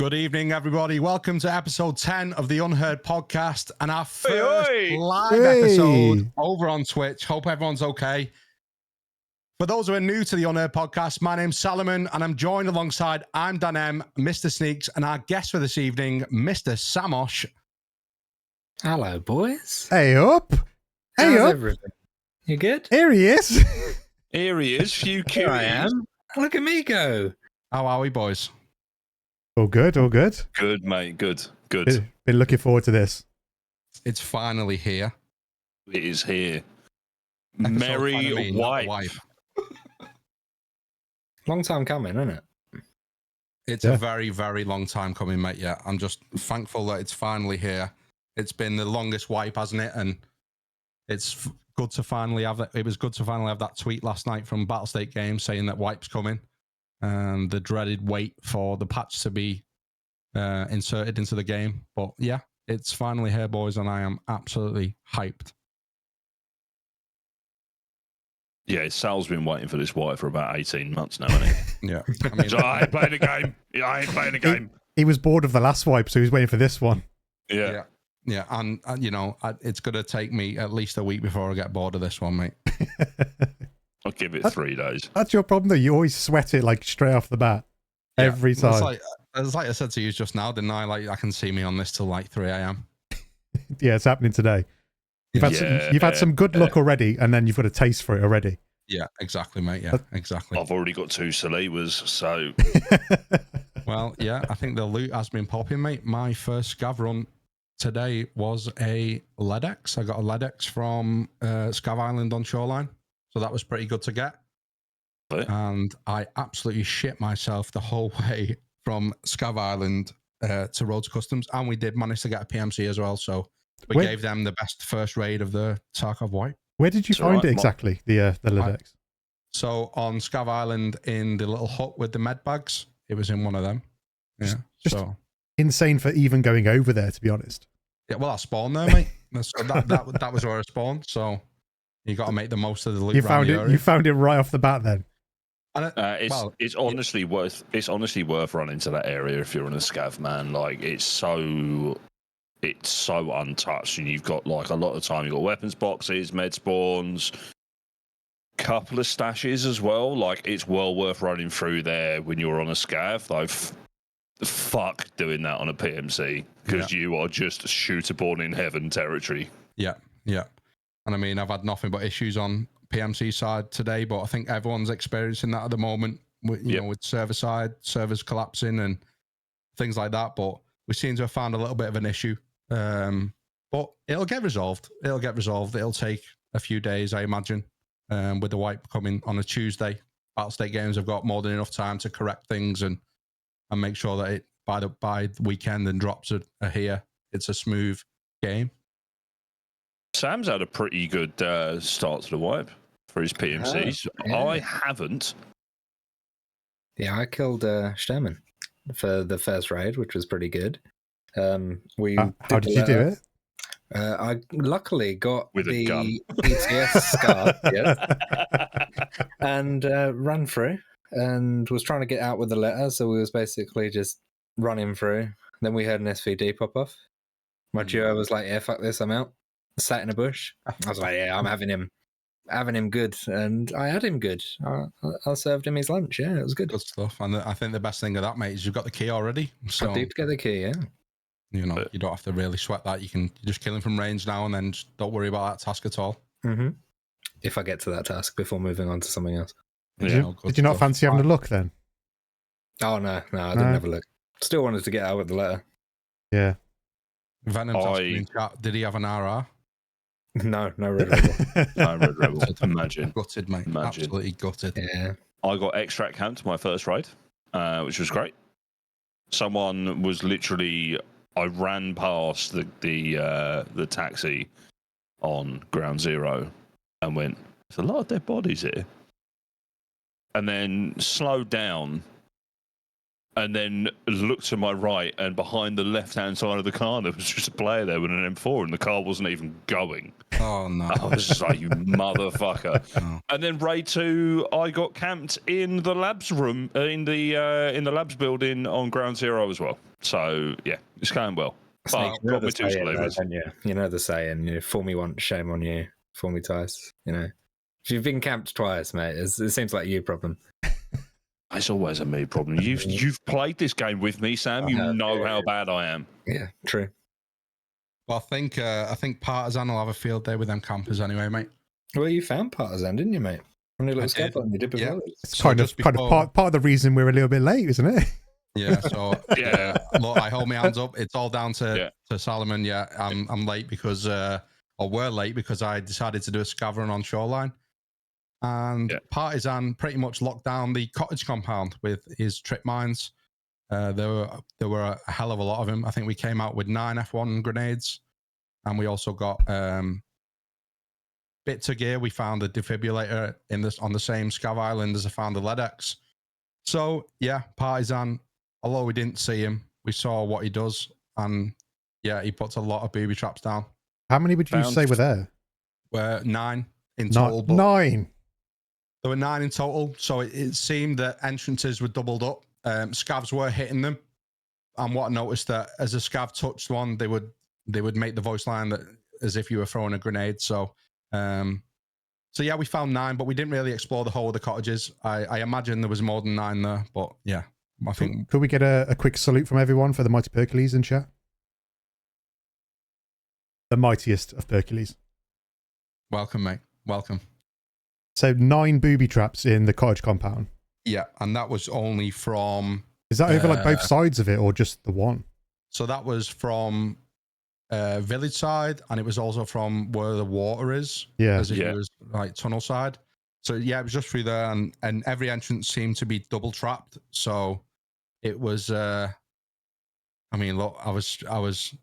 Good evening, everybody. Welcome to episode 10 of the Unheard podcast and our first live episode over on Twitch. Hope everyone's okay. For those who are new to the Unheard podcast, my name's Salomon and I'm joined alongside I'm Dan M, Mr. Sneaks, and our guest for this evening, Mr. Samosh. Hello, boys. Hey up. Hey How's up. everything? You good? Here he is. Here he is, few Here I cuties. am. Look at me go. How are we, boys? All good, all good. Good, mate, good, good. Been looking forward to this. It's finally here. It is here. Episode Merry finally, not wipe. Long time coming, isn't it? It's a very, very long time coming, mate. Yeah, I'm just thankful that it's finally here. It's been the longest wipe, hasn't it? And it's good to finally have that. It was good to finally have that tweet last night from Battlestate Games saying that wipe's coming, and the dreaded wait for the patch to be inserted into the game. But yeah, it's finally here, boys, and I am absolutely hyped. Yeah, Sal's been waiting for this wipe for about 18 months now, hasn't he? Yeah, I mean, So I ain't playing the game. I ain't playing the game. He was bored of the last wipe, so he's waiting for this one. Yeah. yeah, and you know, it's gonna take me at least a week before I get bored of this one, mate. I'll give it 3 days. That's your problem, though. You always sweat it like straight off the bat. Every time. It's like I said to you just now, didn't I? Like I can see me on this till like 3 a.m. Yeah, it's happening today. You've had some good luck already, and then you've got a taste for it already. Yeah, exactly, mate. Yeah, exactly. I've already got 2 Salivas, so Well, yeah, I think the loot has been popping, mate. My first scav run today was a LEDX. I got a LEDX from Scav Island on Shoreline, so that was pretty good to get. And I absolutely shit myself the whole way from Scav Island to Rhodes Customs, and we did manage to get a PMC as well, so we gave them the best first raid of the Tarkov wipe. Where did you find it exactly, the LEDX? So on Scav Island in the little hut with the med bags, it was in one of them. Yeah. Just so insane for even going over there, to be honest. yeah, well, I spawned there, mate. That was where I spawned. So you got to make the most of the loot. You found it. You found it right off the bat, then. And it's honestly worth running to that area if you're in a scav, man. Like it's so untouched, and you've got like a lot of time. You've got weapons boxes, med spawns, couple of stashes as well. Like it's well worth running through there when you're on a scav. Though, fuck doing that on a PMC because you are just shooterborn in heaven territory. Yeah. And I mean, I've had nothing but issues on PMC side today, but I think everyone's experiencing that at the moment. With, you know, with server side, servers collapsing and things like that. But we seem to have found a little bit of an issue. But it'll get resolved. It'll take a few days, I imagine. With the wipe coming on a Tuesday, Battlestate Games have got more than enough time to correct things and make sure that it by the weekend and drops are here. It's a smooth game. Sam's had a pretty good start to the wipe for his PMCs. Yeah. I haven't. Yeah, I killed Sherman for the first raid, which was pretty good. How did you do it? I luckily got With a gun. ETS scar, and ran through, and was trying to get out with the letter. So we was basically just running through. Then we heard an SVD pop off. My duo was like, "Yeah, fuck this, I'm out." Sat in a bush. I was like, "Yeah, I'm having him good," and I had him good. I served him his lunch. Yeah, it was good. Good stuff. And I think the best thing of that, mate, is you've got the key already. So I did get the key. Yeah. You know, you don't have to really sweat that. You can just kill him from range now and then just don't worry about that task at all. Mm-hmm. If I get to that task before moving on to something else. Did you not fancy having a look then? Oh, no, I didn't have a look. Still wanted to get out with the letter. Yeah. Venom's asking in chat, did he have an RR? No Red Rebel. No, Red Rebel. Imagine. Gutted, mate. Absolutely gutted. Yeah. I got extract camped my first raid, which was great. Someone was literally... I ran past the taxi on ground zero and went, "There's a lot of dead bodies here." And then slowed down and then looked to my right, and behind the left-hand side of the car, there was just a player there with an M4, and the car wasn't even going. Oh no! I was just like, you motherfucker. Oh. And then raid 2, I got camped in the labs room, in the labs building on Ground Zero as well. So yeah, it's going well. Snake, But got me 2 slavers. You know the saying, fool me once, shame on you. Fool me twice, If you've been camped twice, mate, it seems like you problem. It's always a me problem. You've played this game with me, Sam. You know how bad I am. Yeah, true. Well, I think Partisan will have a field day with them campers anyway, mate. Well, you found Partisan, didn't you, mate? On your little I did. scaffold you did before. Yeah. It's So kind just of part of the reason we're a little bit late, isn't it? Yeah. So Yeah. Look, I hold my hands up. It's all down to Salomon. Yeah, I'm late because or we're late because I decided to do a scav run on Shoreline, and Partisan pretty much locked down the cottage compound with his trip mines. There were a hell of a lot of them. I think we came out with 9 F1 grenades, and we also got bits of gear. We found a defibrillator on the same scav island as I found the LEDX. So yeah, Partisan. Although we didn't see him, we saw what he does, and yeah, he puts a lot of booby traps down. How many would you say were there? We're 9 in total. 9. There were 9 in total, so it seemed that entrances were doubled up. Scavs were hitting them, and what I noticed that as a scav touched one, they would make the voice line that as if you were throwing a grenade. So yeah, we found 9, but we didn't really explore the whole of the cottages. I imagine there was more than 9 there, but yeah, I think. Could we get a quick salute from everyone for the mighty Percules in chat? The mightiest of Percules. Welcome, mate. Welcome. So 9 booby traps in the cottage compound. Yeah, and that was only from. Is that over like both sides of it, or just the one? So that was from village side, and it was also from where the water is. Yeah, as if it was like tunnel side. So yeah, it was just through there, and every entrance seemed to be double trapped. So it was. I mean, look, I was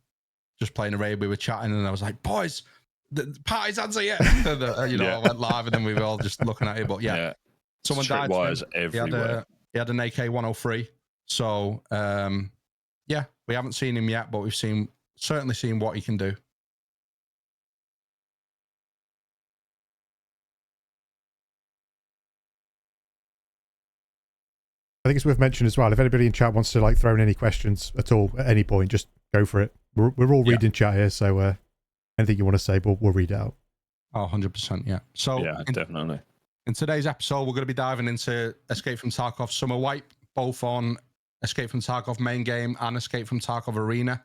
just playing a raid. We were chatting, and I was like, "Boys, the Partisans are here!" I went live, and then we were all just looking at it. But yeah. Someone died. Everywhere. He had an AK-103. So yeah, we haven't seen him yet, but we've certainly seen what he can do. I think it's worth mentioning as well. If anybody in chat wants to throw in any questions at all at any point, just go for it. We're all reading chat here, so anything you want to say, we'll read out. Oh, 100%, yeah. So yeah, definitely. In today's episode, we're going to be diving into Escape from Tarkov Summer Wipe, both on Escape from Tarkov main game and Escape from Tarkov Arena.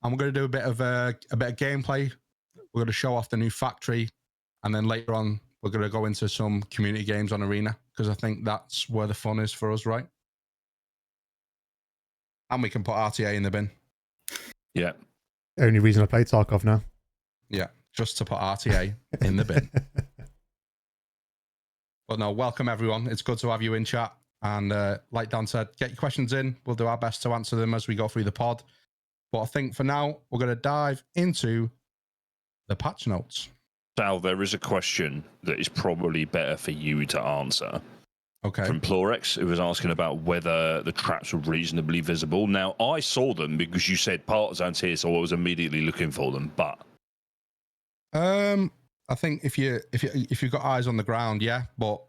And we're going to do a bit of gameplay. We're going to show off the new factory, and then later on, we're going to go into some community games on Arena, because I think that's where the fun is for us, right? And we can put RTA in the bin. Yeah. Only reason I play Tarkov now. Yeah, just to put RTA in the bin. But no, welcome everyone. It's good to have you in chat. And like Dan said, get your questions in. We'll do our best to answer them as we go through the pod. But I think for now, we're going to dive into the patch notes. Sal, there is a question that is probably better for you to answer. Okay. From Plorex, who was asking about whether the traps were reasonably visible. Now, I saw them because you said Partisans here, so I was immediately looking for them. But I think if you've got eyes on the ground, yeah, but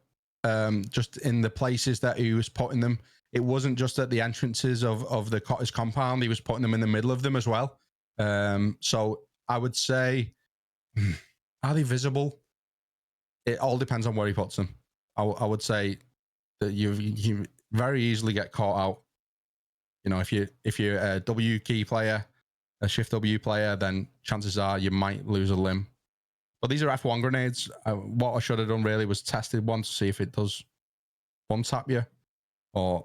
just in the places that he was putting them, it wasn't just at the entrances of the cottage compound. He was putting them in the middle of them as well. So I would say, are they visible? It all depends on where he puts them. I would say that you very easily get caught out. If you're a W key player, a shift W player, then chances are you might lose a limb. But these are F1 grenades. What I should have done really was tested one to see if it does one tap you, or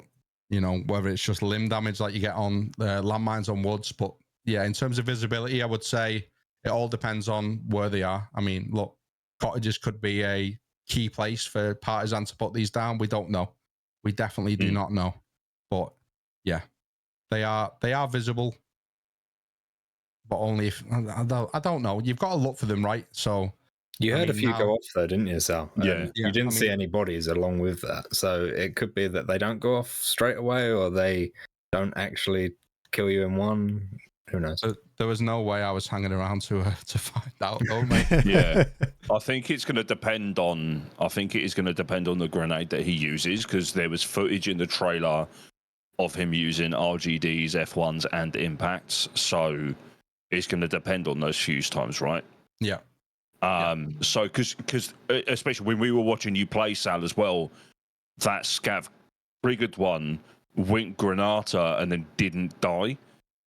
whether it's just limb damage like you get on landmines on woods. But yeah, in terms of visibility, I would say it all depends on where they are. I mean, look, cottages could be a key place for Partisan to put these down. We don't know. We definitely do not know. But yeah, they are visible. But only if I don't know. You've got to look for them, right? So You heard a few now, go off though, didn't you, Sal? Yeah. You didn't see any bodies along with that. So it could be that they don't go off straight away, or they don't actually kill you in one. Who knows? there was no way I was hanging around to find out, though, mate. Yeah, I think it's going to depend on. I think it is going to depend on the grenade that he uses, because there was footage in the trailer of him using RGDs, F1s, and impacts. So it's going to depend on those fuse times, right? Yeah. So because especially when we were watching you play, Sal, as well, that scav triggered one, went Granata, and then didn't die.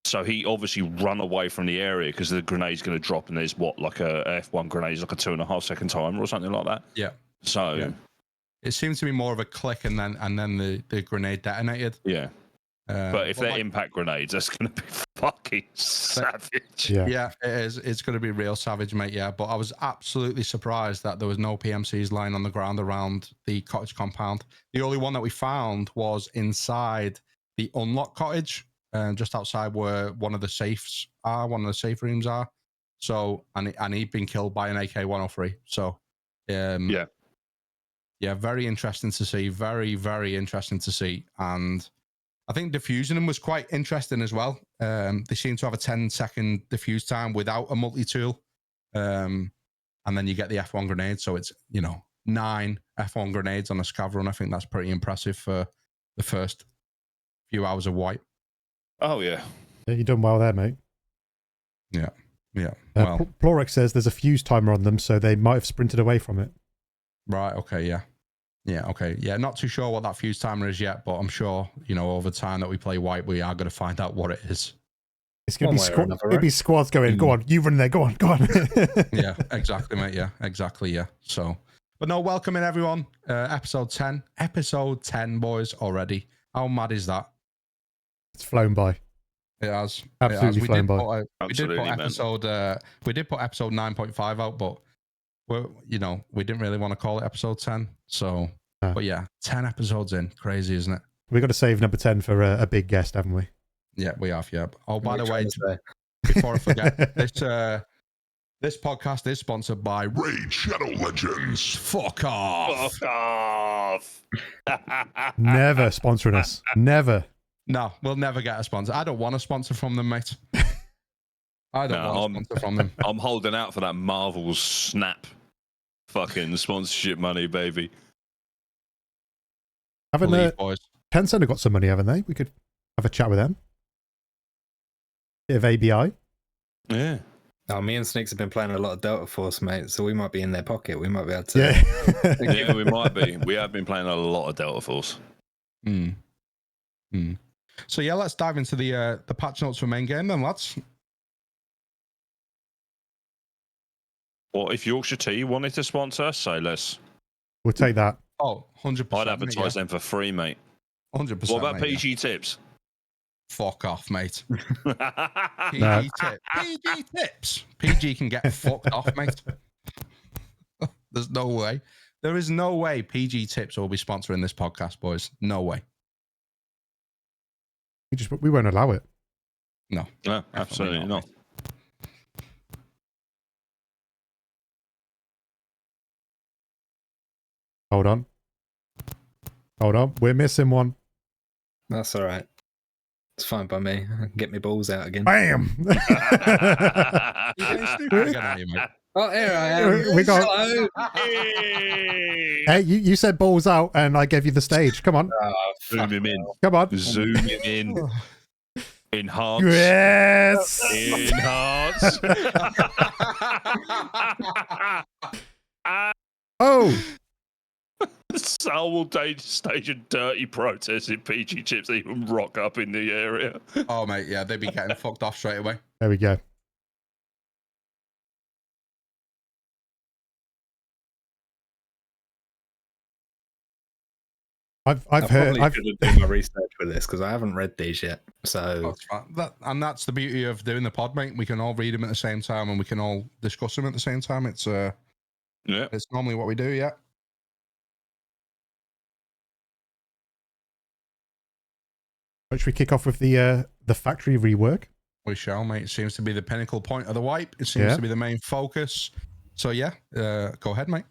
So he obviously run away from the area because the grenade's going to drop, and there's like a F1 grenade is like a 2.5 second timer or something like that. Yeah. So yeah. It seems to be more of a click and then the grenade detonated. Yeah. But if they're impact grenades, that's going to be fucking savage. Yeah, it is. It's going to be real savage, mate. Yeah, but I was absolutely surprised that there was no PMCs lying on the ground around the cottage compound. The only one that we found was inside the unlocked cottage, just outside where one of the safes are, one of the safe rooms are. So, and he'd been killed by an AK-103. So, yeah, very interesting to see. Very, very interesting to see. And I think diffusing them was quite interesting as well. They seem to have a 10-second diffuse time without a multi-tool. And then you get the F1 grenade. So it's, 9 F1 grenades on a scav run. I think that's pretty impressive for the first few hours of wipe. Oh, yeah. You've done well there, mate. Yeah. Well, Plorix says there's a fuse timer on them, so they might have sprinted away from it. Right. Okay. Yeah. Yeah, okay. Yeah, not too sure what that fuse timer is yet, but I'm sure, over time that we play white, we are going to find out what it is. It's going to be squads going, go on, you run there, go on. Yeah, exactly, mate. Yeah, exactly, yeah. So, but no, welcome in, everyone. Episode 10. Episode 10, boys, already. How mad is that? It's flown by. It has. Absolutely flown by. We did put episode 9.5 out, but we didn't really want to call it episode 10. So, but yeah, 10 episodes in. Crazy, isn't it? We've got to save number 10 for a big guest, haven't we? Yeah, we have, yeah. Oh, by the way, before I forget, this podcast is sponsored by Raid Shadow Legends. Fuck off. Fuck off. Never sponsoring us. Never. No, we'll never get a sponsor. I don't want a sponsor from them, mate. I don't want a sponsor from them. I'm holding out for that Marvel Snap fucking sponsorship money, baby. Haven't Tencent have got some money, haven't they? We could have a chat with them. Bit of ABI. Yeah. Oh, me and Sneaks have been playing a lot of Delta Force, mate, so we might be in their pocket. We might be able to... Yeah, we might be. We have been playing a lot of Delta Force. So yeah, let's dive into the patch notes for main game then, lads. Well, if Yorkshire Tea wanted to sponsor us, say less. We'll take that. Oh, 100%. I'd advertise them for free, mate. 100%. What about PG tips? Fuck off, mate. PG tips. PG can get fucked off, mate. There's no way. There is no way PG tips will be sponsoring this podcast, boys. No way. We won't allow it. No. No, absolutely not. Hold on. We're missing one. That's all right. It's fine by me. I can get my balls out again. Bam! Oh, here I am. We got... Hey, you said balls out, and I gave you the stage. Come on. Zoom him in. Come on. Zoom him in. Enhance. Yes. Enhance. Oh. Sal will stage a dirty protest if PG chips even rock up in the area. Oh, mate, yeah, they'd be getting fucked off straight away. There we go. I've heard. I've done my research for this because I haven't read these yet. So that's the beauty of doing the pod, mate. We can all read them at the same time, and we can all discuss them at the same time. It's it's normally what we do. Yeah. Should we kick off with the factory rework? We shall, mate. It seems to be the pinnacle point of the wipe. It seems to be the main focus. So yeah, go ahead, mate.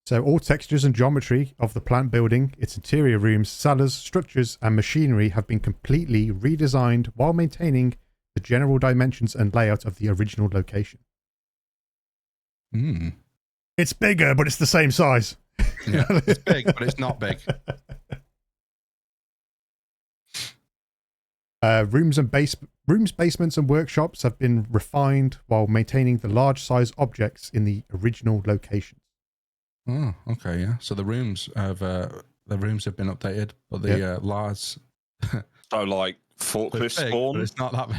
So all textures and geometry of the plant building, its interior rooms, cellars, structures, and machinery have been completely redesigned while maintaining the general dimensions and layout of the original location. It's bigger, but it's the same size. Yeah, it's big, but it's not big. Rooms, basements, and workshops have been refined while maintaining the large size objects in the original location. Oh, okay, yeah. So the rooms have been updated, but the large. So like forklift spawn, but it's not that big.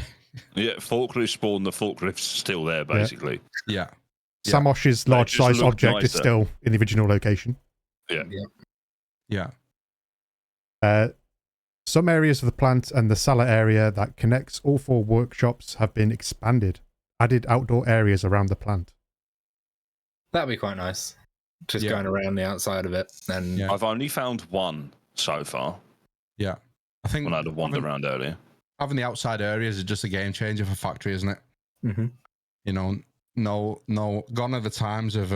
Yeah, forklift spawn. The forklift's still there, basically. Yeah. Samosh's large size object is still in the original location. Yeah. Some areas of the plant and the cellar area that connects all 4 workshops have been expanded, added outdoor areas around the plant. That'd be quite nice. Just going around the outside of it. And I've only found one so far. Yeah. I think when I had a wander around earlier. Having the outside areas is just a game changer for factory, isn't it? Mm-hmm. You know, no, gone are the times of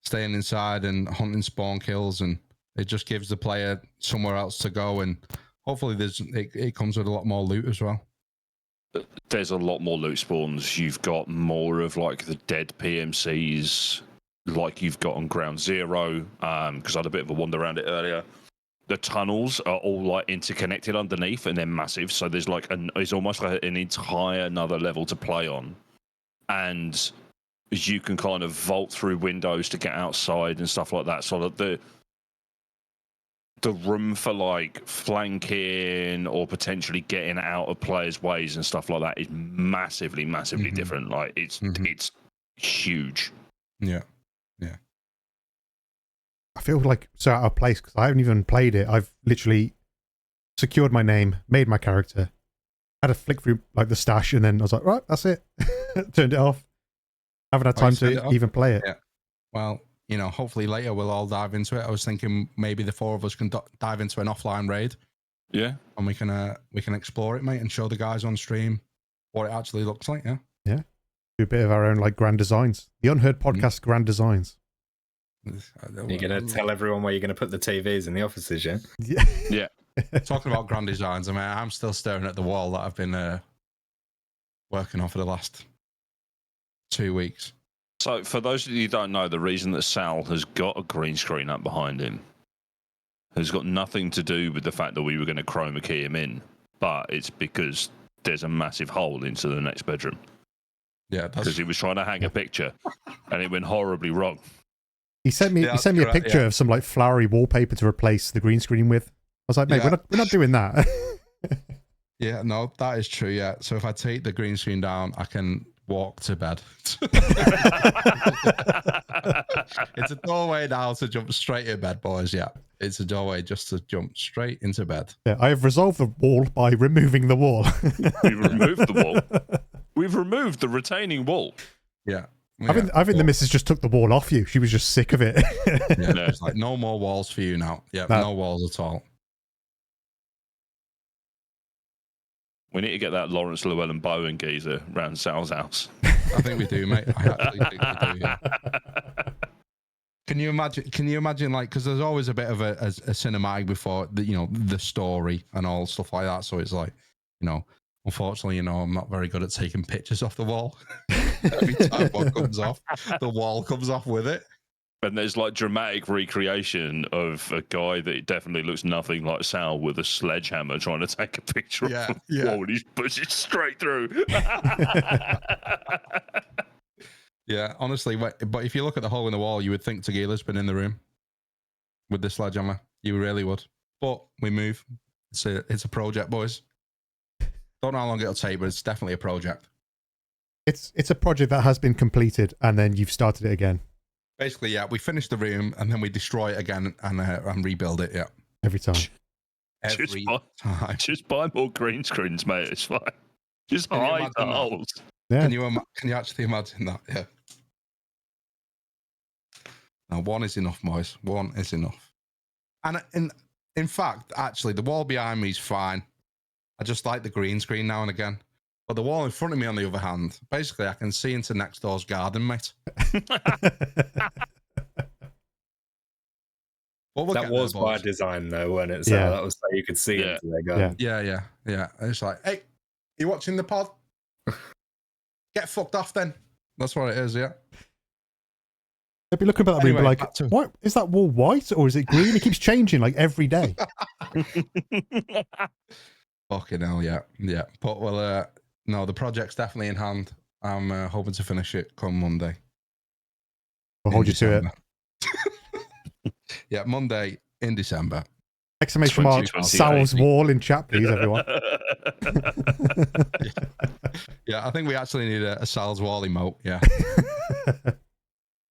staying inside and hunting spawn kills, and it just gives the player somewhere else to go, and hopefully it comes with a lot more loot as well. There's a lot more loot spawns. You've got more of like the dead PMCs like you've got on Ground Zero, because I had a bit of a wander around it earlier. The tunnels are all like interconnected underneath, and they're massive. So there's like it's almost like an entire another level to play on, and you can kind of vault through windows to get outside and stuff like that. So that the room for like flanking or potentially getting out of players' ways and stuff like that is massively different. Like it's huge. Yeah. I feel like so out of place because I haven't even played it. I've literally secured my name, made my character, had a flick through like the stash, and then I was like, right, that's it. Turned it off. Haven't had time to even play it. Yeah. Well, you know, hopefully later we'll all dive into it. I was thinking maybe the 4 of us can dive into an offline raid. Yeah. And we can explore it, mate, and show the guys on stream what it actually looks like. Yeah. Yeah. Do a bit of our own like grand designs. The Unheard podcast grand designs. You're going to tell everyone where you're going to put the TVs in the offices, yeah? Yeah. Talking about grand designs, I mean, I'm still staring at the wall that I've been working on for the last 2 weeks. So, for those of you who don't know, the reason that Sal has got a green screen up behind him has got nothing to do with the fact that we were going to chroma key him in, but it's because there's a massive hole into the next bedroom. Yeah, because he was trying to hang a picture, and it went horribly wrong. He sent me a picture of some like flowery wallpaper to replace the green screen with. I was like, mate, we're not doing that. Yeah, no, that is true. Yeah, so if I take the green screen down, I can walk to bed. It's a doorway now to jump straight in bed, boys. Yeah, it's a doorway just to jump straight into bed. Yeah, I have resolved the wall by removing the wall. We've removed the wall. We've removed the retaining wall. Yeah. I think the missus just took the wall off you. She was just sick of it. Yeah, it's like no more walls for you now. Yeah, no walls at all. We need to get that Lawrence Llewellyn Bowen geezer round Sal's house. I think we do, mate. I actually think we do, yeah. Can you imagine, like, because there's always a bit of a cinematic before the story and all stuff like that. So it's like, unfortunately, I'm not very good at taking pictures off the wall. Every time one comes off, the wall comes off with it. And there's like dramatic recreation of a guy that definitely looks nothing like Sal with a sledgehammer trying to take a picture of the wall, and he's pushed straight through. Yeah, honestly, but if you look at the hole in the wall, you would think Tegila's been in the room with the sledgehammer. You really would. But we move. It's a project, boys. Don't know how long it'll take, but it's definitely a project. It's a project that has been completed, and then you've started it again. Basically, yeah, we finish the room, and then we destroy it again and rebuild it, yeah. Every time. Every time. Just buy more green screens, mate. It's fine. Just hide the holes. Yeah. Can you actually imagine that? Yeah. Now, one is enough, boys. One is enough. And in fact, actually, the wall behind me is fine. I just like the green screen now and again. But the wall in front of me, on the other hand, basically I can see into next door's garden, mate. Well, That was by design, though, wasn't it? So Yeah. that was so you could see into their garden. Yeah. It's like, hey, you watching the pod? Get fucked off then. That's what it is, yeah. They'd be looking at that room Anyway, like, what is that wall white or is it green? It keeps changing like every day. Fucking hell, yeah. But well, no, the project's definitely in hand. I'm hoping to finish it come Monday. I'll hold you to it. Yeah, Monday in December. Exclamation mark, Sal's wall in chat, please, everyone. Yeah, I think we actually need a Sal's wall emote, yeah.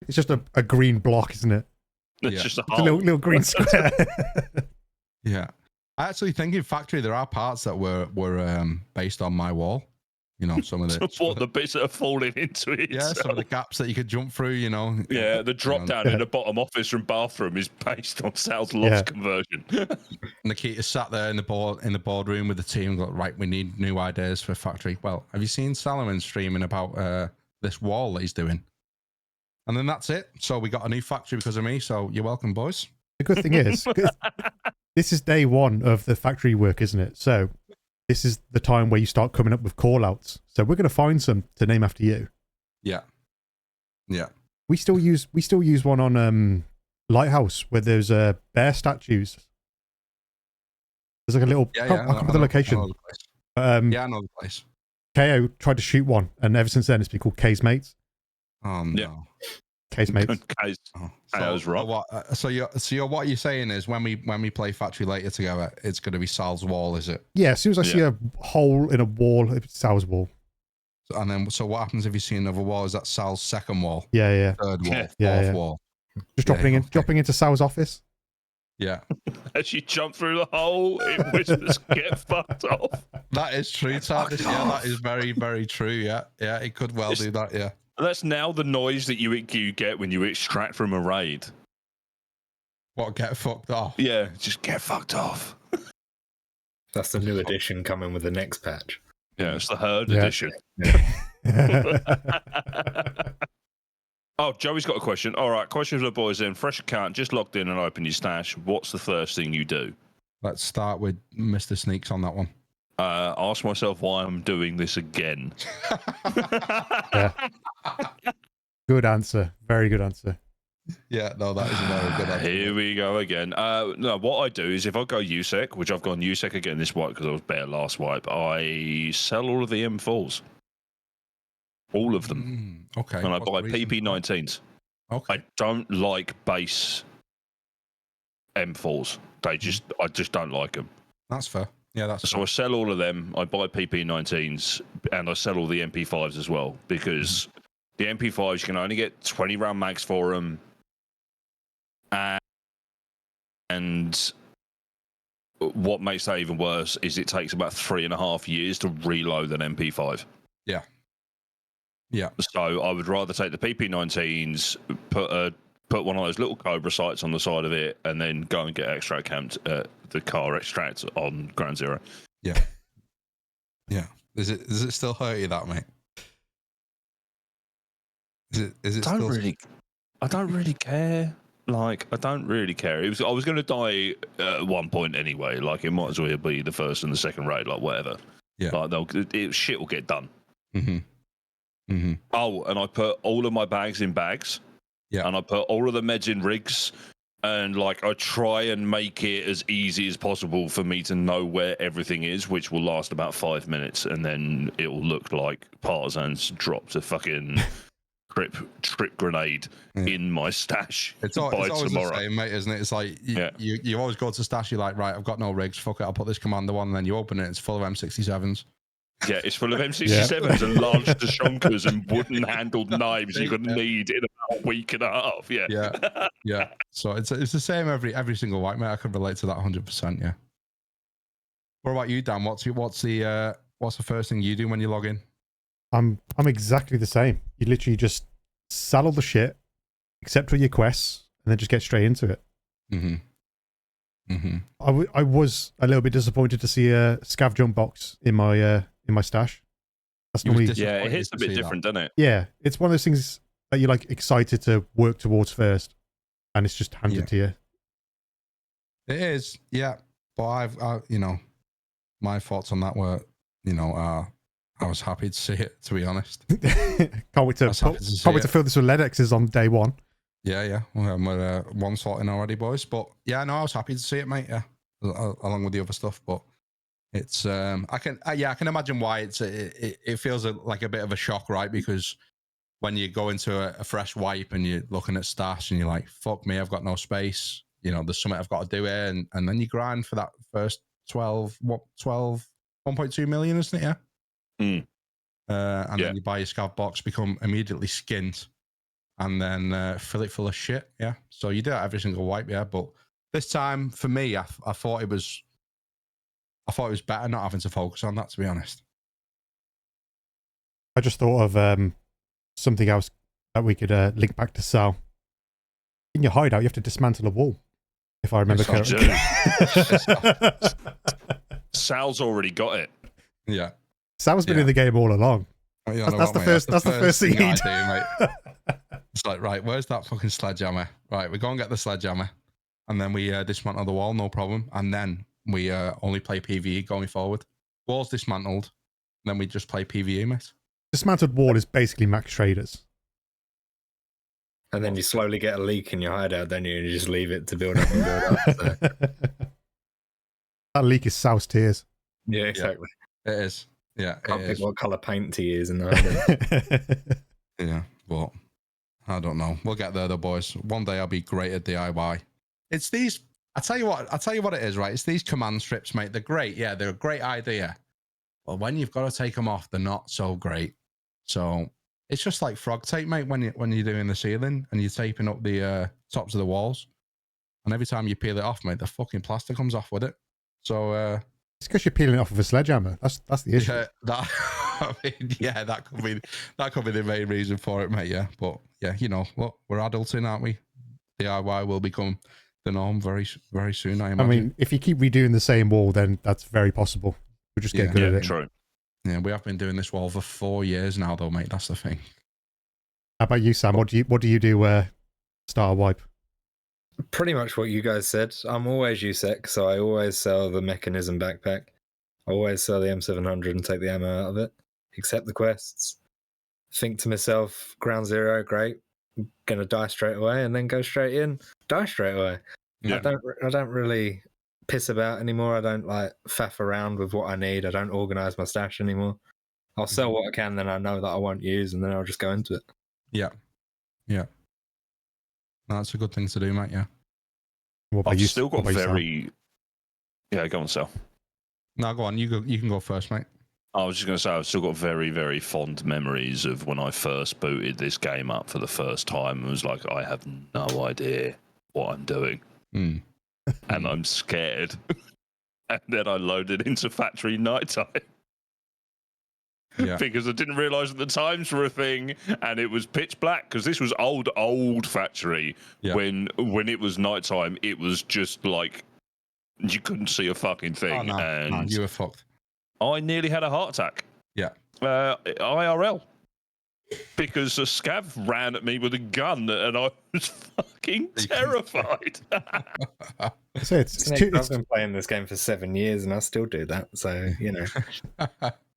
It's just a green block, isn't it? It's just a little green square. Yeah. I actually think in Factory there are parts that were based on my wall. You know, some of the bits that are falling into it. Yeah, some of the gaps that you could jump through, you know. Yeah, the drop down in the bottom office and bathroom is based on Sal's loft conversion. Nikita sat there in the boardroom with the team and got, right, we need new ideas for Factory. Well, have you seen Salomon streaming about this wall that he's doing? And then that's it. So we got a new Factory because of me. So you're welcome, boys. The good thing is, this is day one of the Factory work, isn't it? So this is the time where you start coming up with call outs. So we're going to find some to name after you. Yeah. We still use one on Lighthouse where there's bear statues. There's like a little. I can't remember the location. I know the place. KO tried to shoot one, and ever since then it's been called K's Mates. Oh no. Yeah. K's Mates. KO's rock. So what you're saying is when we play Factory later together, it's going to be Sal's wall, is it? Yeah. As soon as I see a hole in a wall, it's Sal's wall. And then, so what happens if you see another wall? Is that Sal's second wall? Yeah. Third wall, fourth wall. Just dropping into Sal's office. Yeah. As you jump through the hole, it whispers, "Get fucked off." That is true, Tardis. Yeah, that is very, very true. Yeah, it could well do that. Yeah. That's now the noise that you get when you extract from a raid. What, get fucked off? Yeah, just get fucked off. That's the new edition coming with the next patch. Yeah, it's the Herd edition. Oh, Joey's got a question. All right, question for the boys then. Fresh account, just logged in and open your stash. What's the first thing you do? Let's start with Mr. Sneaks on that one. Ask myself why I'm doing this again. Good answer. Very good answer. Yeah, no, that is a very good answer. Here we go again. No, what I do is if I go USEC, which I've gone USEC again this wipe because I was bare last wipe, I sell all of the M4s. All of them. Okay. And I buy PP19s. Okay. I don't like base M4s. I just don't like them. That's fair. Yeah, that's so fair. I sell all of them. I buy PP19s and I sell all the MP5s as well because the MP5s you can only get 20 round mags for them, and what makes that even worse is it takes about 3.5 years to reload an MP5. Yeah. So I would rather take the PP19s, put one of those little Cobra sights on the side of it, and then go and get extract camped the car extract on Ground Zero. Yeah. Does it still hurt you that, mate? Is it? I don't really care. Like, I don't really care. I was going to die at one point anyway. Like, it might as well be the first and the second raid, like whatever. Yeah. Like, shit will get done. Mm-hmm. Oh, and I put all of my bags in bags. Yeah. And I put all of the meds in rigs. And like I try and make it as easy as possible for me to know where everything is, which will last about 5 minutes, and then it will look like Partisans dropped a fucking trip grenade in my stash. It's always tomorrow. The same, mate, isn't it? It's like you always go to stash. You're like, right, I've got no rigs. Fuck it, I'll put this commander on. And then you open it, it's full of M67s. Yeah, it's full of M67s and large Dashonkas and wooden-handled knives you're going to need in about a week and a half. Yeah. So it's the same every single wipe, mate. I can relate to that 100%. Yeah. What about you, Dan? What's the first thing you do when you log in? I'm exactly the same. You literally just sell all the shit, accept all your quests, and then just get straight into it. I was a little bit disappointed to see a scav jump box in my stash. That's You was normally Yeah, it disappointed hits to a bit see that. different, doesn't it? yeah. It's one of those things that you're like excited to work towards first, and it's just handed Yeah. to you. It is, yeah. But my thoughts on that were, I was happy to see it. To be honest, Can't wait I was happy to see can't wait to it. fill this with LEDXs on day one. Yeah. We're one slot in already, boys. But yeah, no, I was happy to see it, mate. Yeah, along with the other stuff. But it's I can imagine why it feels like a bit of a shock, right? Because when you go into a fresh wipe and you're looking at stats and you're like, fuck me, I've got no space. There's something I've got to do here. And then you grind for that first 1.2 million, isn't it? Yeah. Mm. And then you buy your scav box, become immediately skint, and then fill it full of shit. Yeah. So you do that every single wipe. Yeah. But this time for me, I thought it was better not having to focus on that, to be honest. I just thought of something else that we could link back to Sal. In your hideout, you have to dismantle a wall, if I remember Yes, correctly. Sal's already got it. Yeah. Sal's been in the game all along. That's the first thing he I do, mate. It's like, right, where's that fucking sledgehammer? Right, we go and get the sledgehammer, and then we dismantle the wall, no problem. And then we only play PvE going forward. Wall's dismantled, and then we just play PvE, mate. Dismantled wall is basically max traders. And then you slowly get a leak in your hideout, don't you? And you just leave it to build up and build up. So. That leak is Sal's tears. Yeah, exactly. It is. Yeah. Can't it pick is. what colour paint to use in the hideout. Yeah, but I don't know. We'll get there, though, boys. One day I'll be great at DIY. It's these. I tell you what it is, right? It's these command strips, mate. They're great. Yeah, they're a great idea. But when you've got to take them off, they're not so great. So it's just like frog tape, mate. When you're doing the ceiling and you're taping up the tops of the walls, and every time you peel it off, mate, the fucking plaster comes off with it. So it's because you're peeling it off with a sledgehammer. That's the issue. yeah, that could be the main reason for it, mate. Yeah, but yeah, look, we're adulting, aren't we? DIY will become the norm very, very soon. I mean, if you keep redoing the same wall, then that's very possible. We'll just get good at it. True. Yeah, we have been doing this wall for 4 years now, though, mate. That's the thing. How about you, Sam? What do you do? Start a wipe. Pretty much what you guys said. I'm always USEC, so I always sell the mechanism backpack. I always sell the M700 and take the ammo out of it. Accept the quests. Think to myself, ground zero, great. I'm gonna die straight away, and then go straight in. Die straight away. Yeah. I don't really piss about anymore. I don't like faff around with what I need. I don't organize my stash anymore. I'll sell what I can, then I know that I won't use, and then I'll just go into it. Yeah. No, that's a good thing to do, mate. Yeah. I've still got very. Yeah, go on, Sal. No, go on. You can go first, mate. I was just going to say, I've still got very, very fond memories of when I first booted this game up for the first time. It was like, I have no idea what I'm doing. Mm. And I'm scared. And then I loaded into factory nighttime. Yeah. Because I didn't realise that the times were a thing, and it was pitch black. Because this was old factory. Yeah. When it was nighttime, it was just like you couldn't see a fucking thing. Oh, no, and you were fucked. I nearly had a heart attack. Yeah. IRL. Because a scav ran at me with a gun, and I was fucking terrified. I've been playing this game for 7 years, and I still do that. So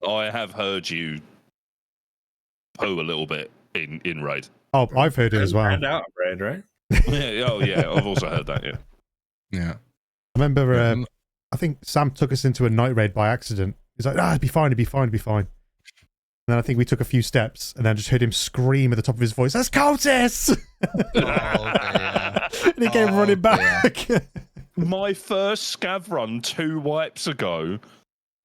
I have heard you poo a little bit in raid. Oh, I've heard it as well. And out of raid, right? Yeah. I've also heard that. Yeah. I remember. I think Sam took us into a night raid by accident. He's like, it'd be fine. And then I think we took a few steps, and then I just heard him scream at the top of his voice, "That's cultists!" And he came running back. My first scav run 2 wipes ago,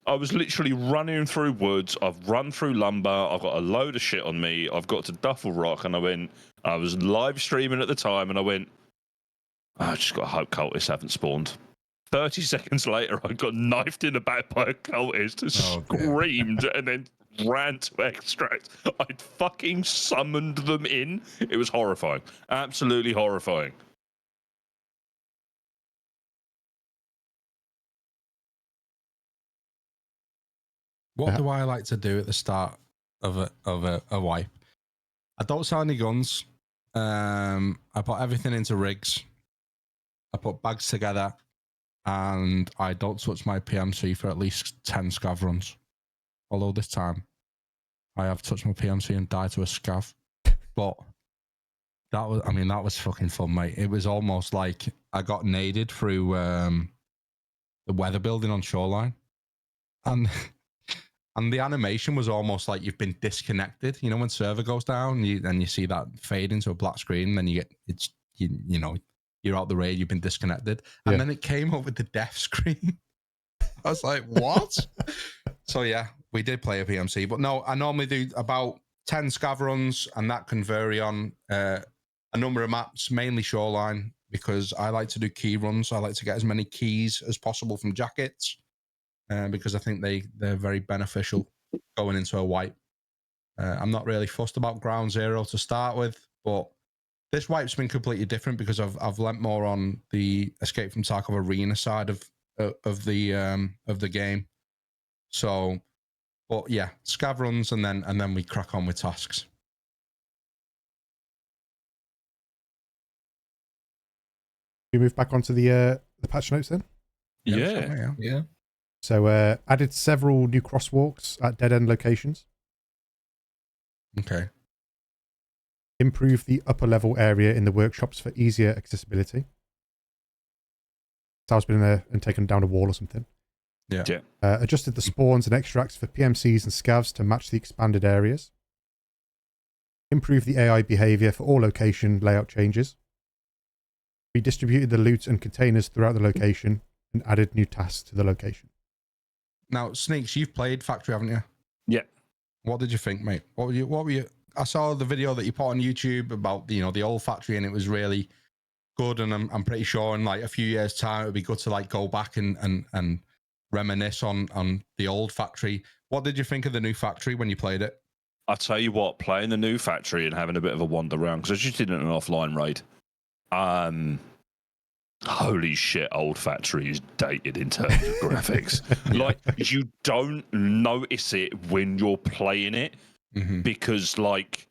I was literally running through woods. I've run through lumber. I've got a load of shit on me. I've got to Duffel Rock, and I was live streaming at the time, and I went, I just got to hope cultists haven't spawned. 30 seconds later, I got knifed in the back by a cultist, screamed, and then ran to extract. I'd fucking summoned them in. It was horrifying. Absolutely horrifying. What do I like to do at the start of a wipe. I don't sell any guns. I put everything into rigs. I put bags together, and I don't touch my PMC for at least 10 scav runs. Although this time, I have touched my PMC and died to a scav. But that was fucking fun, mate. It was almost like I got naded through the weather building on Shoreline, and the animation was almost like you've been disconnected. You know, when server goes down, and you see that fade into a black screen, and then you know you're out the raid, you've been disconnected, and then it came up with the death screen. I was like, what? So yeah, we did play a PMC, but no, I normally do about 10 scav runs, and that can vary on a number of maps, mainly Shoreline, because I like to do key runs. I like to get as many keys as possible from jackets, because I think they're very beneficial going into a wipe. I'm not really fussed about ground zero to start with, but this wipe's been completely different because I've lent more on the Escape from Tarkov arena side of the game. So, but yeah, scav runs, and then we crack on with tasks. We move back onto the patch notes then. Yeah. So added several new crosswalks at dead end locations. Okay. Improve the upper level area in the workshops for easier accessibility. So I've been in there and taken down a wall or something. Yeah. Adjusted the spawns and extracts for PMCs and scavs to match the expanded areas. Improve the AI behavior for all location layout changes. Redistributed the loot and containers throughout the location and added new tasks to the location. Now, Sneaks, you've played Factory, haven't you? Yeah. What did you think, mate? What were you? I saw the video that you put on YouTube about the old Factory, and it was really good. And I'm pretty sure in like a few years' time, it would be good to like go back and reminisce on the old Factory. What did you think of the new Factory when you played it? I'll tell you what, playing the new Factory and having a bit of a wander around, because I just did an offline raid. Holy shit, old Factory is dated in terms of graphics. Like, you don't notice it when you're playing it, because like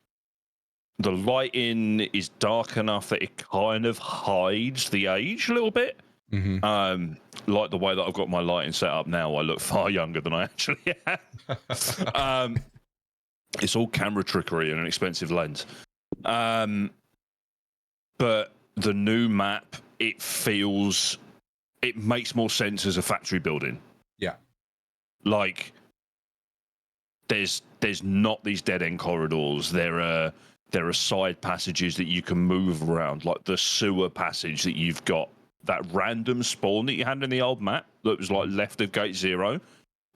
the lighting is dark enough that it kind of hides the age a little bit. Like the way that I've got my lighting set up now, I look far younger than I actually am. It's all camera trickery and an expensive lens. But the new map, it makes more sense as a factory building. Yeah. Like, there's not these dead end corridors. There are side passages that you can move around, like the sewer passage that you've got, that random spawn that you had in the old map that was like left of gate 0.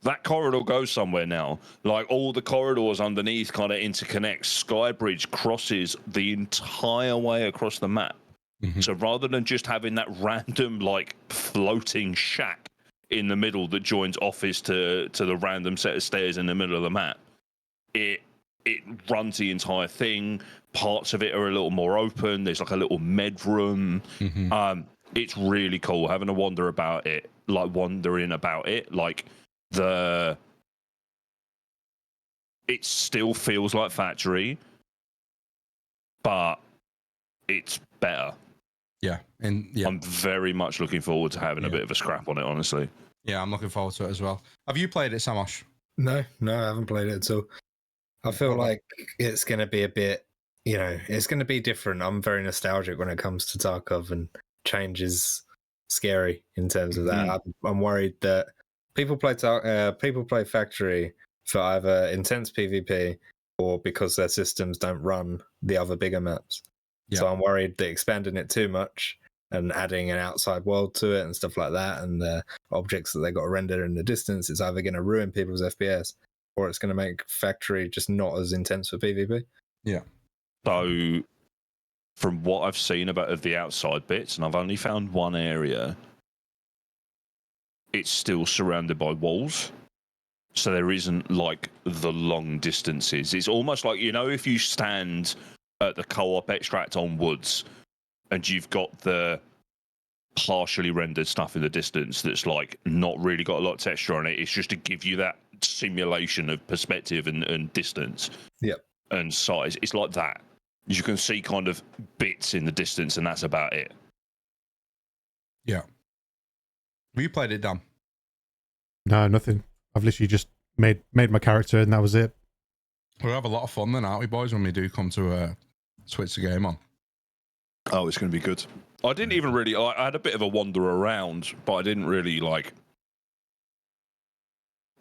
That corridor goes somewhere now. Like, all the corridors underneath kind of interconnect. Skybridge crosses the entire way across the map. So rather than just having that random like floating shack in the middle that joins office to the random set of stairs in the middle of the map, it runs the entire thing. Parts of it are a little more open. There's like a little med room. It's really cool having a wandering about it. Like, it still feels like Factory, but it's better. Yeah, and I'm very much looking forward to having a bit of a scrap on it, honestly. Yeah, I'm looking forward to it as well. Have you played it, Samosh? No, I haven't played it at all. I feel like it's going to be a bit, it's going to be different. I'm very nostalgic when it comes to Tarkov, and change is scary in terms of that. I'm worried that people play Factory for either intense PvP or because their systems don't run the other bigger maps. So I'm worried that expanding it too much and adding an outside world to it and stuff like that, and the objects that they got to render in the distance, is either going to ruin people's FPS or it's going to make Factory just not as intense for PvP. Yeah. So, from what I've seen of the outside bits, and I've only found one area, it's still surrounded by walls. So there isn't like the long distances. It's almost like, if you stand at the co-op extract on woods and you've got the partially rendered stuff in the distance that's like not really got a lot of texture on it, it's just to give you that simulation of perspective and distance. Yep. And size. It's like that. You can see kind of bits in the distance, and that's about it. Yeah. Have you played it, Dan? No, nothing. I've literally just made my character, and that was it. We'll have a lot of fun then, aren't we, boys, when we do come to switch the game on? Oh, it's going to be good. I didn't even really... I had a bit of a wander around, but I didn't really, like,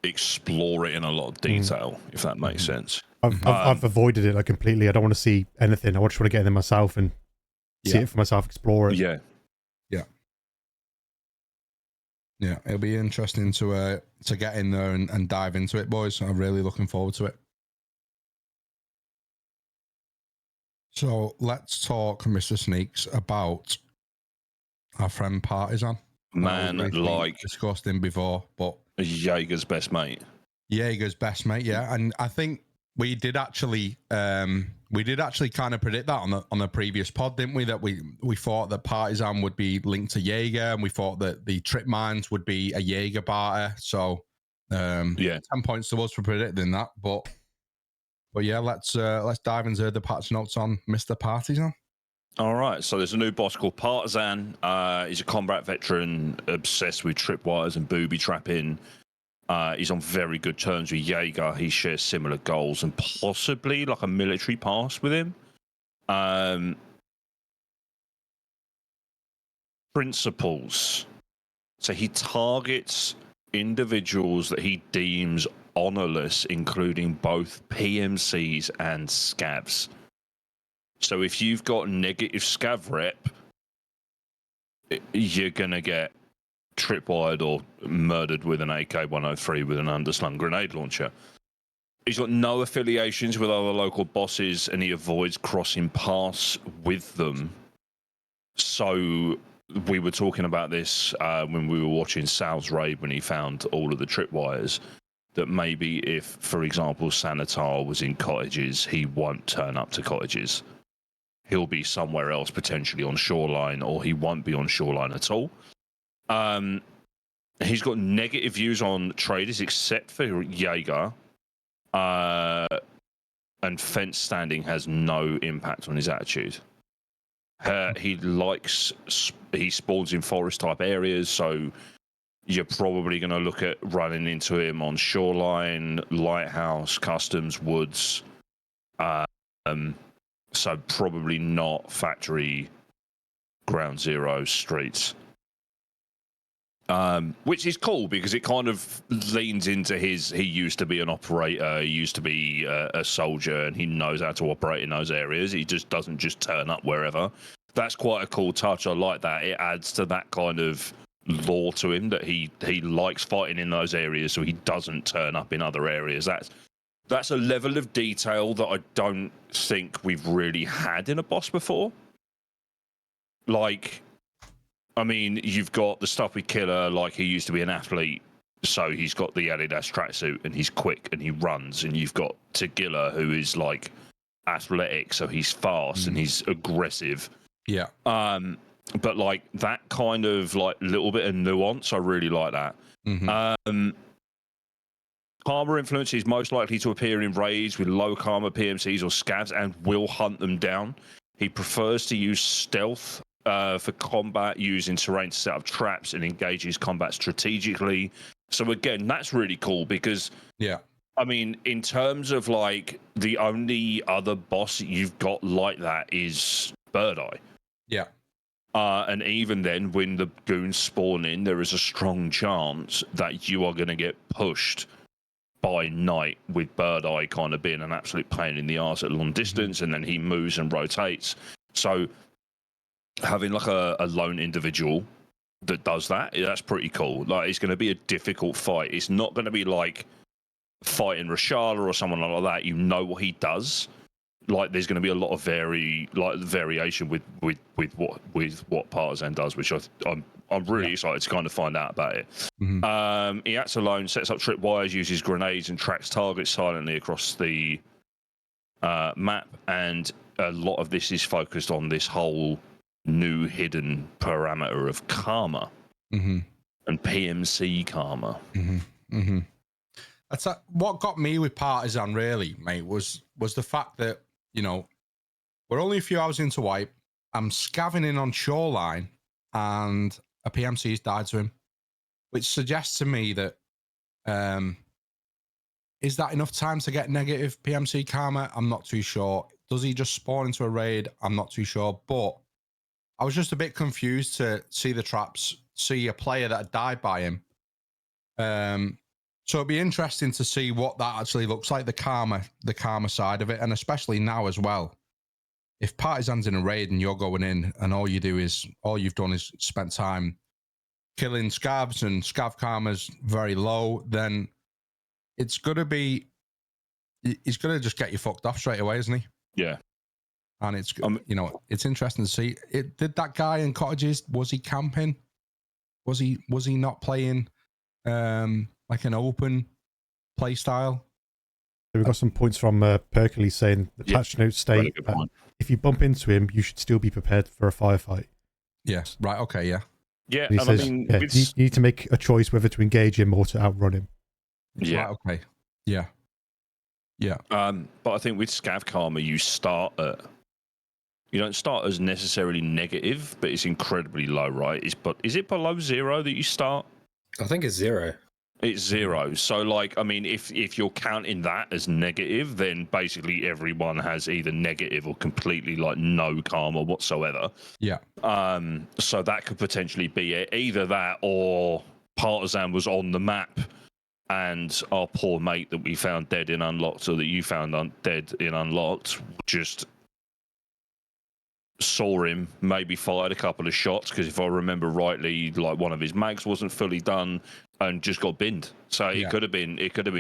explore it in a lot of detail, if that makes sense. I've avoided it, like, completely. I don't want to see anything. I just want to get in there myself and see it for myself, explore it. Yeah. Yeah, it'll be interesting to get in there and dive into it, boys. I'm really looking forward to it. So let's talk, Mr. Sneaks, about our friend Partisan. Man, like... discussed him before, but... Jaeger's best mate. Jaeger's best mate, yeah. And I think we did actually kind of predict that on the previous pod, didn't we? That we thought that Partisan would be linked to Jaeger, and we thought that the trip mines would be a Jaeger barter. So 10 points to us for predicting that. But yeah, let's dive into the patch notes on Mr. Partisan. All right, so there's a new boss called Partisan. He's a combat veteran obsessed with tripwires and booby trapping. He's on very good terms with Jaeger. He shares similar goals and possibly like a military past with him. Principles. So he targets individuals that he deems honorless, including both PMCs and scavs. So if you've got negative scav rep, you're going to get tripwired or murdered with an AK-103 with an underslung grenade launcher. He's got no affiliations with other local bosses, and he avoids crossing paths with them. So we were talking about this when we were watching Sal's raid when he found all of the tripwires, that maybe if, for example, Sanitar was in cottages, he won't turn up to cottages. He'll be somewhere else, potentially on shoreline, or he won't be on shoreline at all. He's got negative views on traders except for Jaeger, and fence standing has no impact on his attitude. He spawns in forest type areas, so you're probably going to look at running into him on shoreline, lighthouse, customs, woods. So probably not factory, ground zero, streets. Which is cool because it kind of leans into he used to be an operator, he used to be a soldier, and he knows how to operate in those areas. He just doesn't just turn up wherever. That's quite a cool touch. I like that. It adds to that kind of lore to him that he likes fighting in those areas, so he doesn't turn up in other areas. That's a level of detail that I don't think we've really had in a boss before. Like, I mean, you've got the stuff with Killer, like he used to be an athlete, so he's got the Adidas tracksuit and he's quick and he runs. And you've got Tagilla, who is like athletic, so he's fast and he's aggressive. Yeah. But like that kind of like little bit of nuance, I really like that. Karma influence is most likely to appear in raids with low karma PMCs or scavs and will hunt them down. He prefers to use stealth for combat, using terrain to set up traps and engages combat strategically. So again, that's really cool because, I mean, in terms of like the only other boss you've got like that is Bird Eye. Yeah. And even then, when the goons spawn in, there is a strong chance that you are going to get pushed by night, with Bird Eye kind of being an absolute pain in the arse at long distance, and then he moves and rotates. So having like a lone individual that does that's pretty cool. Like, it's going to be a difficult fight. It's not going to be like fighting Rashala or someone like that. You know what he does. Like, there's going to be a lot of variation with what Partisan does, which I'm really excited to kind of find out about it. He acts alone, sets up tripwires, uses grenades, and tracks targets silently across the map. And a lot of this is focused on this whole new hidden parameter of karma and PMC karma. What got me with Partisan really, mate, was the fact that, you know, we're only a few hours into wipe. I'm scavenging on Shoreline and a PMC's died to him, which suggests to me that is that enough time to get negative PMC karma? I'm not too sure. Does he just spawn into a raid? I'm not too sure. But I was just a bit confused to see the traps, see a player that had died by him. So it'd be interesting to see what that actually looks like, the karma side of it, and especially now as well. If Partisan's in a raid and you're going in and all you've done is spent time killing scavs and scav karma's very low, then he's gonna just get you fucked off straight away, isn't he? Yeah. And it's it's interesting to see. Did that guy in cottages, was he camping? Was he not playing like an open play style? So we've got some points from Perkley saying the patch notes state that if you bump into him, you should still be prepared for a firefight. Yes. Right. Okay. Yeah. Yeah. And he says, you need to make a choice whether to engage him or to outrun him. Yeah. Right, okay. Yeah. Yeah. But I think with scav karma, you don't start as necessarily negative, but it's incredibly low, right? Is it below 0 that you start? I think it's 0. It's 0. So, like, I mean, if you're counting that as negative, then basically everyone has either negative or completely like no karma whatsoever. Yeah. So that could potentially be it. Either that or Partisan was on the map and our poor mate that we found dead in Unlocked, or that you found dead in Unlocked, just saw him, maybe fired a couple of shots, because if I remember rightly, like one of his mags wasn't fully done and just got binned. So it could have been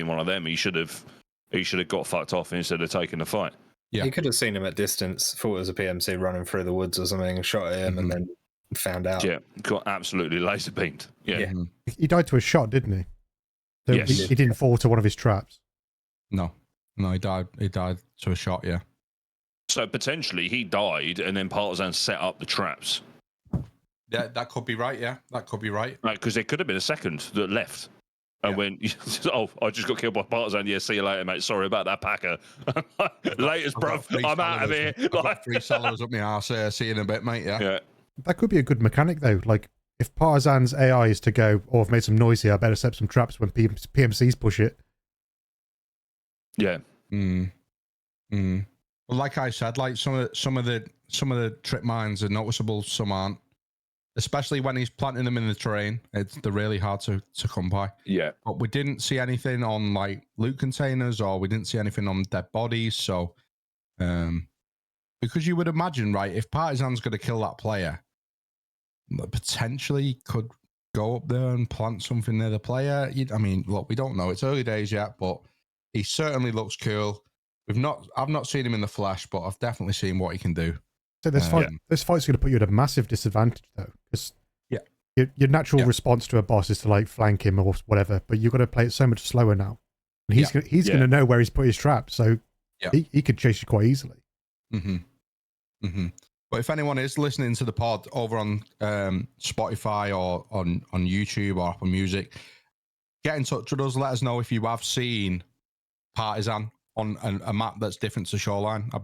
one of them. He should have got fucked off instead of taking the fight. Yeah. He could have seen him at distance, thought it was a PMC running through the woods or something, shot at him, and then found out. Yeah, got absolutely laser beamed. Yeah. He died to a shot, didn't he? So yes. He didn't fall to one of his traps. No, he died to a shot. Yeah. So potentially he died, and then Partisan set up the traps. Yeah, that could be right. Yeah, that could be right. Right, because there could have been a second that left and went, "Oh, I just got killed by Partisan. Yeah, see you later, mate. Sorry about that, Packer. Laters, bruv. I'm out of here." I've got 3 solos up my arse. See you in a bit, mate. Yeah. That could be a good mechanic though. Like if Partisan's AI is to go, "Oh, I've made some noise here. I better set some traps when PMCs push it." Yeah. Well, like I said, like some of the trip mines are noticeable, some aren't. Especially when he's planting them in the terrain, they're really hard to come by. Yeah. But we didn't see anything on like loot containers, or we didn't see anything on dead bodies. So, because you would imagine, right, if Partisan's going to kill that player, potentially could go up there and plant something near the player. I mean, look, we don't know. It's early days yet, but he certainly looks cool. I've not seen him in the flesh, but I've definitely seen what he can do. So this fight's going to put you at a massive disadvantage, though, because your natural response to a boss is to like flank him or whatever, but you've got to play it so much slower now. And he's going to know where he's put his trap, so he could chase you quite easily. But if anyone is listening to the pod over on Spotify or on YouTube or Apple Music, get in touch with us. Let us know if you have seen Partisan on a map that's different to Shoreline. We'd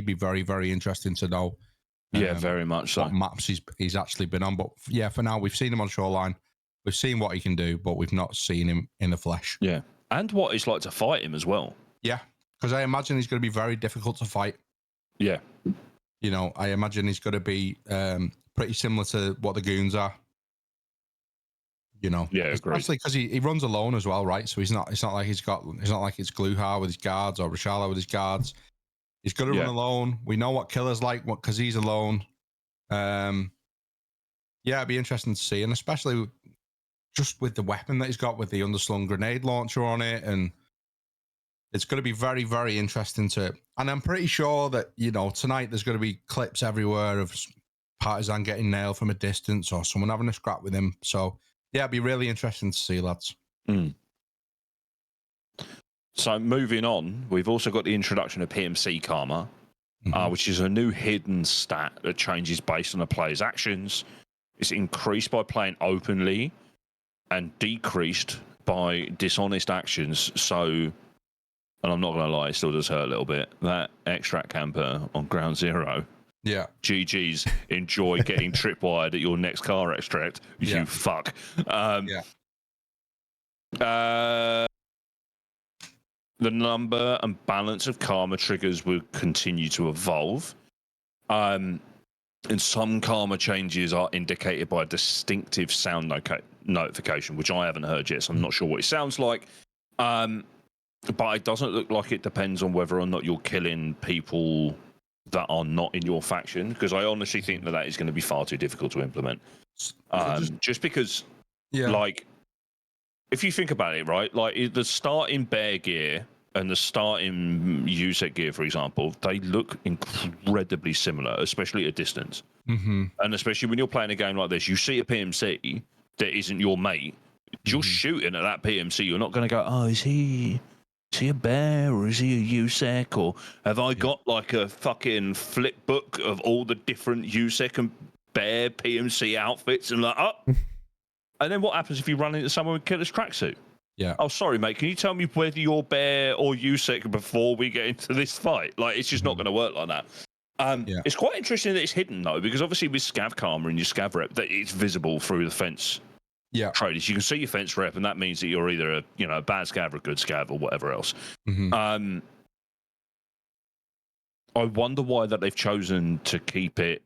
be very, very interested to know. Very much so. What maps he's actually been on. But yeah, for now, we've seen him on Shoreline. We've seen what he can do, but we've not seen him in the flesh. Yeah. And what it's like to fight him as well. Yeah. Because I imagine he's going to be very difficult to fight. Yeah. You know, I imagine he's going to be pretty similar to what the goons are. You know, especially because he runs alone as well, right? So it's not like it's Gluhar with his guards or Rashala with his guards. He's got to run alone. We know what Killer's like because he's alone. It'd be interesting to see, and especially just with the weapon that he's got with the underslung grenade launcher on it, and it's going to be very, very interesting to. And I'm pretty sure that tonight there's going to be clips everywhere of Partisan getting nailed from a distance or someone having a scrap with him. So. Yeah, it'd be really interesting to see, lads. So moving on, we've also got the introduction of PMC Karma, which is a new hidden stat that changes based on a player's actions. It's increased by playing openly and decreased by dishonest actions. So, and I'm not going to lie, it still does hurt a little bit. That extract camper on Ground Zero. Yeah. GG's, enjoy getting tripwired at your next car extract, you fuck. The number and balance of karma triggers will continue to evolve. And some karma changes are indicated by a distinctive sound notification, which I haven't heard yet, so I'm not sure what it sounds like. But it doesn't look like it depends on whether or not you're killing people that are not in your faction, because I honestly think that is going to be far too difficult to implement. Just because, like, if you think about it, right, like the starting bear gear and the starting USEC gear, for example, they look incredibly similar, especially at a distance. Mm-hmm. And especially when you're playing a game like this, you see a PMC that isn't your mate, you're shooting at that PMC. You're not going to go, oh, is he a bear or is he a USEC? Or have I got like a fucking flip book of all the different USEC and bear PMC outfits? And like, oh. And then what happens if you run into someone with killer's tracksuit? Yeah. Oh, sorry, mate. Can you tell me whether you're bear or USEC before we get into this fight? Like, it's just not going to work like that. It's quite interesting that it's hidden, though, because obviously with Scav Karma and your Scav rep, that it's visible through the fence. Yeah. Traders, you can see your fence rep, and that means that you're either a bad Scav or a good Scav or whatever else. Mm-hmm. I wonder why that they've chosen to keep it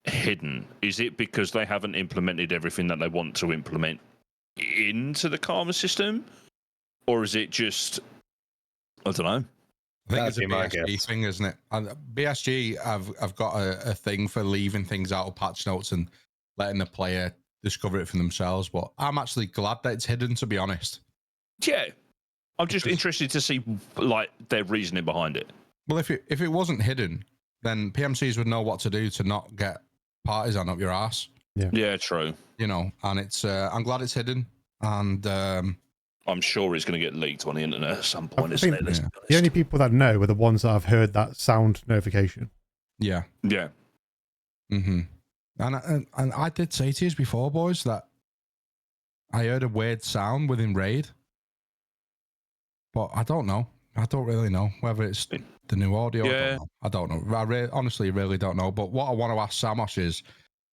hidden. Is it because they haven't implemented everything that they want to implement into the karma system, or is it just, I don't know? I think it's a BSG thing, isn't it? And BSG have got a thing for leaving things out of patch notes and letting the player discover it for themselves. But I'm actually glad that it's hidden, to be honest. Yeah, I'm just interested to see like their reasoning behind it. Well, if it wasn't hidden, then PMCs would know what to do to not get partisan up your ass. Yeah, true. You know, and it's I'm glad it's hidden, and I'm sure it's going to get leaked on the internet at some point, isn't it? The only people that know are the ones that have heard that sound notification. Yeah. Mm-hmm. And I did say to you before, boys, that I heard a weird sound within Raid, but I don't know. I don't really know whether it's the new audio. Yeah. I don't know. I honestly really don't know. But what I want to ask Samos is,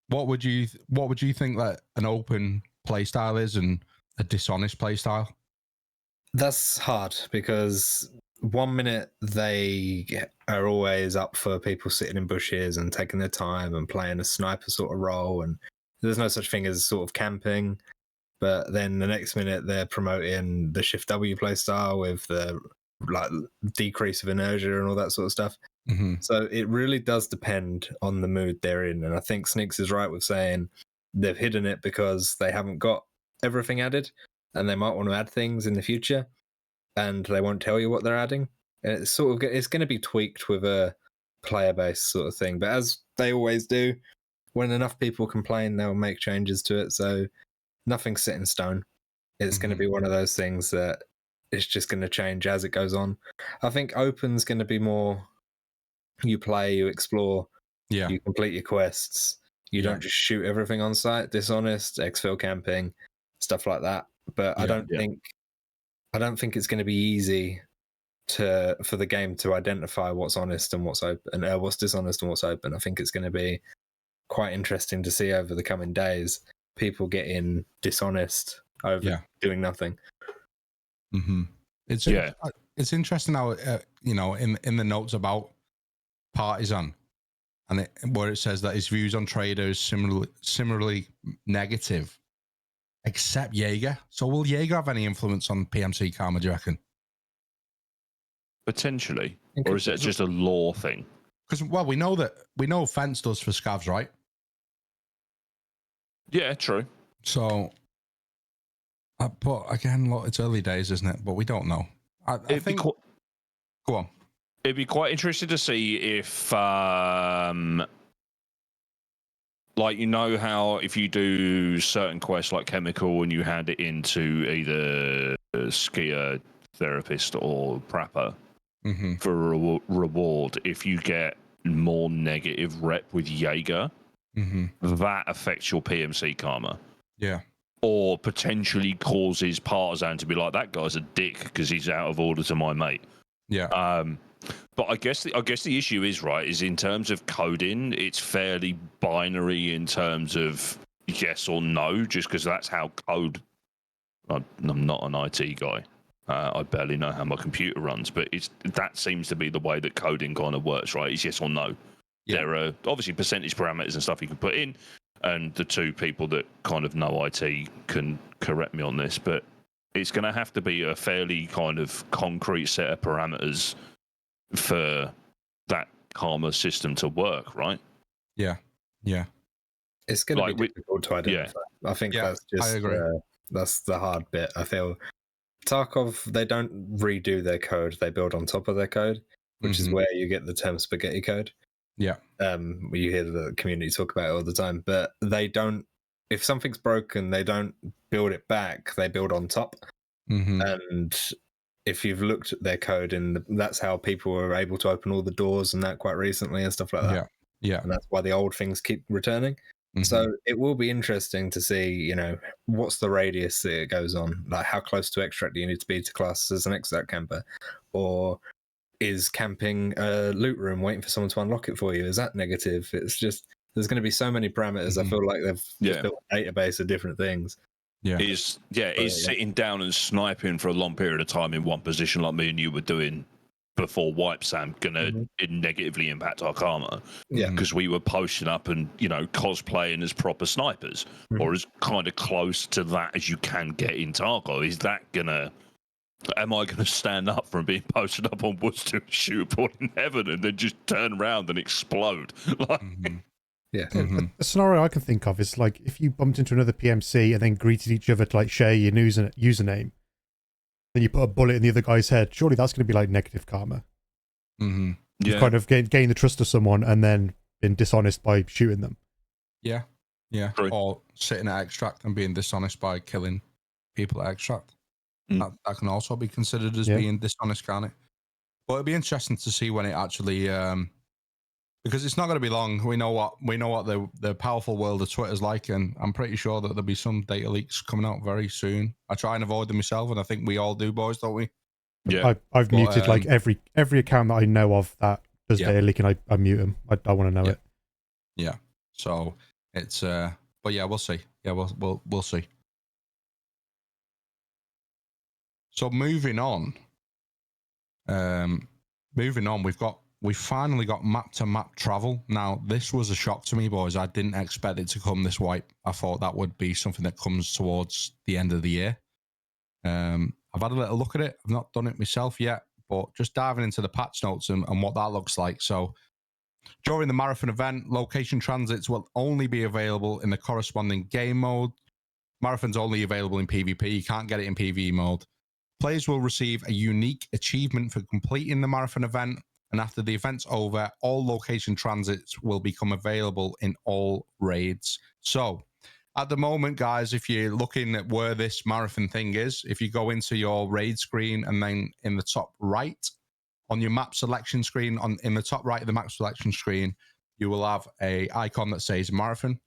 what would you think that an open playstyle is and a dishonest playstyle? That's hard because 1 minute they are always up for people sitting in bushes and taking their time and playing a sniper sort of role, and there's no such thing as sort of camping. But then the next minute they're promoting the Shift W playstyle with the like decrease of inertia and all that sort of stuff. Mm-hmm. So it really does depend on the mood they're in. And I think Sneaks is right with saying they've hidden it because they haven't got everything added, and they might want to add things in the future, and they won't tell you what they're adding. And it's it's going to be tweaked with a player base sort of thing. But as they always do, when enough people complain, they'll make changes to it. So nothing's set in stone. It's going to be one of those things that it's just going to change as it goes on. I think open's going to be more you play, you explore, you complete your quests. You don't just shoot everything on site. Dishonest, exfil camping, stuff like that. But I don't think it's going to be easy for the game to identify what's honest and what's open, what's dishonest and what's open. I think it's going to be quite interesting to see over the coming days people getting dishonest over doing nothing. Mm-hmm. It's interesting how in the notes about Partisan, and where it says that his views on traders similarly negative, except Jaeger. So will Jaeger have any influence on PMC karma, do you reckon? Potentially, or is it just a law thing? Because we know Fence does for scavs, right? Yeah, true. So, but again, look, it's early days, isn't it? But we don't know. I think. Go on. It'd be quite interesting to see if, like, you know how if you do certain quests like chemical and you hand it into either a skier, therapist, or prepper for a reward, if you get more negative rep with Jaeger, that affects your PMC karma. Yeah. or potentially causes Partisan to be like, that guy's a dick because he's out of order to my mate. Yeah. But I guess the issue is, right, is in terms of coding, it's fairly binary in terms of yes or no, just because that's how code. I'm not an IT guy. I barely know how my computer runs, but that seems to be the way that coding kind of works, right? It's yes or no. Yeah. There are obviously percentage parameters and stuff you can put in, and the two people that kind of know IT can correct me on this, but it's going to have to be a fairly kind of concrete set of parameters for that karma system to work, right? Yeah. It's going to be difficult to identify. I think that's just I agree. That's the hard bit. I feel Tarkov, they don't redo their code; they build on top of their code, which is where you get the term spaghetti code. Yeah. You hear the community talk about it all the time, but they don't. If something's broken, they don't build it back; they build on top. And if you've looked at their code, and that's how people were able to open all the doors and that quite recently and stuff like that. Yeah. And that's why the old things keep returning. So it will be interesting to see, what's the radius that it goes on? Like, how close to extract do you need to be to class as an extract camper? Or is camping a loot room waiting for someone to unlock it for you? Is that negative? It's just, there's going to be so many parameters. I feel like they've just built a database of different things. Is sitting down and sniping for a long period of time in one position like me and you were doing before Wipe Sam gonna negatively impact our karma? Because we were posting up and cosplaying as proper snipers or as kind of close to that as you can get in Tarkov. Is that gonna? Am I gonna stand up from being posted up on woods to shoot a ball in heaven and then just turn around and explode? A scenario I can think of is like if you bumped into another PMC and then greeted each other to like share your username, then you put a bullet in the other guy's head. Surely that's going to be like negative karma. You've kind of gained the trust of someone and then been dishonest by shooting them. Yeah. Or sitting at extract and being dishonest by killing people at extract. That can also be considered as being dishonest, can't it? But it'll be interesting to see when it actually, because it's not going to be long. We know what the powerful world of Twitter's like, and I'm pretty sure that there'll be some data leaks coming out very soon. I try and avoid them myself, and I think we all do, boys, don't we? Yeah. I've muted like every account that I know of that does data leak, and I mute them. I want to know it. Yeah. So it's but yeah, we'll see. Yeah, we'll see. So moving on, we finally got map-to-map travel. Now, this was a shock to me, boys. I didn't expect it to come this wipe. I thought that would be something that comes towards the end of the year. I've had a little look at it. I've not done it myself yet, but just diving into the patch notes and what that looks like. So, during the marathon event, location transits will only be available in the corresponding game mode. Marathon's only available in PvP. You can't get it in PvE mode. Players will receive a unique achievement for completing the marathon event, and after the event's over, all location transits will become available in all raids. So, at the moment, guys, if you're looking at where this marathon thing is, if you go into your raid screen and then in the top right, on your map selection screen, in the top right of the map selection screen, you will have a icon that says marathon.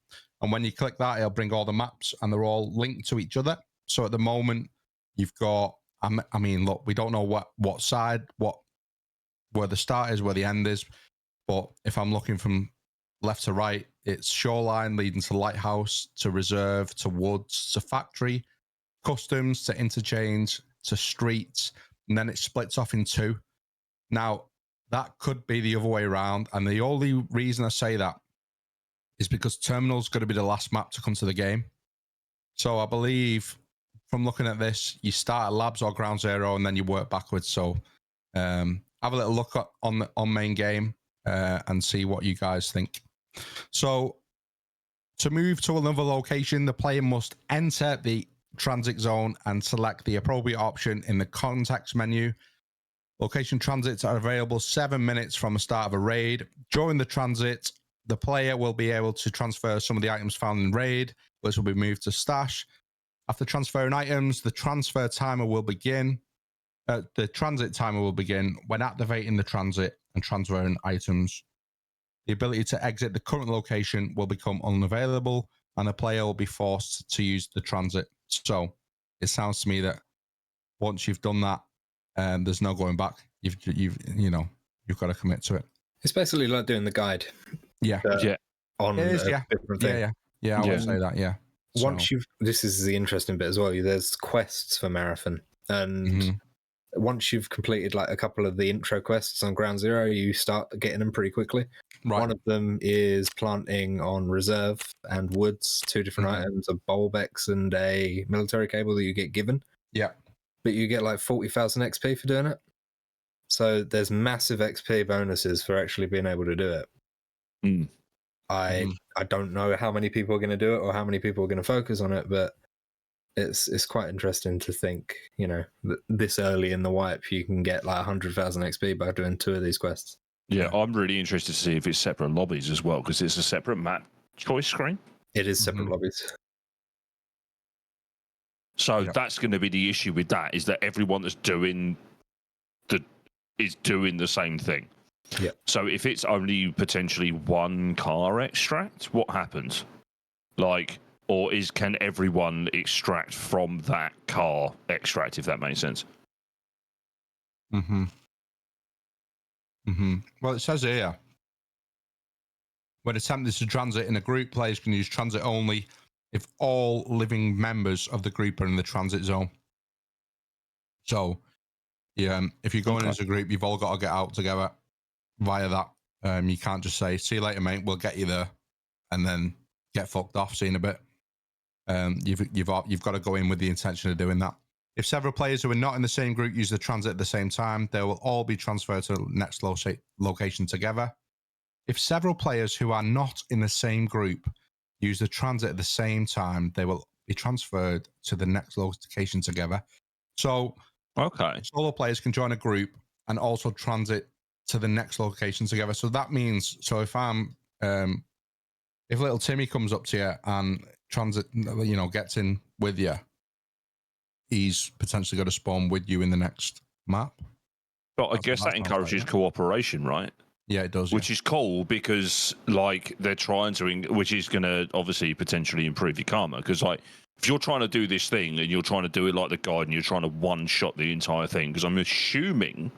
And when you click that, it'll bring all the maps and they're all linked to each other. So at the moment, you've got, I mean, look, we don't know what side, where the start is, where the end is. But if I'm looking from left to right, it's shoreline leading to lighthouse, to reserve, to woods, to factory, customs, to interchange, to streets, and then it splits off in two. Now, that could be the other way around. And the only reason I say that is because terminal's going to be the last map to come to the game. So I believe from looking at this, you start at labs or ground zero and then you work backwards. So have a little look on main game and see what you guys think. So to move to another location, the player must enter the transit zone and select the appropriate option in the context menu. Location transits are available 7 minutes from the start of a raid. During the transit, the player will be able to transfer some of the items found in raid, which will be moved to stash. After transferring items, the transfer timer will begin. The transit timer will begin when activating the transit and transferring items. The ability to exit the current location will become unavailable. and the player will be forced to use the transit. So it sounds to me that once you've done that, there's no going back. You've got to commit to it. It's basically like doing the guide. Yeah, On it is. a Yeah, different thing. yeah. I would say that. Yeah. Once this is the interesting bit as well. There's quests for Marathon, and once you've completed like a couple of the intro quests on Ground Zero, you start getting them pretty quickly. Right. One of them is planting on reserve and woods, 2 different items, a Bolbex and a military cable that you get given. Yeah. But you get like 40,000 XP for doing it. So there's massive XP bonuses for actually being able to do it. I don't know how many people are going to do it or how many people are going to focus on it, but it's quite interesting to think, this early in the wipe, you can get like 100,000 XP by doing 2 of these quests. Yeah, I'm really interested to see if it's separate lobbies as well, because it's a separate map choice screen. It is separate lobbies. So that's going to be the issue with that, is that everyone that's doing the same thing. Yeah. So if it's only potentially one car extract, what happens? Can everyone extract from that car extract, if that makes sense? Well, it says here, when attempting to transit in a group, players can use transit only if all living members of the group are in the transit zone. So, if you're going as a group, you've all got to get out together via that. You can't just say, "See you later, mate. We'll get you there," and then get fucked off. See you in a bit. You've got to go in with the intention of doing that. If several players who are not in the same group use the transit at the same time, they will all be transferred to the next location together. If several players who are not in the same group use the transit at the same time, they will be transferred to the next location together. So, solo players can join a group and also transit to the next location together. So that means, if little Timmy comes up to you and transit, gets in with you, he's potentially going to spawn with you in the next map. But I guess that encourages cooperation, right? Yeah, it does. Which is cool because, they're trying to, which is going to obviously potentially improve your karma. Because, if you're trying to do this thing and you're trying to do it like the guide and you're trying to one-shot the entire thing, because I'm assuming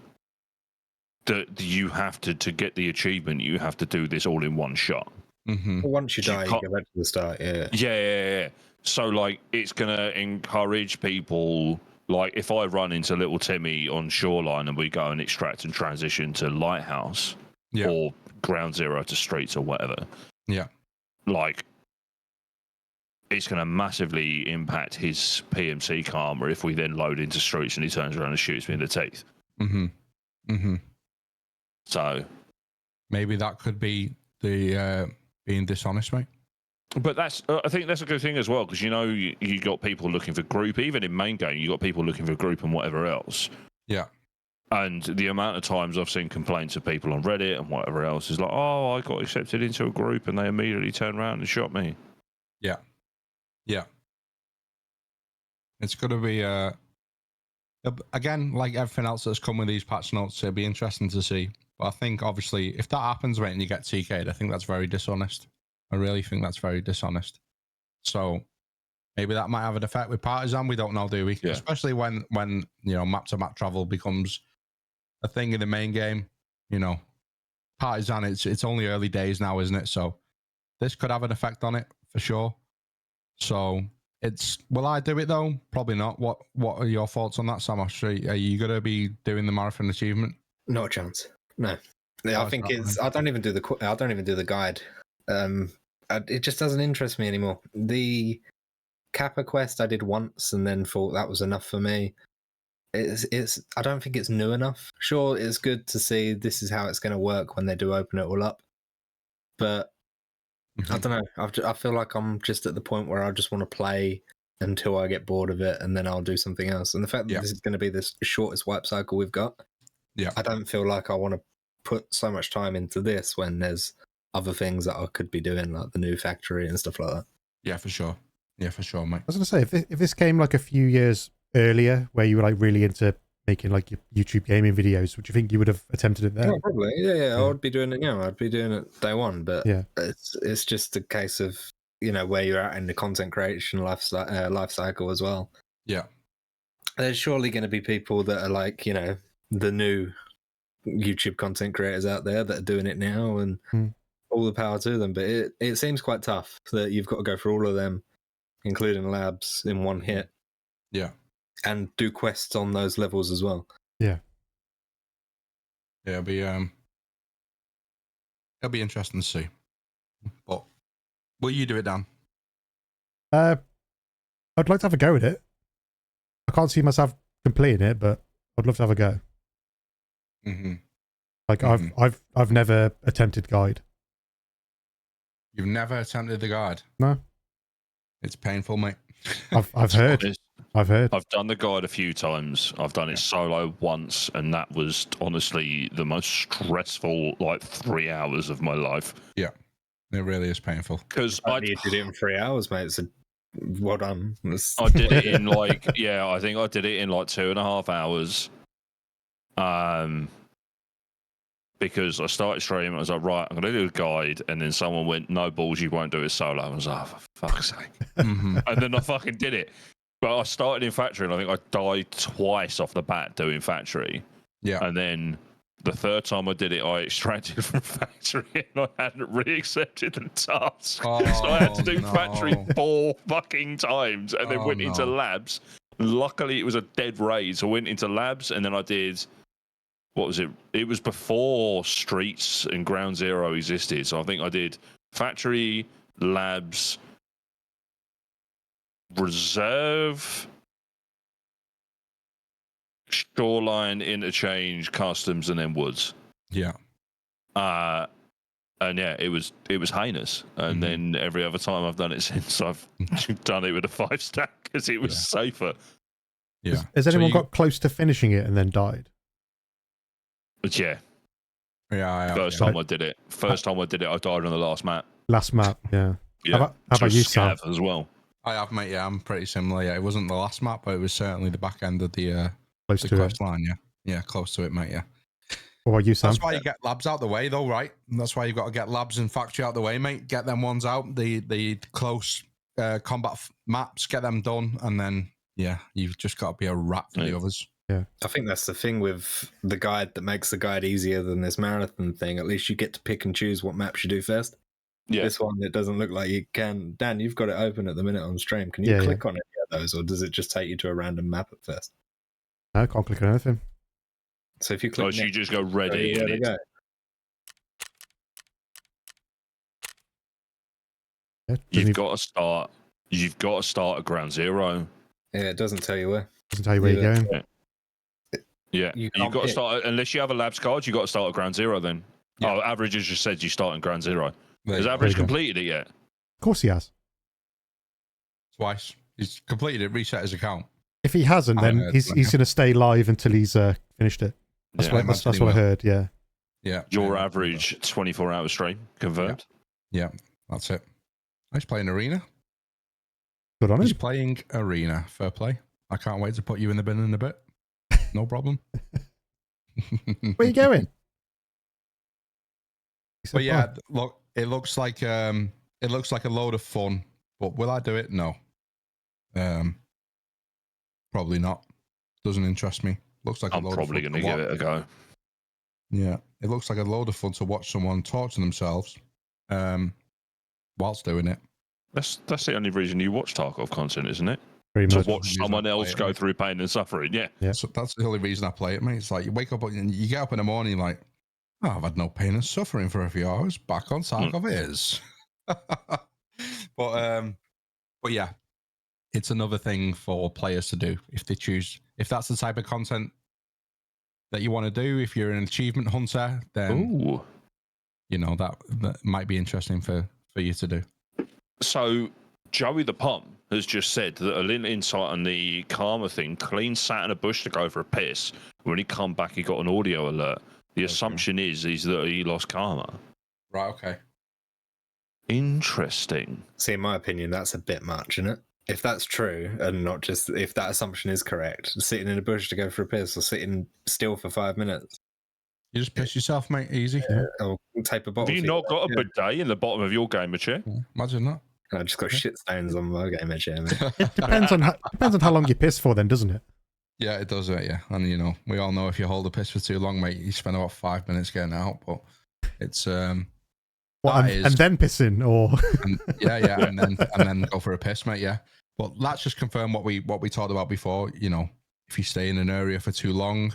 that you have to get the achievement, you have to do this all in one shot. Once you die, you go back to the start. Yeah. So, it's going to encourage people. If I run into little Timmy on Shoreline and we go and extract and transition to Lighthouse or Ground Zero to Streets or whatever. Yeah. It's going to massively impact his PMC karma if we then load into Streets and he turns around and shoots me in the teeth. So. Maybe that could be the being dishonest, mate. But I think that's a good thing as well, because you got people looking for group. Even in main game, you got people looking for group and whatever else. Yeah. And the amount of times I've seen complaints of people on Reddit and whatever else is oh, I got accepted into a group and they immediately turned around and shot me. Yeah. It's going to be again, like everything else that's come with these patch notes. It'll be interesting to see. But I think obviously, if that happens, mate, and you get TK'd, I think that's very dishonest. I really think that's very dishonest. So maybe that might have an effect with Partisan. We don't know, do we? Yeah. Especially when map to map travel becomes a thing in the main game. Partisan, it's only early days now, isn't it? So this could have an effect on it for sure. So will I do it though? Probably not. What are your thoughts on that, Samash? Are you gonna be doing the marathon achievement? Not a chance. No. I think I don't even do the guide. It just doesn't interest me anymore. The Kappa quest I did once and then thought that was enough for me. I don't think it's new enough. Sure, it's good to see this is how it's going to work when they do open it all up, but I don't know. I feel like I'm just at the point where I just want to play until I get bored of it, and then I'll do something else. And the fact that this is going to be the shortest wipe cycle we've got, I don't feel like I want to put so much time into this when there's other things that I could be doing, like the new factory and stuff like that. Yeah, for sure, mate. I was going to say, if this came like a few years earlier, where you were like really into making like your YouTube gaming videos, would you think you would have attempted it then? Yeah, probably. Yeah. I would be doing it. I'd be doing it day one. But it's just a case of where you're at in the content creation life cycle as well. Yeah. There's surely going to be people that are like, the new YouTube content creators out there that are doing it now, and all the power to them. But it seems quite tough that you've got to go through all of them, including labs, in one hit. Yeah. And do quests on those levels as well. Yeah. Yeah, it'll be interesting to see. But will you do it, Dan? I'd like to have a go at it. I can't see myself completing it, but I'd love to have a go. Mm-hmm. Like I've never attempted guide. You've never attempted the guide? No. It's painful, mate. I've heard. I've heard. I've done the guide a few times. I've done it solo once, and that was honestly the most stressful 3 hours of my life. Yeah, it really is painful. Because I did it in 3 hours, mate. So well done. I did it in I think I did it in 2.5 hours. Because I started streaming, I was like, right, I'm going to do a guide, and then someone went, no balls, you won't do it solo. I was like, oh, for fuck's sake. Mm-hmm. And then I fucking did it. But I started in factory, and I think I died twice off the bat doing factory. Yeah. And then the third time I did it, I extracted from factory, and I hadn't re-accepted the task. So I had to do factory 4 fucking times, and then went into labs. Luckily, it was a dead raid, so I went into labs, and then I did... What was it? It was before Streets and Ground Zero existed. So I think I did Factory, Labs, Reserve, Shoreline, Interchange, Customs, and then Woods. Yeah. And yeah, it was heinous. And then every other time I've done it since, I've done it with a 5-stack because it was safer. Yeah. Has anyone got close to finishing it and then died? But yeah. Yeah. First time I did it, I died on the last map. Last map, yeah. Yeah. How about you, Sam? As well. I have, mate. Yeah, I'm pretty similar. Yeah, it wasn't the last map, but it was certainly the back end of the Close to quest it. line. Yeah, yeah, close to it, mate. Yeah. What about you, Sam? That's why you get labs out the way, though, right? That's why you've got to get labs and factory out the way, mate. Get them ones out, the close combat maps, get them done, and then you've just got to be a rat for the others. Yeah, I think that's the thing with the guide that makes the guide easier than this marathon thing. At least you get to pick and choose what maps you do first. Yeah. This one, it doesn't look like you can. Dan, you've got it open at the minute on stream. Can you click on any of those, or does it just take you to a random map at first? No, I can't click on anything. So if you click, you just go ready. There we go. Yeah, You've got to start at Ground Zero. Yeah, it doesn't tell you where. Doesn't tell you where you're going. Yeah, you've got to start unless you have a labs card. You've got to start at Ground Zero then. Yeah. Oh, Average has just said you start at Ground Zero. Has Average completed it yet? Of course he has. Twice. He's completed it, reset his account. If he hasn't, then he's going to stay live until he's finished it. That's what I heard, yeah. Yeah. Your average 24-hour stream confirmed? Yeah, that's it. He's playing Arena. Good on him. He's playing Arena. Fair play. I can't wait to put you in the bin in a bit. No problem. Where you going? But yeah, look, it looks like a load of fun. But will I do it? No. Probably not. Doesn't interest me. Looks like I'm probably going to give it a go. Yeah, it looks like a load of fun to watch someone talk to themselves whilst doing it. That's the only reason you watch Tarkov content, isn't it? To watch someone else go through pain and suffering. Yeah. So that's the only reason I play it, mate. It's like you wake up and you get up in the morning like, oh, I've had no pain and suffering for a few hours. Back on Tarkov is. But yeah, it's another thing for players to do if they choose. If that's the type of content that you want to do, if you're an achievement hunter, then that might be interesting for you to do. So Joey the Pom has just said that a little insight on the Karma thing. Clean sat in a bush to go for a piss. When he come back, he got an audio alert. The assumption is that he lost Karma. Right. Okay. Interesting. See, in my opinion, that's a bit much, isn't it? If that's true, and not just if that assumption is correct, sitting in a bush to go for a piss or sitting still for 5 minutes. You just piss yourself, mate. Easy. Or tape a bottle. Have you not got a bidet in the bottom of your gamer chair? Imagine that. I just got shit stains on my game edge here, man. It depends on how long you piss for, then, doesn't it? Yeah, it does. Yeah, and you know, we all know if you hold a piss for too long, mate, you spend about 5 minutes getting out. But it's and then pissing, or and then go for a piss, mate. Yeah, but let's just confirm what we talked about before. You know, if you stay in an area for too long,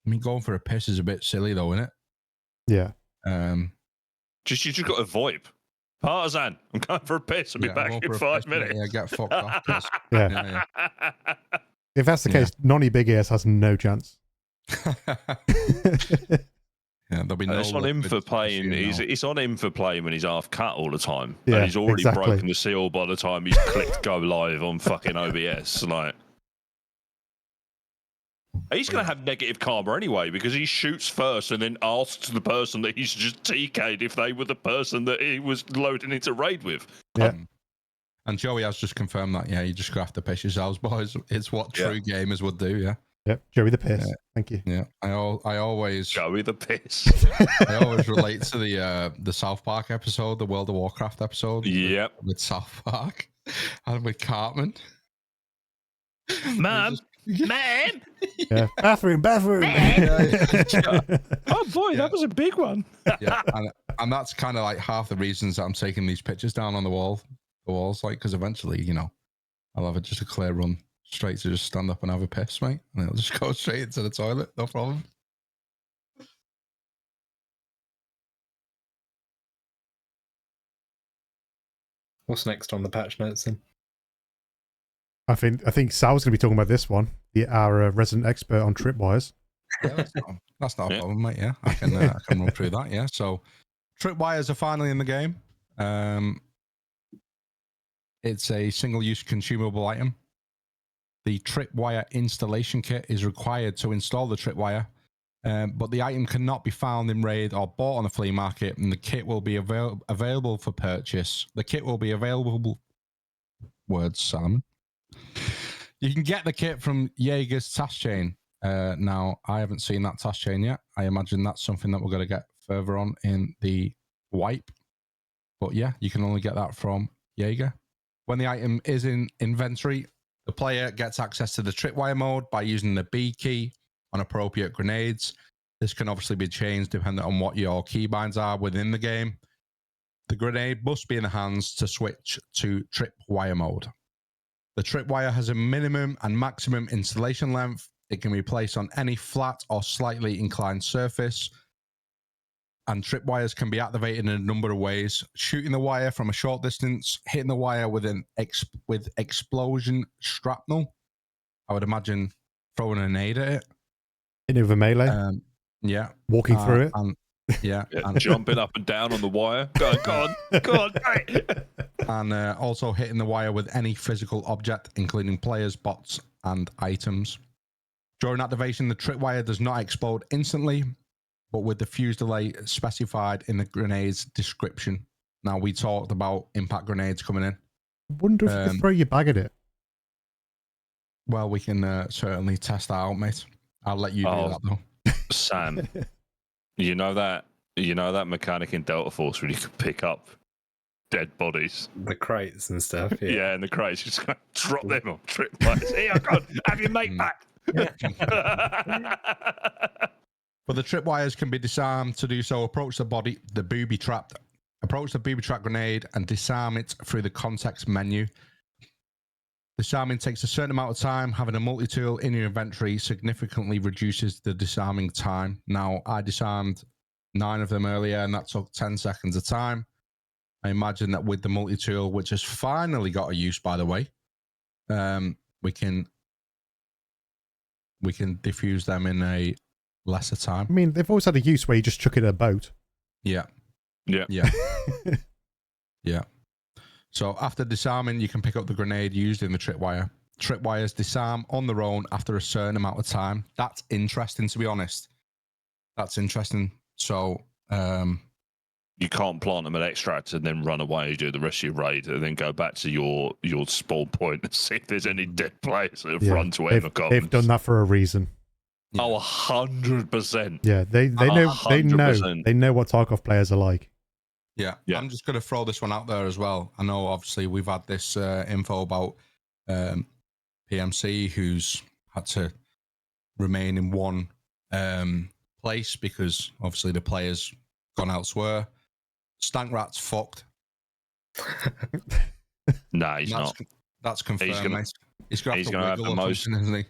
I mean, going for a piss is a bit silly, though, isn't it? Yeah. You just got to VoIP. Partisan, I'm going for a piss. I'll be back in 5 minutes. Yeah, get fucked off. Yeah. If that's the case, Nonny Big Ears has no chance. Yeah, there'll be no. It's on him for playing. It's on him for playing when he's half cut all the time. Yeah, and he's already broken the seal by the time he's clicked go live on fucking OBS. Like, he's going to have negative karma anyway because he shoots first and then asks the person that he's just TK'd if they were the person that he was loading into raid with. Yeah. And Joey has just confirmed that. Yeah, you just have to piss yourselves, boys. It's what true gamers would do. Yeah. Yep, Joey the Piss. Thank you. Yeah, I always Joey the Piss. I always relate to the South Park episode, the World of Warcraft episode. Yep, with South Park and with Cartman. Mom. Yeah. Bathroom. Oh boy, that was a big one. Yeah, and that's kind of like half the reasons that I'm taking these pictures down on the walls, like, because eventually, you know, I'll have just a clear run straight to just stand up and have a piss, mate, and it'll just go straight into the toilet, no problem. What's next on the patch notes then? I think Sal's going to be talking about this one. Our resident expert on tripwires. Yeah, that's not a problem, mate. Yeah, I can run through that. Yeah, so tripwires are finally in the game. It's a single-use consumable item. The tripwire installation kit is required to install the tripwire, but the item cannot be found in raid or bought on the flea market, and the kit will be available for purchase. The kit will be available. Words, Simon. You can get the kit from Jaeger's task chain. Now, I haven't seen that task chain yet. I imagine that's something that we're going to get further on in the wipe. But yeah, you can only get that from Jaeger. When the item is in inventory, the player gets access to the tripwire mode by using the B key on appropriate grenades. This can obviously be changed depending on what your keybinds are within the game. The grenade must be in the hands to switch to tripwire mode. The tripwire has a minimum and maximum installation length. It can be placed on any flat or slightly inclined surface. And tripwires can be activated in a number of ways. Shooting the wire from a short distance, hitting the wire with explosion shrapnel. I would imagine throwing a nade at it. Hitting it with a melee. Yeah. Walking through it. And jumping up and down on the wire. Go on. And also hitting the wire with any physical object, including players, bots, and items. During activation, the tripwire does not explode instantly, but with the fuse delay specified in the grenade's description. Now, we talked about impact grenades coming in. I wonder if you can throw your bag at it. Well, we can certainly test that out, mate. I'll let you do that, though. Sam, you know that mechanic in Delta Force where you can pick up dead bodies, the crates and stuff. Yeah, and the crates, you just drop them on tripwires. Here, God, have your mate back. But the tripwires can be disarmed. To do so, approach the booby trap grenade and disarm it through the context menu. Disarming takes a certain amount of time. Having a multi-tool in your inventory significantly reduces the disarming time. Now, I disarmed 9 of them earlier, and that took 10 seconds of time. I imagine that with the multi-tool, which has finally got a use, by the way, we can diffuse them in a lesser time. I mean, they've always had a use where you just chuck it in a boat. Yeah. So after disarming, you can pick up the grenade used in the tripwire. Tripwires disarm on their own after a certain amount of time. That's interesting, to be honest. That's interesting. So you can't plant them at extract and then run away, do the rest of your raid, and then go back to your spawn point and see if there's any dead players that have run to Emma Commons. They've done that for a reason. Yeah. Oh, 100%. Yeah, they know what Tarkov players are like. Yeah. Yeah. I'm just going to throw this one out there as well. I know, obviously, we've had this info about PMC who's had to remain in one place because, obviously, the player's gone elsewhere. Stankrat's fucked. Nah, he's not. That's confirmed, mate. He's going to have the most, isn't he?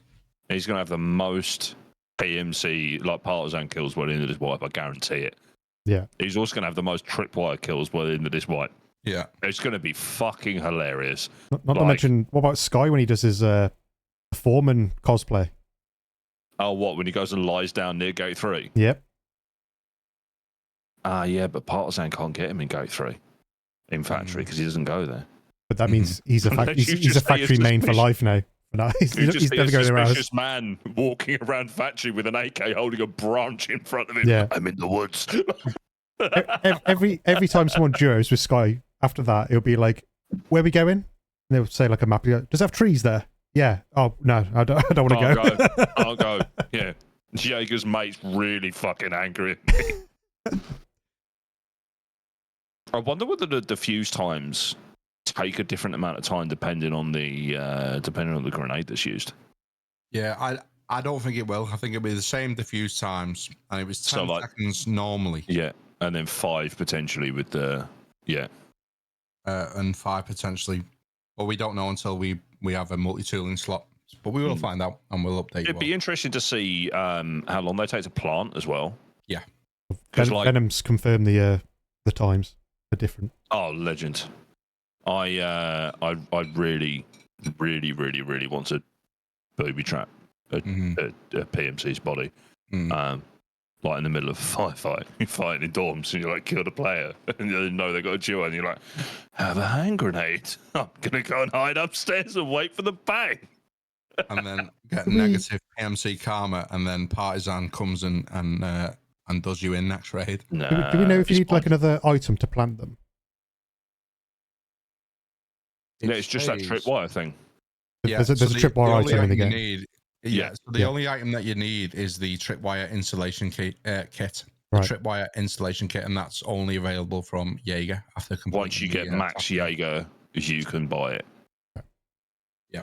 He's going to have the most PMC, like partisan kills by the end of this wipe, I guarantee it. Yeah. He's also going to have the most tripwire kills by the end of this wipe. Yeah. It's going to be fucking hilarious. Not to mention, what about Sky when he does his foreman cosplay? Oh, what? When he goes and lies down near Gate 3? Yep. Yeah, but Partisan can't get him in Gate 3 in factory because he doesn't go there. But that means he's a factory main for life now. No, he's never going around. Suspicious man walking around factory with an AK holding a branch in front of him. Yeah. I'm in the woods. every time someone duos with Sky, after that, it'll be like, where are we going? And they'll say like a map. Does it have trees there? Yeah. Oh, no, I don't want to go. I'll go. Yeah. Jaeger's mate's really fucking angry at me. I wonder whether the diffuse times take a different amount of time depending on the grenade that's used. Yeah, I don't think it will. I think it'll be the same diffuse times, and it was 10 seconds normally. Yeah, and then 5 potentially with the and 5 potentially. Well, we don't know until we have a multi-tooling slot, but we will find out and we'll update. It'd be interesting to see how long they take to plant as well. Yeah, Venom's confirmed the times are different. Oh, legend! I really want to booby trap a PMC's body. Like in the middle of a firefight, you're fighting in dorms and you're like, kill the player. And you know they got a duo and you're like, have a hand grenade. I'm going to go and hide upstairs and wait for the bang. And then get negative PMC karma, and then Partisan comes and does you in next raid. Nah, do we know if you need like another item to plant them? It's just that tripwire thing. Yeah, there's a tripwire item in the game. So the only item that you need is the tripwire installation kit. The tripwire installation kit, and that's only available from Jaeger after completing. Once you get max Jaeger, you can buy it. Yeah.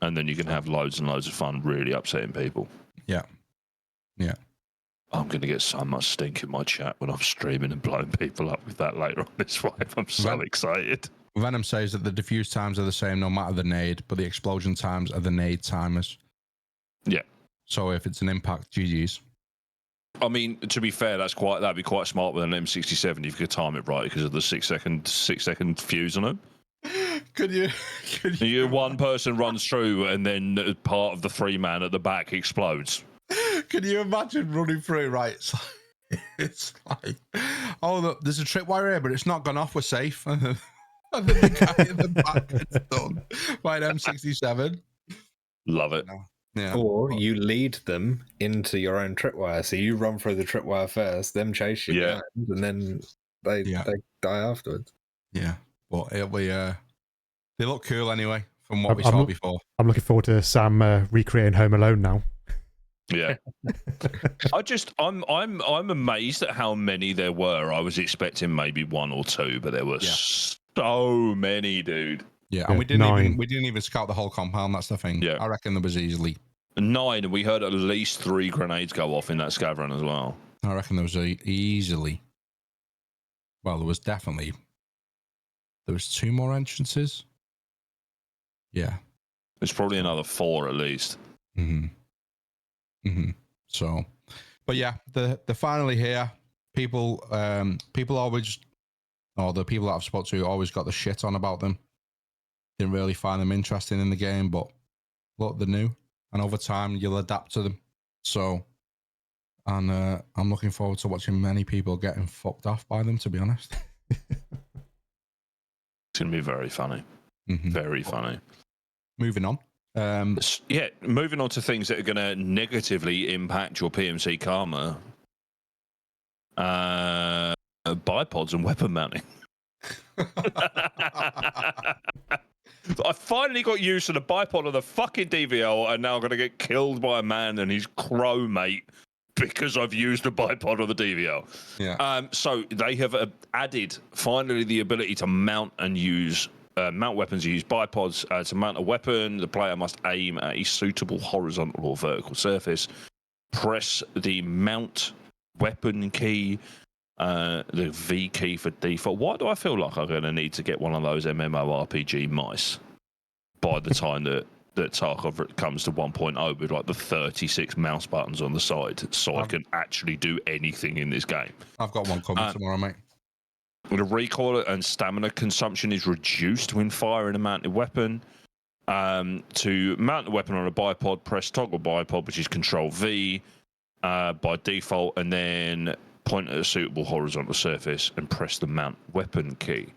And then you can have loads and loads of fun really upsetting people. Yeah. Yeah. I'm going to get so much stink in my chat when I'm streaming and blowing people up with that later on this wipe. I'm so excited. Venom says that the diffuse times are the same no matter the nade, but the explosion times are the nade timers. Yeah. So if it's an impact, GG's. I mean, to be fair, that'd be quite smart with an M67 if you could time it right because of the 6 second fuse on it. Could you? One person runs through and then part of the 3-man at the back explodes. Can you imagine running through? Right, it's like, oh, look, there's a tripwire here, but it's not gone off. We're safe. And then the guy in the back gets done by an M67. Love it. Yeah. Or you lead them into your own tripwire. So you run through the tripwire first, them chase you behind, and then they die afterwards. Yeah. Well, it'll be, they look cool anyway from what we saw before. I'm looking forward to Sam recreating Home Alone now. Yeah. I'm amazed at how many there were. I was expecting maybe 1 or 2, but there were so many, dude. Yeah, and we didn't even scout the whole compound. That's the thing. Yeah. I reckon there was easily 9, and we heard at least 3 grenades go off in that scav run as well. I reckon there was easily. Well, there was 2 more entrances. Yeah, there's probably another 4 at least. So, but yeah, they're finally here. People always, or the people that I've spoke to always got the shit on about them. Didn't really find them interesting in the game, but look, they're new, and over time you'll adapt to them. So, and I'm looking forward to watching many people getting fucked off by them. To be honest, it's gonna be very funny, very funny. Moving on. Moving on to things that are going to negatively impact your PMC karma. Bipods and weapon mounting. I finally got used to the bipod of the fucking DVL, and now I'm going to get killed by a man and his crow mate because I've used a bipod on the DVL. Yeah. So they have added finally the ability to mount and use mount weapons. Use bipods to mount a weapon. The player must aim at a suitable horizontal or vertical surface. Press the mount weapon key, the V key for default. Why do I feel like I'm going to need to get one of those MMORPG mice by the time that Tarkov comes to 1.0 with like the 36 mouse buttons on the side, so I can actually do anything in this game? I've got one coming tomorrow, mate. The recoil and stamina consumption is reduced when firing a mounted weapon. To mount the weapon on a bipod, press toggle bipod, which is Control V by default, and then point at a suitable horizontal surface and press the mount weapon key.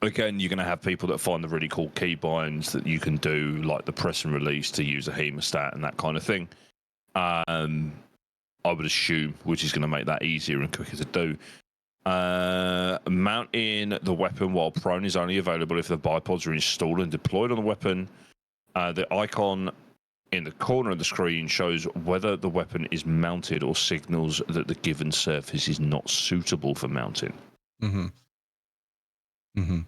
Again, you're going to have people that find the really cool keybinds that you can do, like the press and release to use a hemostat and that kind of thing. I would assume, which is going to make that easier and quicker to do. Mounting the weapon while prone is only available if the bipods are installed and deployed on the weapon. The icon in the corner of the screen shows whether the weapon is mounted or signals that the given surface is not suitable for mounting. Mm-hmm. Mm-hmm.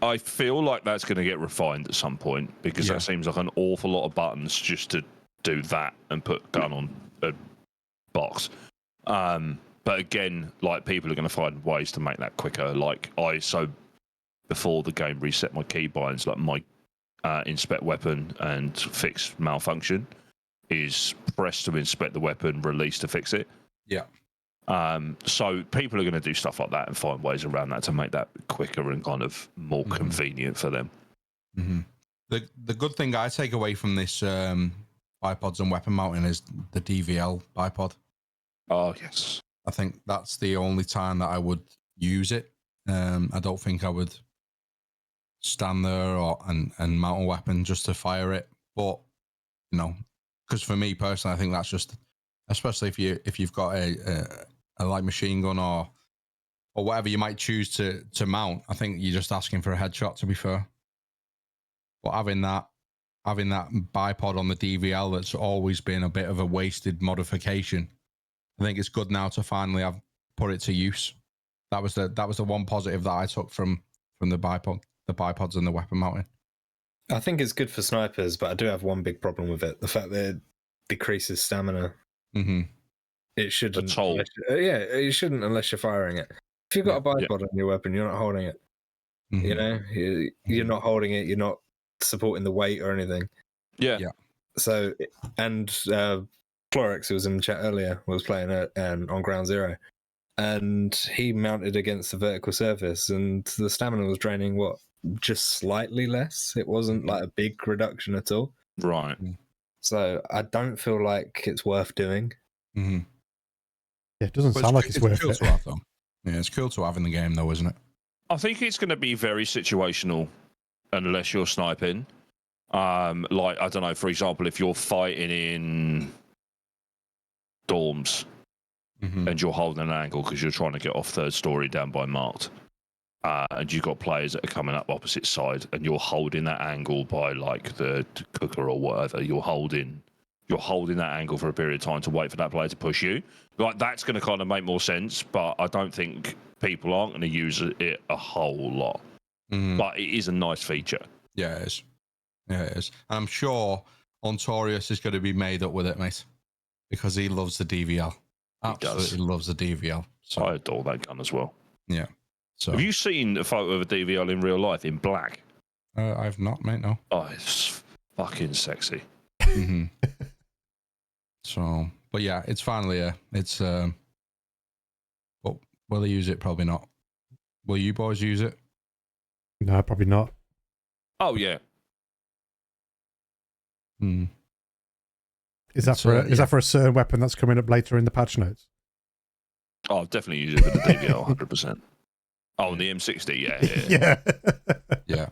I feel like that's going to get refined at some point, because that seems like an awful lot of buttons just to do that and put gun on a box. But again, like, people are going to find ways to make that quicker. Like, so before the game reset my keybinds, like my inspect weapon and fix malfunction is press to inspect the weapon, release to fix it. Yeah. So people are going to do stuff like that and find ways around that to make that quicker and kind of more convenient for them. Mm-hmm. The good thing I take away from this bipods and weapon mounting is the DVL bipod. Oh, yes. I think that's the only time that I would use it. I don't think I would stand there and mount a weapon just to fire it. But, you know, because for me personally, I think that's just, especially if you've got a light machine gun or whatever you might choose to mount, I think you're just asking for a headshot, to be fair. But having that bipod on the DVL that's always been a bit of a wasted modification, I think it's good now to finally have put it to use. That was the one positive that I took from the bipods and the weapon mounting. I think it's good for snipers, but I do have one big problem with it: the fact that it decreases stamina. Mm-hmm. It shouldn't. The toll. It shouldn't unless you're firing it. If you've got a bipod on your weapon, you're not holding it. Mm-hmm. You know, you're not holding it. You're not supporting the weight or anything. Yeah. So, and Clorix, who was in the chat earlier, was playing it on Ground Zero, and he mounted against the vertical surface, and the stamina was draining just slightly less. It wasn't like a big reduction at all. Right. So I don't feel like it's worth doing. Mm-hmm. Yeah, it doesn't sound like it's worth cool it. to have, though. Yeah, it's cool to have in the game, though, isn't it? I think it's going to be very situational unless you're sniping. Like, I don't know, for example, if you're fighting in dorms and you're holding an angle because you're trying to get off third story down by marked, and you've got players that are coming up opposite side, and you're holding that angle by like the cooker or whatever, you're holding that angle for a period of time to wait for that player to push you. Like, that's going to kind of make more sense, but I don't think people aren't going to use it a whole lot. Mm-hmm. But it is a nice feature. Yeah, it is. Yeah, it is. And I'm sure Ontorius is going to be made up with it, mate, because he loves the DVL. Absolutely loves the DVL. So I adore that gun as well. Yeah. So have you seen a photo of a DVL in real life in black? I've not, mate. No. Oh, it's fucking sexy. Mm-hmm. So, but yeah, it's finally it's. But will they use it? Probably not. Will you boys use it? No, probably not. Oh yeah. Hmm. Is that for a certain weapon that's coming up later in the patch notes? Oh, I'll definitely use it for the DVL, 100%. Oh, the M60, yeah. Yeah.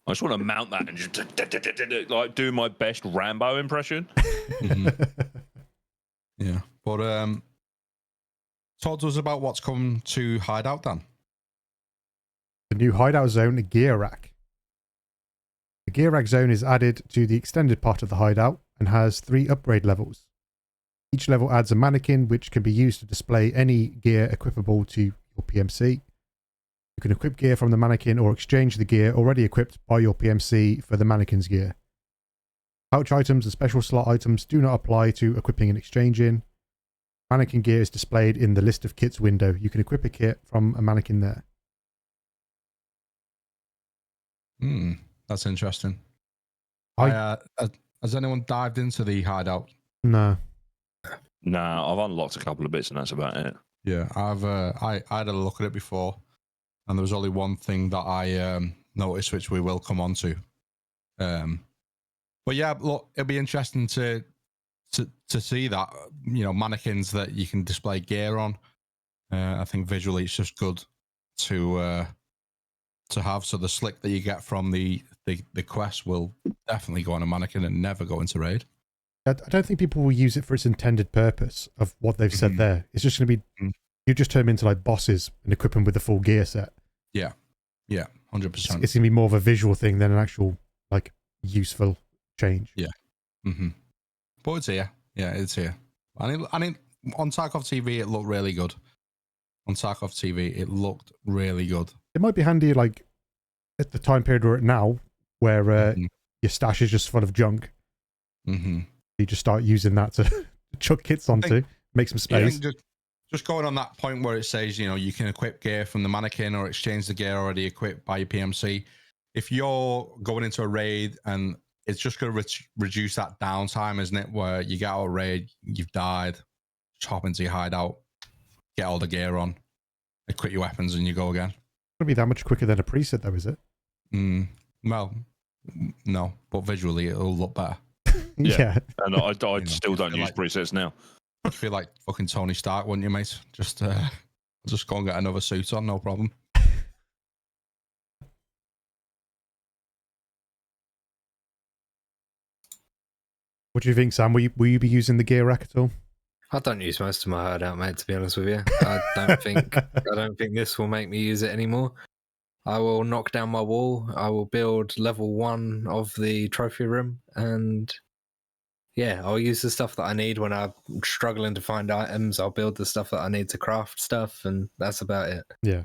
I just want to mount that and just like do my best Rambo impression. Mm-hmm. Yeah, but talk to us about what's come to Hideout, Dan. The new Hideout zone, Gear Rack. The Gear Rack zone is added to the extended part of the Hideout and has 3 upgrade levels. Each level adds a mannequin which can be used to display any gear equipable to your PMC. You can equip gear from the mannequin or exchange the gear already equipped by your PMC for the mannequin's gear. Pouch items and special slot items do not apply to equipping and exchanging. Mannequin gear is displayed in the list of kits window. You can equip a kit from a mannequin there. That's interesting. Has anyone dived into the hideout? No. Nah, I've unlocked a couple of bits and that's about it. Yeah, I had a look at it before, and there was only one thing that I noticed, which we will come on to. But yeah, look, it'll be interesting to see that, mannequins that you can display gear on. I think visually it's just good to have. So the slick that you get from the quest will definitely go on a mannequin and never go into raid. I don't think people will use it for its intended purpose of what they've said there. It's just going to be, you just turn them into like bosses and equip them with the full gear set. Yeah, 100%. It's going to be more of a visual thing than an actual like useful change. Yeah. But it's here. Yeah, it's here. And on Tarkov TV, it looked really good. On Tarkov TV, it looked really good. It might be handy, like at the time period we're at now, where your stash is just full of junk. You just start using that to chuck kits onto, make some space. Just going on that point where it says, you can equip gear from the mannequin or exchange the gear already equipped by your PMC. If you're going into a raid, and it's just going to reduce that downtime, isn't it? Where you get out of raid, you've died, just hop into your hideout, get all the gear on, equip your weapons, and you go again. It'll be that much quicker than a preset, though, is it? Well, no, but visually it'll look better. Yeah. And I still don't use presets now. I feel like fucking Tony Stark, wouldn't you, mate? Just go and get another suit on, no problem. What do you think, Sam? Will you be using the gear rack at all? I don't use most of my hideout, mate, to be honest with you. I don't think this will make me use it anymore. I will knock down my wall. I will build level 1 of the trophy room, and yeah, I'll use the stuff that I need when I'm struggling to find items. I'll build the stuff that I need to craft stuff, and that's about it. Yeah.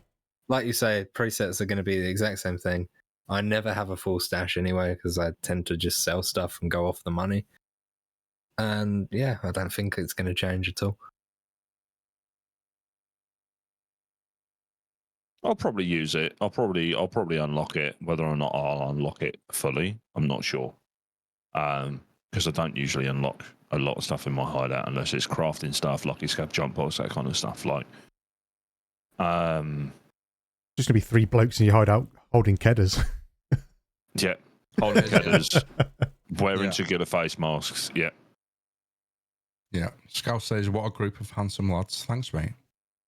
Like you say, presets are going to be the exact same thing. I never have a full stash anyway, because I tend to just sell stuff and go off the money. And yeah, I don't think it's going to change at all. I'll probably use it. I'll probably unlock it. Whether or not I'll unlock it fully, I'm not sure. Because I don't usually unlock a lot of stuff in my hideout unless it's crafting stuff, lucky scab, jump pots, that kind of stuff. Like, just gonna be 3 blokes in your hideout holding kedders. Yeah, holding kedders, wearing circular face masks. Yeah. Yeah. Scouse says, "What a group of handsome lads." Thanks, mate.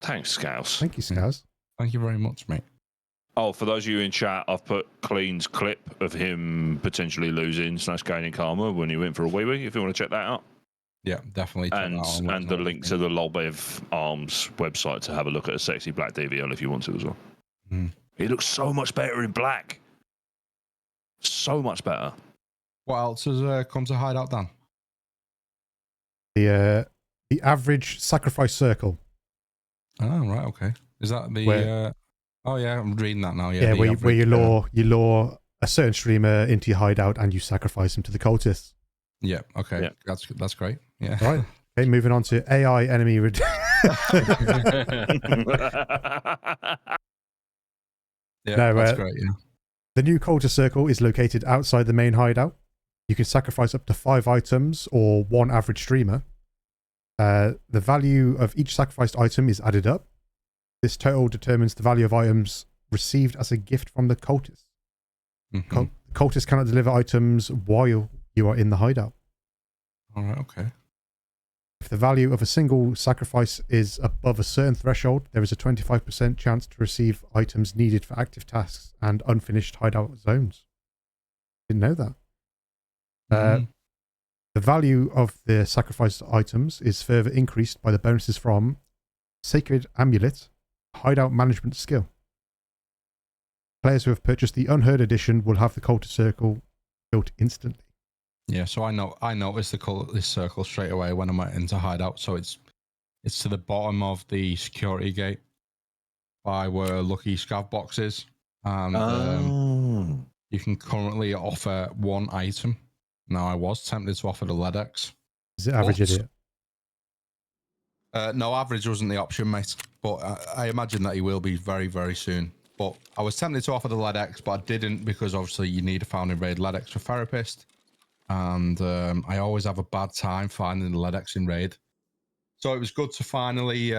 Thanks, Scouse. Thank you, Scouse. Thank you very much, mate. Oh, for those of you in chat, I've put Clean's clip of him potentially losing / gaining karma when he went for a wee-wee, if you want to check that out. Yeah, definitely. And the link to the Lolbev Arms website to have a look at a sexy black DVL if you want to as well. He looks so much better in black. So much better. What else has come to Hideout, Dan? The average sacrifice circle. Oh, right, okay. Is that the... oh, yeah, I'm reading that now. Yeah, where you lure a certain streamer into your hideout and you sacrifice him to the cultists. Yeah, okay. Yeah. That's great. Yeah. Right. Okay, moving on to AI enemy... Yeah, that's great, yeah. The new cultist circle is located outside the main hideout. You can sacrifice up to 5 items or 1 average streamer. The value of each sacrificed item is added up. This total determines the value of items received as a gift from the cultist. Cultists cannot deliver items while you are in the hideout. All right, okay. If the value of a single sacrifice is above a certain threshold, there is a 25% chance to receive items needed for active tasks and unfinished hideout zones. Didn't know that. The value of the sacrificed items is further increased by the bonuses from Sacred Amulet, Hideout Management Skill. Players who have purchased the Unheard edition will have the cultist circle built instantly. Yeah, so I noticed this circle straight away when I went into hideout. So it's to the bottom of the security gate by where Lucky Scav box is, and you can currently offer one item. Now I was tempted to offer the LEDX. Is it average idiot? No, average wasn't the option, mate. But I imagine that he will be very, very soon. But I was tempted to offer the LEDX, but I didn't because obviously you need a founding raid LEDX for therapist. And I always have a bad time finding the LEDX in raid. So it was good to finally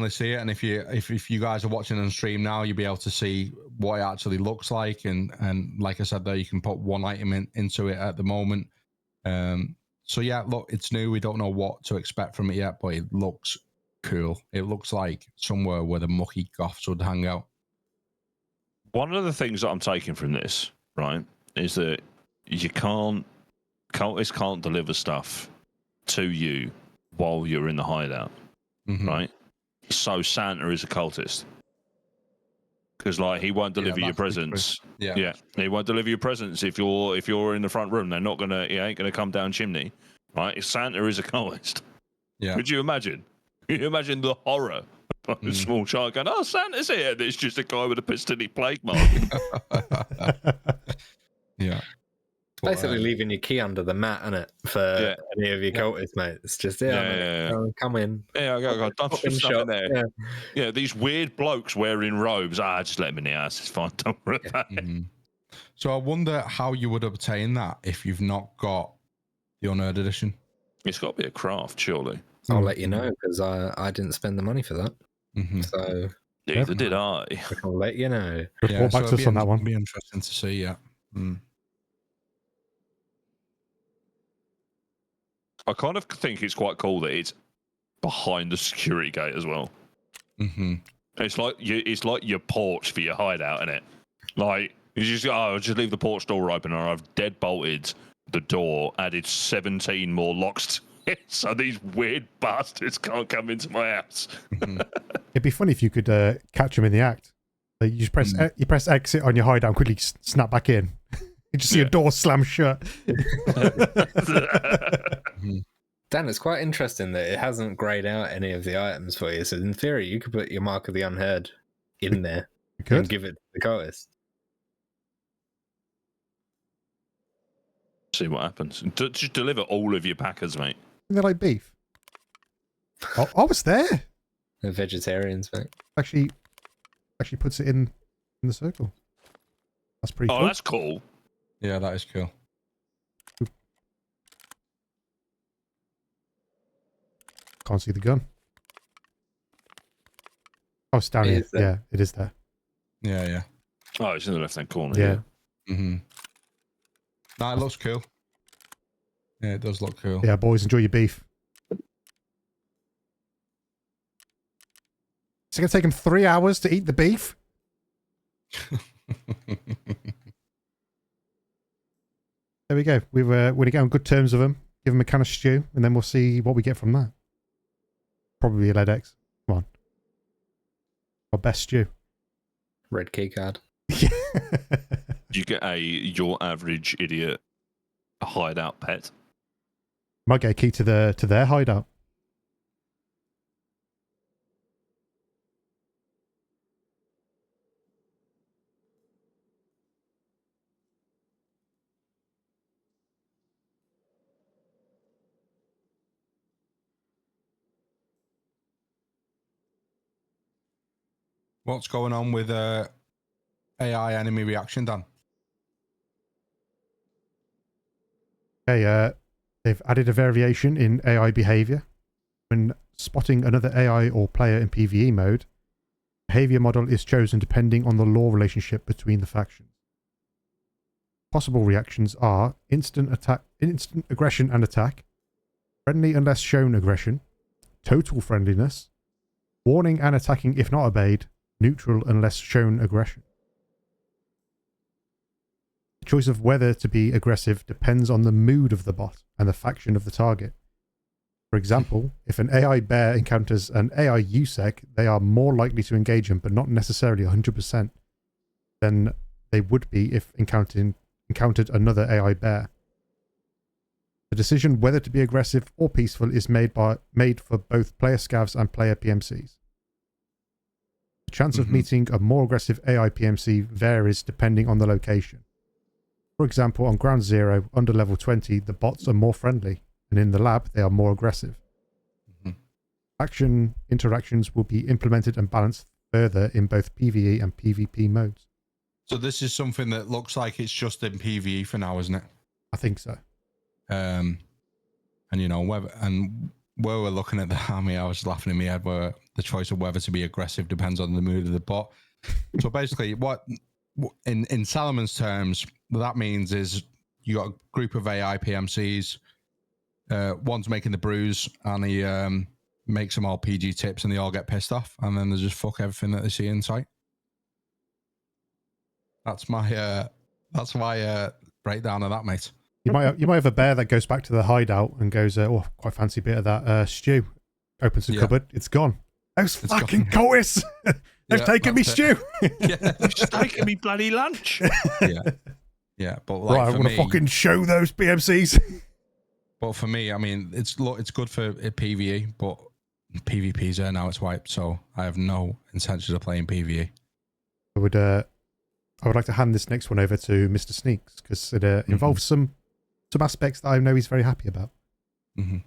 see it. And if you guys are watching on stream now, you'll be able to see what it actually looks like. And like I said there, you can put one item into it at the moment. So yeah, look, it's new. We don't know what to expect from it yet, but it looks cool. It looks like somewhere where the mucky goths would hang out. One of the things that I'm taking from this, right, is that cultists can't deliver stuff to you while you're in the hideout, right? So Santa is a cultist. Because like he won't deliver your presents. Yeah, he won't deliver your presents if you're in the front room. They're not gonna. He ain't gonna come down chimney, right? If Santa is a cultist. Yeah. Could you imagine? Can you imagine the horror of a small child going, "Oh, Santa's here." And it's just a guy with a pistony plague mark. Yeah. Basically leaving your key under the mat, isn't it? For any of your cultists, mate. It's just come in. Yeah, I got dump some stuff in there. Yeah, these weird blokes wearing robes. Just let them in the house. It's fine. Don't worry about it. So I wonder how you would obtain that if you've not got the Unheard edition. It's got to be a craft, surely. I'll let you know because I didn't spend the money for that. So neither did I. I'll let you know. Report back to us on that one. It'd be interesting to see. Yeah. I kind of think it's quite cool that it's behind the security gate as well. It's like your porch for your hideout, isn't it? Like you just leave the porch door open, or I've dead bolted the door, added 17 more locks to it, so these weird bastards can't come into my house. It'd be funny if you could catch them in the act. Like you just press exit on your hideout, and quickly snap back in. You just see a door slam shut. Dan, it's quite interesting that it hasn't grayed out any of the items for you. So in theory, you could put your Mark of the Unheard in there and give it to the cultist. See what happens. Just deliver all of your packers, mate. They're like beef. I was there. They're vegetarians, mate. Actually puts it in the circle. That's pretty cool. Oh, that's cool. Yeah, that is cool. Can't see the gun. Oh, it's down here. Yeah, it is there. Yeah. Oh, it's in the left-hand corner. Yeah. No, it looks cool. Yeah, it does look cool. Yeah, boys, enjoy your beef. It's going to take him 3 hours to eat the beef? There we go. We're going to get on good terms with him. Give him a can of stew, and then we'll see what we get from that. Probably a LEDX. Come on. Our best stew. Red key card. You get your average idiot hideout pet. Might get a key to their hideout. What's going on with AI enemy reaction, Dan? Okay, they've added a variation in AI behavior. When spotting another AI or player in PvE mode, behavior model is chosen depending on the lore relationship between the factions. Possible reactions are instant aggression and attack, friendly unless shown aggression, total friendliness, warning and attacking if not obeyed, neutral unless shown aggression. The choice of whether to be aggressive depends on the mood of the bot and the faction of the target. For example, if an AI bear encounters an AI USEC, they are more likely to engage him, but not necessarily 100% than they would be if encountering encountered another AI bear. The decision whether to be aggressive or peaceful is made for both player scavs and player PMCs. The chance of meeting a more aggressive AI PMC varies depending on the location. For example, on Ground Zero, under level 20, the bots are more friendly, and in the lab, they are more aggressive. Action interactions will be implemented and balanced further in both PvE and PvP modes. So this is something that looks like it's just in PvE for now, isn't it? I think so. And you know, where we're looking at the army, I was laughing in my head where the choice of whether to be aggressive depends on the mood of the bot. So basically, what in Salomon's terms, what that means is you got a group of AI PMCs. One's making the brews, and he makes them all PG tips, and they all get pissed off, and then they just fuck everything that they see in sight. That's my breakdown of that, mate. You might have a bear that goes back to the hideout and goes, "Oh, quite fancy bit of that stew." Opens the cupboard, it's gone. Those fucking cultists! They've taken me stew. They've just taken me bloody lunch. Yeah. But like, right, I'm gonna fucking show those PMCs. But for me, I mean, it's good for PvE, but PvP's there now. It's wiped, so I have no intention of playing PvE. I would like to hand this next one over to Mr. Sneaks because it involves some aspects that I know he's very happy about. Oh, yes.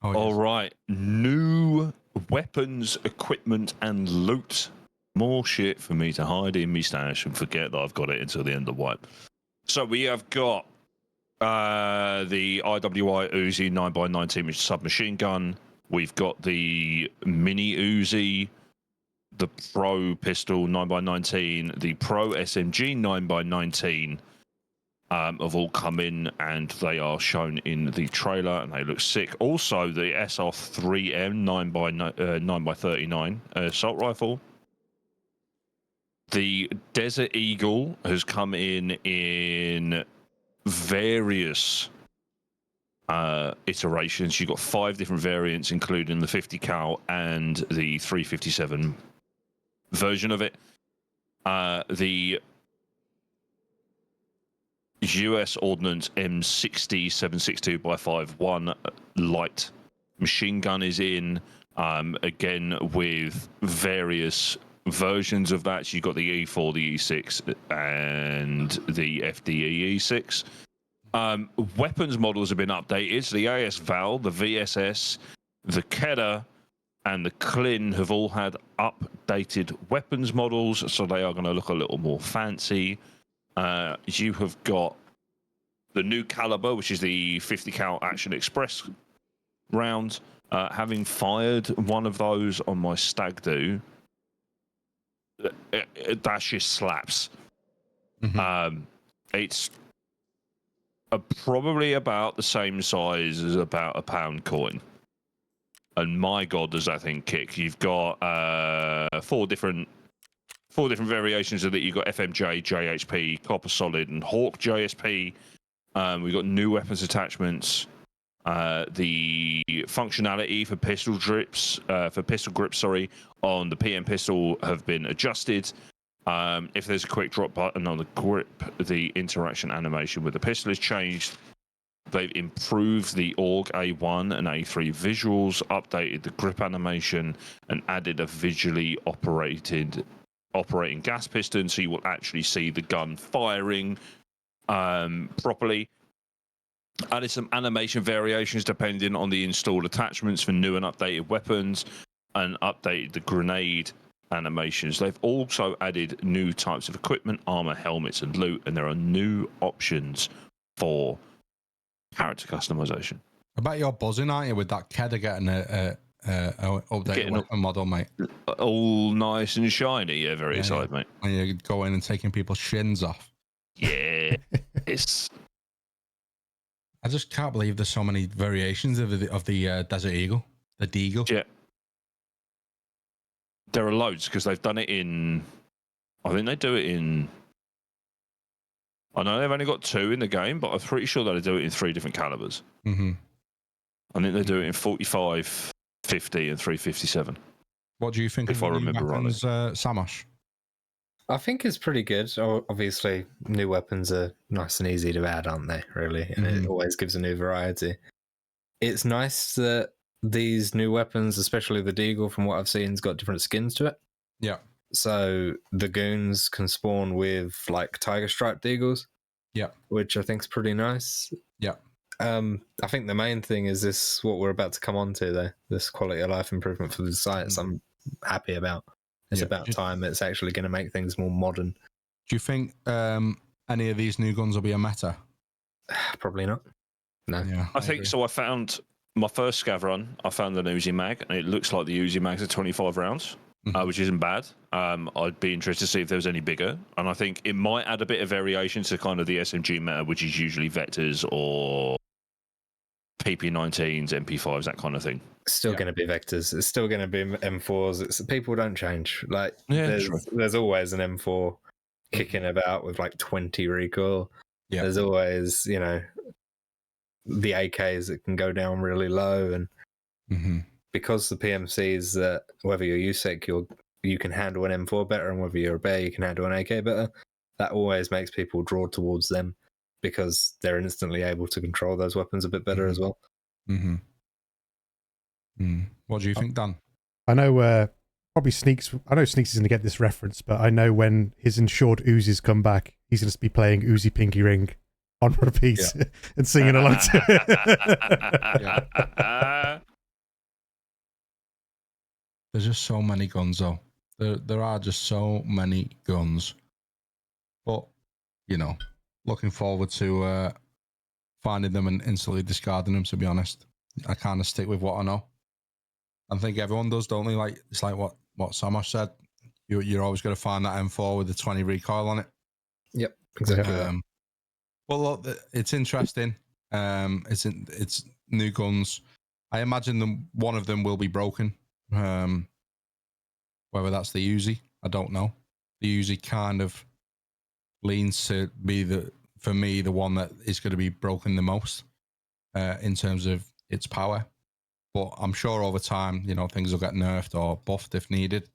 All right, new weapons, equipment, and loot. More shit for me to hide in me stash and forget that I've got it until the end of wipe. So we have got the IWI Uzi 9x19 submachine gun. We've got the mini Uzi, the Pro pistol 9x19, the Pro SMG 9x19 have all come in, and they are shown in the trailer, and they look sick. Also, the SR3M 9x39 assault rifle. The Desert Eagle has come in various iterations. You've got 5 different variants, including the 50 cal and the 357 version of it. The US Ordnance M60 762x51 light machine gun is in, again with various versions of that. So you've got the E4, the E6, and the FDE E6. Weapons models have been updated. So the AS Val, the VSS, the Kedda, and the Klin have all had updated weapons models, so they are going to look a little more fancy. You have got the new caliber, which is the 50 cal Action Express round. Having fired one of those on my stag do, that just slaps. It's probably about the same size as about a pound coin. And my God, does that thing kick? You've got 4 different variations of it. You've got FMJ, JHP, Copper Solid, and Hawk JSP. We've got new weapons attachments. The functionality for pistol grips, on the PM pistol have been adjusted. If there's a quick drop button on the grip, the interaction animation with the pistol is changed. They've improved the AUG A1 and A3 visuals, updated the grip animation, and added a visually operating gas piston, so you will actually see the gun firing properly. Added some animation variations depending on the installed attachments for new and updated weapons, and updated the grenade animations. They've also added new types of equipment, armor, helmets, and loot, and there are new options for character customization. I bet you're buzzing, aren't you, with that Kedda getting a updated weapon model, mate? All nice and shiny. Yeah, very excited, mate. And you go in and taking people's shins off. Yeah, it's. I just can't believe there's so many variations of the Desert Eagle, the Deagle. Yeah, there are loads because they've done it in. I think they do it in. I know they've only got 2 in the game, but I'm pretty sure they do it in 3 different calibers. I think they do it in 45, 50, and 357. What do you think if of I the new remember weapons, rightly? Samosh? I think it's pretty good. Obviously, new weapons are nice and easy to add, aren't they? Really, and it always gives a new variety. It's nice that these new weapons, especially the Deagle, from what I've seen, has got different skins to it. Yeah. So the goons can spawn with like tiger striped Deagles. Yeah. Which I think is pretty nice. Yeah. I think the main thing is this, what we're about to come on to, though, this quality of life improvement for the sites. I'm happy about. It's about time it's actually going to make things more modern. Do you think any of these new guns will be a meta? Probably not. No. Yeah, I think agree. so. I found my first scav run. I found an Uzi mag, and it looks like the Uzi mags are 25 rounds, which isn't bad. I'd be interested to see if there was any bigger, and I think it might add a bit of variation to kind of the SMG meta, which is usually vectors or PP19s, MP5s, that kind of thing. Still going to be vectors. It's still going to be M4s. People don't change. Like there's always an M4 kicking about with like 20 recoil. Yeah. There's always, the AKs that can go down really low, and because the PMCs that whether you're USEC, you can handle an M4 better, and whether you're a bear, you can handle an AK better. That always makes people draw towards them because they're instantly able to control those weapons a bit better as well. What do you think, Dan? I know probably Sneaks. I know Sneaks is going to get this reference, but I know when his insured Uzis come back, he's going to be playing Uzi Pinky Ring on repeat and singing along to it. There's just so many guns, though. There are just so many guns. But, looking forward to finding them and instantly discarding them, to be honest. I kind of stick with what I know. I think everyone does, don't they? Like, it's like what Samash said. You're always going to find that M4 with the 20 recoil on it. Yep, exactly. Well, look, it's interesting. It's new guns. I imagine one of them will be broken. Whether that's the Uzi, I don't know. The Uzi kind of leans to be the one that is going to be broken the most in terms of its power. But I'm sure over time, things will get nerfed or buffed if needed.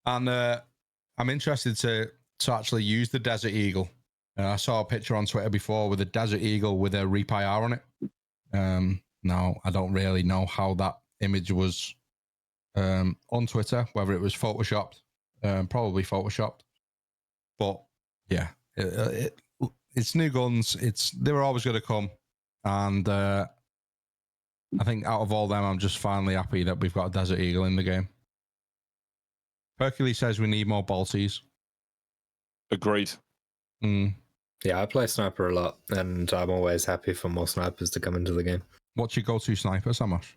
And I'm interested to actually use the Desert Eagle. I saw a picture on Twitter before with a Desert Eagle with a Reap IR on it. Now, I don't really know how that image was on Twitter, whether it was photoshopped, probably photoshopped. But yeah, it's new guns. They were always going to come. And I think out of all them, I'm just finally happy that we've got a Desert Eagle in the game. Hercules says we need more bolties. Agreed. Yeah, I play sniper a lot, and I'm always happy for more snipers to come into the game. What's your go-to sniper, Samash?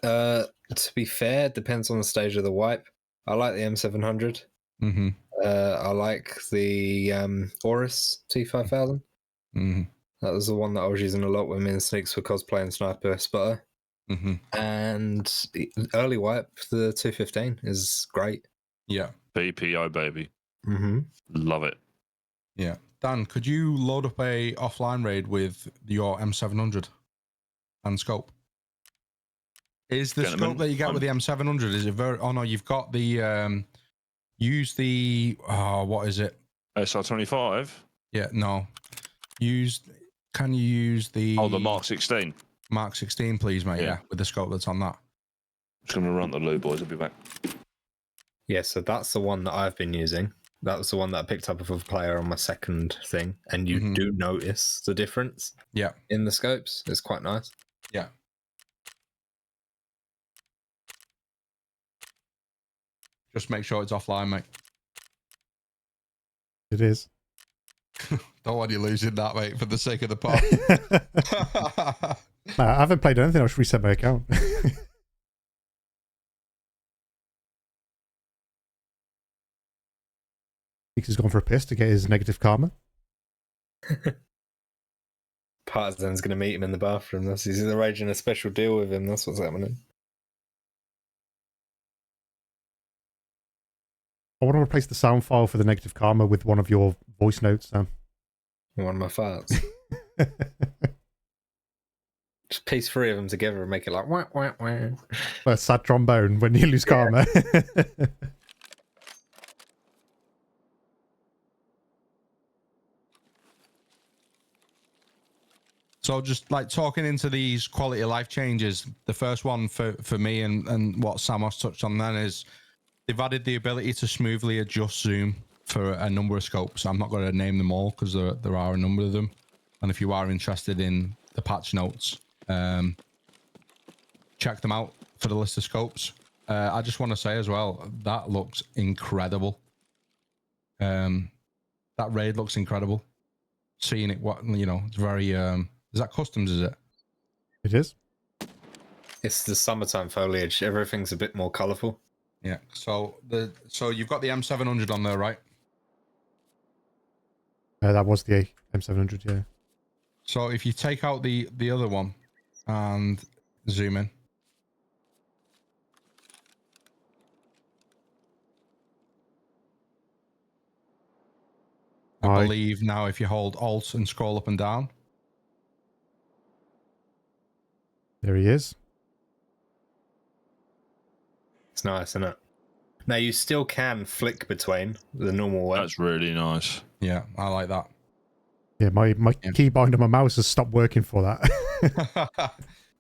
To be fair, it depends on the stage of the wipe. I like the M700. I like the Horus T5000. That was the one that I was using a lot when me and Sneaks were cosplaying Sniper Spotter. And the early wipe, the 215 is great. Yeah. PPO, baby. Love it. Yeah. Dan, could you load up a offline raid with your M700 and scope? Is the scope that you get with the M700, is it very... Oh, no, you've got the... use the... what is it? SR25? Yeah, no. Can you use the... Oh, the Mark 16. Mark 16, please, mate. Yeah, with the scope that's on that. Just going to run the loo, boys. I'll be back. Yeah, so that's the one that I've been using. That was the one that I picked up with a player on my second thing. And you do notice the difference in the scopes. It's quite nice. Yeah. Just make sure it's offline, mate. It is. Don't want you losing that, mate, for the sake of the pod. No, I haven't played anything. I should reset my account. He's gone for a piss to get his negative karma. Partisan's going to meet him in the bathroom. He's arranging a special deal with him. That's what's happening. I want to replace the sound file for the negative karma with one of your voice notes, Sam. One of my farts. Just piece three of them together and make it like wah, wah, wah. A sad trombone when you lose karma. So just like talking into these quality of life changes, the first one for me and what Samos touched on then is they've added the ability to smoothly adjust zoom for a number of scopes. I'm not going to name them all because there are a number of them. And if you are interested in the patch notes, check them out for the list of scopes. I just want to say as well, that looks incredible. That raid looks incredible. Seeing it, it's very, is that customs, is it? It is. It's the summertime foliage. Everything's a bit more colourful. Yeah. So you've got the M700 on there, right? That was the M700, yeah. So if you take out the other one and zoom in. I believe now if you hold Alt and scroll up and down. There he is. It's nice, isn't it? Now you still can flick between the normal way. That's really nice. Yeah, I like that. Yeah, my keybind on my mouse has stopped working for that.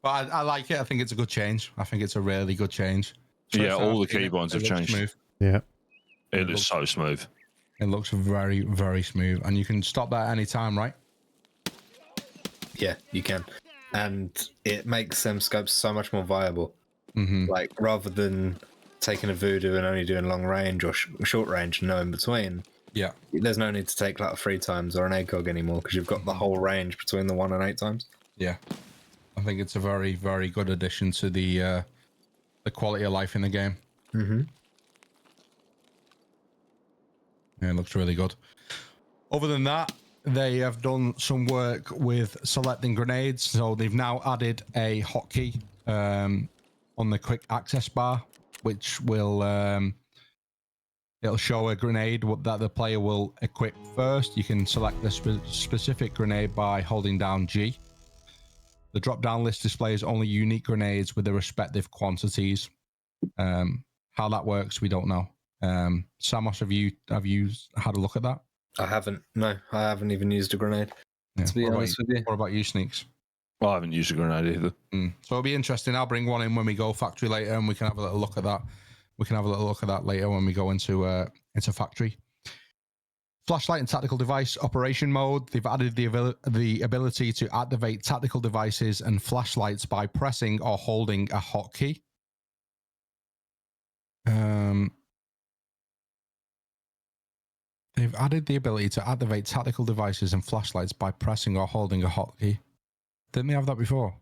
But I like it. I think it's a good change. I think it's a really good change. Yeah, all the keybinds have changed. Smooth. Yeah. It looks so smooth. It looks very, very smooth. And you can stop that any time, right? Yeah, you can. And it makes them scopes so much more viable. Mm-hmm. Like, rather than taking a voodoo and only doing long range or short range and no in between, yeah, there's no need to take like 3 times or an ACOG anymore because you've got the whole range between the 1 and 8 times. Yeah. I think it's a very, very good addition to the quality of life in the game. Mm-hmm. Yeah, it looks really good. Other than that, they have done some work with selecting grenades. So they've now added a hotkey on the quick access bar, which will it'll show a grenade that the player will equip first. You can select the specific grenade by holding down G. The drop-down list displays only unique grenades with the respective quantities. How that works, we don't know. Samos, have you had a look at that? I haven't. No, I haven't even used a grenade. Yeah. To be honest with you. What about you, Sneaks? I haven't used a grenade either. So it'll be interesting. I'll bring one in when we go factory later, and we can have a little look at that. We can have a little look at that later when we go into factory. Flashlight and tactical device operation mode. They've added the ability to activate tactical devices and flashlights by pressing or holding a hotkey. They've added the ability to activate tactical devices and flashlights by pressing or holding a hotkey. Didn't they have that before?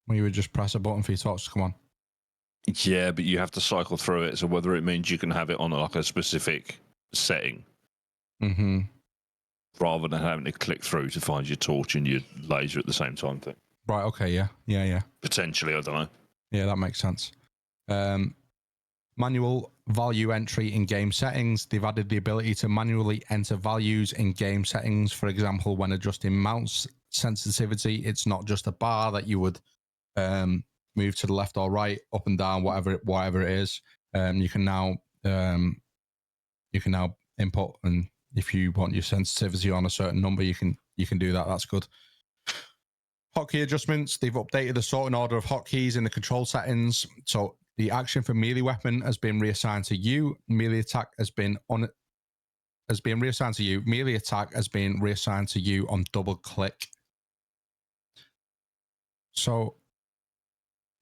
Where you would just press a button for your torch to come on. Yeah, but you have to cycle through it. So whether it means you can have it on like a specific setting, rather than having to click through to find your torch and your laser at the same time thing. Right. Okay. Yeah. Potentially, I don't know. Yeah, that makes sense. Manual value entry in game settings. They've added the ability to manually enter values in game settings. For example, when adjusting mouse sensitivity, it's not just a bar that you would move to the left or right, up and down, whatever it is. You can now input, and if you want your sensitivity on a certain number, you can do that. That's good. Hotkey adjustments. They've updated the sorting order of hotkeys in the control settings. So the action for melee weapon has been reassigned to you. Melee attack has been reassigned to you. Melee attack has been reassigned to you on double click. So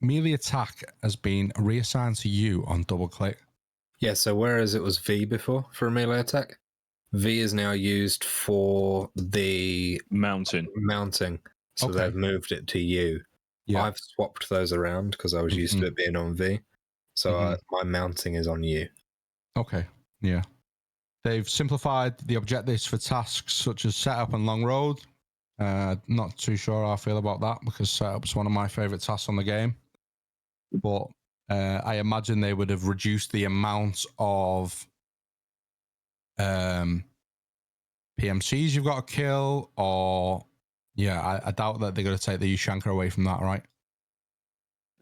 melee attack has been reassigned to you on double click. Yeah, so whereas it was V before for a melee attack, V is now used for the mounting. So they've moved it to U. Yeah. I've swapped those around because I was used to it being on V. So my mounting is on U. Okay, yeah. They've simplified the objectives for tasks such as setup and long road. Not too sure how I feel about that because setup's one of my favorite tasks on the game. But I imagine they would have reduced the amount of PMCs you've got to kill, or I doubt that they're going to take the Ushanka away from that, right?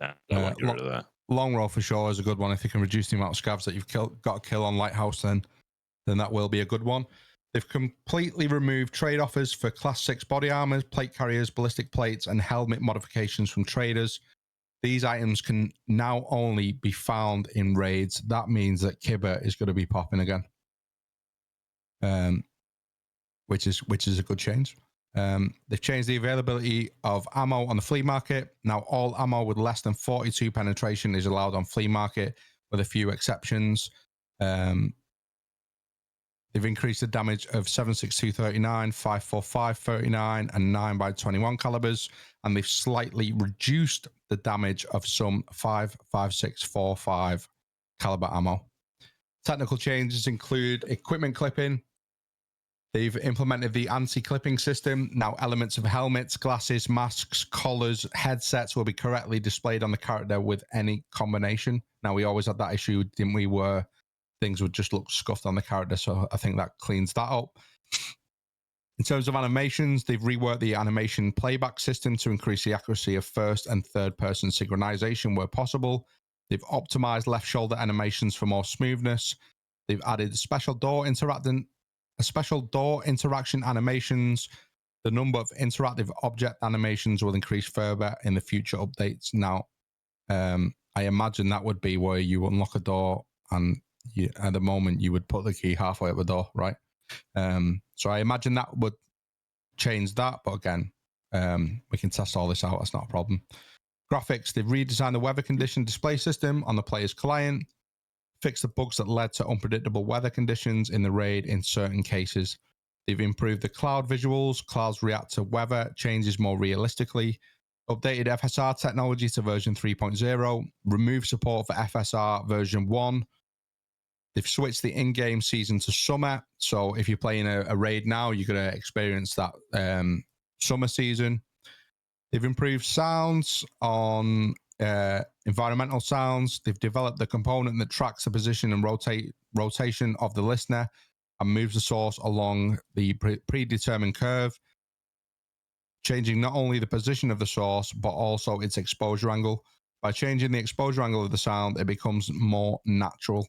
Nah, I won't get rid of that. Long roll for sure is a good one. If they can reduce the amount of scavs that you've got to kill on Lighthouse, then that will be a good one. They've completely removed trade offers for Class 6 body armors, plate carriers, ballistic plates, and helmet modifications from traders. These items can now only be found in raids. That means that Kibber is going to be popping again, which is a good change. They've changed the availability of ammo on the flea market. Now all ammo with less than 42 penetration is allowed on flea market, with a few exceptions. They've increased the damage of 7.62 39, 5.45 39, and 9x21 calibers, and they've slightly reduced the damage of some 5.56 45 caliber ammo. Technical changes include equipment clipping. They've implemented the anti-clipping system. Now elements of helmets, glasses, masks, collars, headsets will be correctly displayed on the character with any combination. Now we always had that issue, didn't we, where things would just look scuffed on the character, so I think that cleans that up. In terms of animations, they've reworked the animation playback system to increase the accuracy of first and third person synchronization where possible. They've optimized left shoulder animations for more smoothness. They've added special door interaction animations. The number of interactive object animations will increase further in the future updates. Now, I imagine that would be where you unlock a door and at the moment you would put the key halfway up the door, right? So I imagine that would change that, but again, we can test all this out. That's not a problem. Graphics, they've redesigned the weather condition display system on the player's client, fixed the bugs that led to unpredictable weather conditions in the raid in certain cases. They've improved the cloud visuals. Clouds react to weather changes more realistically. Updated FSR technology to version 3.0. Removed support for FSR version 1. They've switched the in-game season to summer. So if you're playing a raid now, you're going to experience that summer season. They've improved sounds on environmental sounds. They've developed the component that tracks the position and rotation of the listener and moves the source along the predetermined curve, changing not only the position of the source, but also its exposure angle. By changing the exposure angle of the sound, it becomes more natural.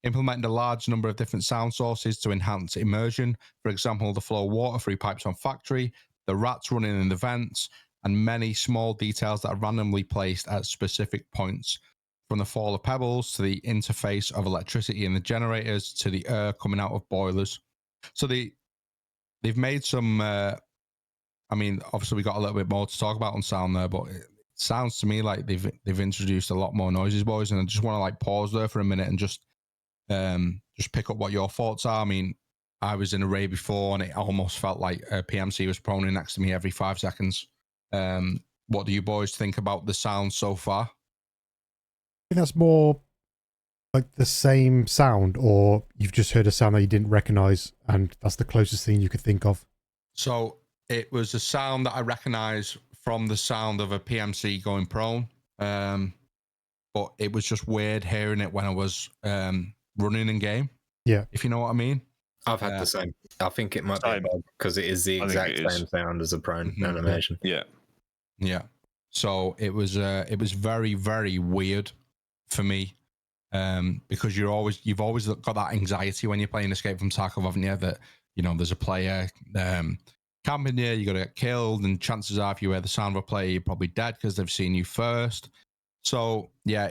Implementing a large number of different sound sources to enhance immersion. For example, the flow of water through pipes on factory, the rats running in the vents, and many small details that are randomly placed at specific points, from the fall of pebbles to the interface of electricity in the generators to the air coming out of boilers. So they've made some, obviously we got a little bit more to talk about on sound there, but it sounds to me like they've introduced a lot more noises, boys, and I just want to pause there for a minute and just pick up what your thoughts are. I mean, I was in a raid before and it almost felt like a PMC was proning next to me every 5 seconds. What do you boys think about the sound so far? I think that's more like the same sound, or you've just heard a sound that you didn't recognize and that's the closest thing you could think of. So it was a sound that I recognize from the sound of a PMC going prone. But it was just weird hearing it when I was running in game. Yeah. If you know what I mean. I've had the same. I think it might be a bug because it is the exact same sound as a prone animation. Yeah. So it was very, very weird for me. Because you've always got that anxiety when you're playing Escape from Tarkov, haven't you? That, there's a player camping you, you're gonna get killed, and chances are if you hear the sound of a player, you're probably dead because they've seen you first. So yeah,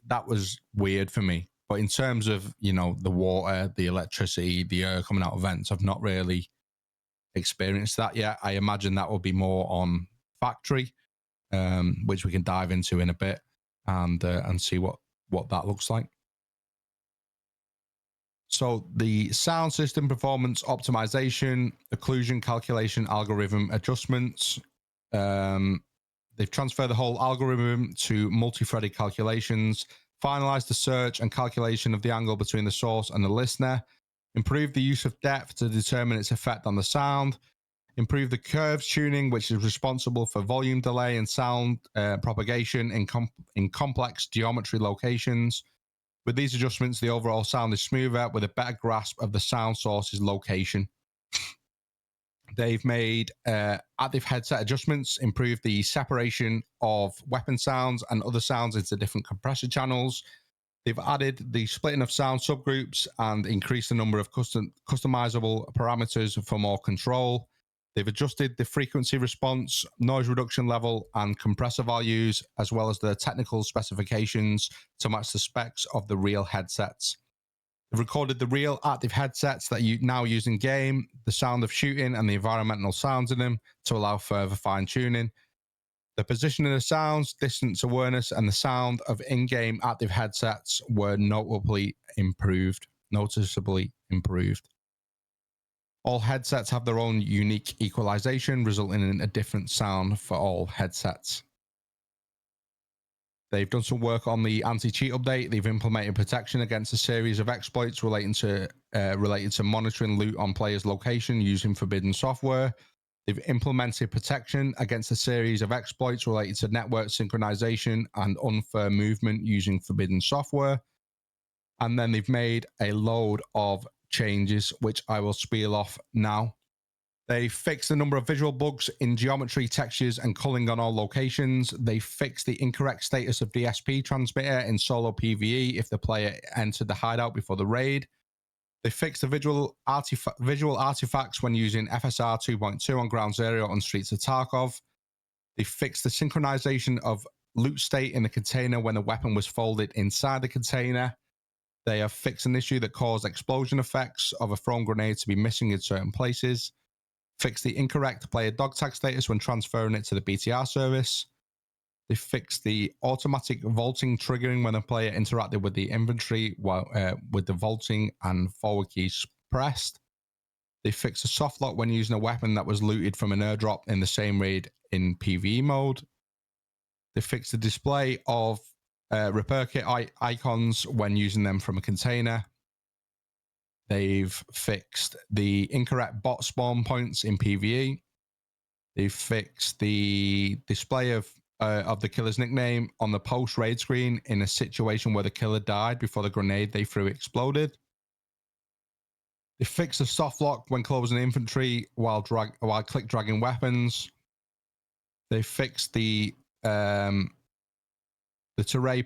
that was weird for me. But in terms of, the water, the electricity, the air coming out of vents, I've not really experienced that yet. I imagine that will be more on factory, which we can dive into in a bit and see what that looks like. So the sound system performance optimization, occlusion calculation algorithm adjustments. They've transferred the whole algorithm to multi-threaded calculations, finalized the search and calculation of the angle between the source and the listener, improved the use of depth to determine its effect on the sound, improved the curves tuning, which is responsible for volume delay and sound propagation in complex geometry locations. With these adjustments, the overall sound is smoother with a better grasp of the sound source's location. They've made active headset adjustments, improved the separation of weapon sounds and other sounds into different compressor channels. They've added the splitting of sound subgroups and increased the number of customizable parameters for more control. They've adjusted the frequency response, noise reduction level, and compressor values, as well as the technical specifications to match the specs of the real headsets. They've recorded the real active headsets that you now use in game, the sound of shooting and the environmental sounds in them to allow further fine-tuning. The positioning of sounds, distance awareness, and the sound of in-game active headsets were noticeably improved. All headsets have their own unique equalization, resulting in a different sound for all headsets. They've done some work on the anti-cheat update. They've implemented protection against a series of exploits related to monitoring loot on players' location using forbidden software. They've implemented protection against a series of exploits related to network synchronization and unfair movement using forbidden software. And then they've made a load of changes, which I will spiel off now. They fixed a number of visual bugs in geometry, textures, and culling on all locations. They fixed the incorrect status of DSP transmitter in solo PvE if the player entered the hideout before the raid. They fixed the visual artifacts when using FSR 2.2 on Ground Zero on Streets of Tarkov. They fixed the synchronization of loot state in the container when the weapon was folded inside the container. They have fixed an issue that caused explosion effects of a thrown grenade to be missing in certain places. Fixed the incorrect player dog tag status when transferring it to the BTR service. They fixed the automatic vaulting triggering when a player interacted with the inventory while with the vaulting and forward keys pressed. They fixed a soft lock when using a weapon that was looted from an airdrop in the same raid in PvE mode. They fixed the display of repair kit icons when using them from a container. They've fixed the incorrect bot spawn points in PvE. They've fixed the display of the killer's nickname on the post-raid screen in a situation where the killer died before the grenade they threw exploded. They fixed the soft lock when closing infantry while click dragging weapons. They fixed the Teray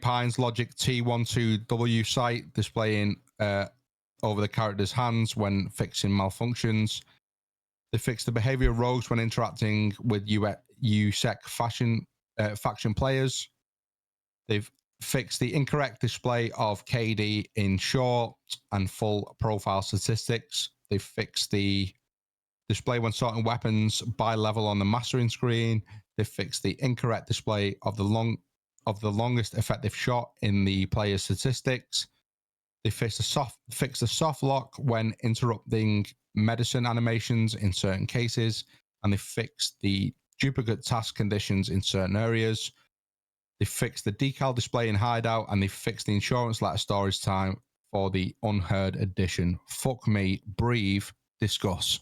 Pines Logic T12W site displaying over the character's hands when fixing malfunctions. They fixed the behavior of rogues when interacting with USEC faction players. They've fixed the incorrect display of KD in short and full profile statistics. They've fixed the display when sorting weapons by level on the mastering screen. They've fixed the incorrect display of the longest effective shot in the player's statistics. They fixed the soft lock when interrupting medicine animations in certain cases, and they fixed the duplicate task conditions in certain areas. They fixed the decal display in hideout, and they fixed the insurance letter storage time for the Unheard edition. Fuck me, breathe, discuss.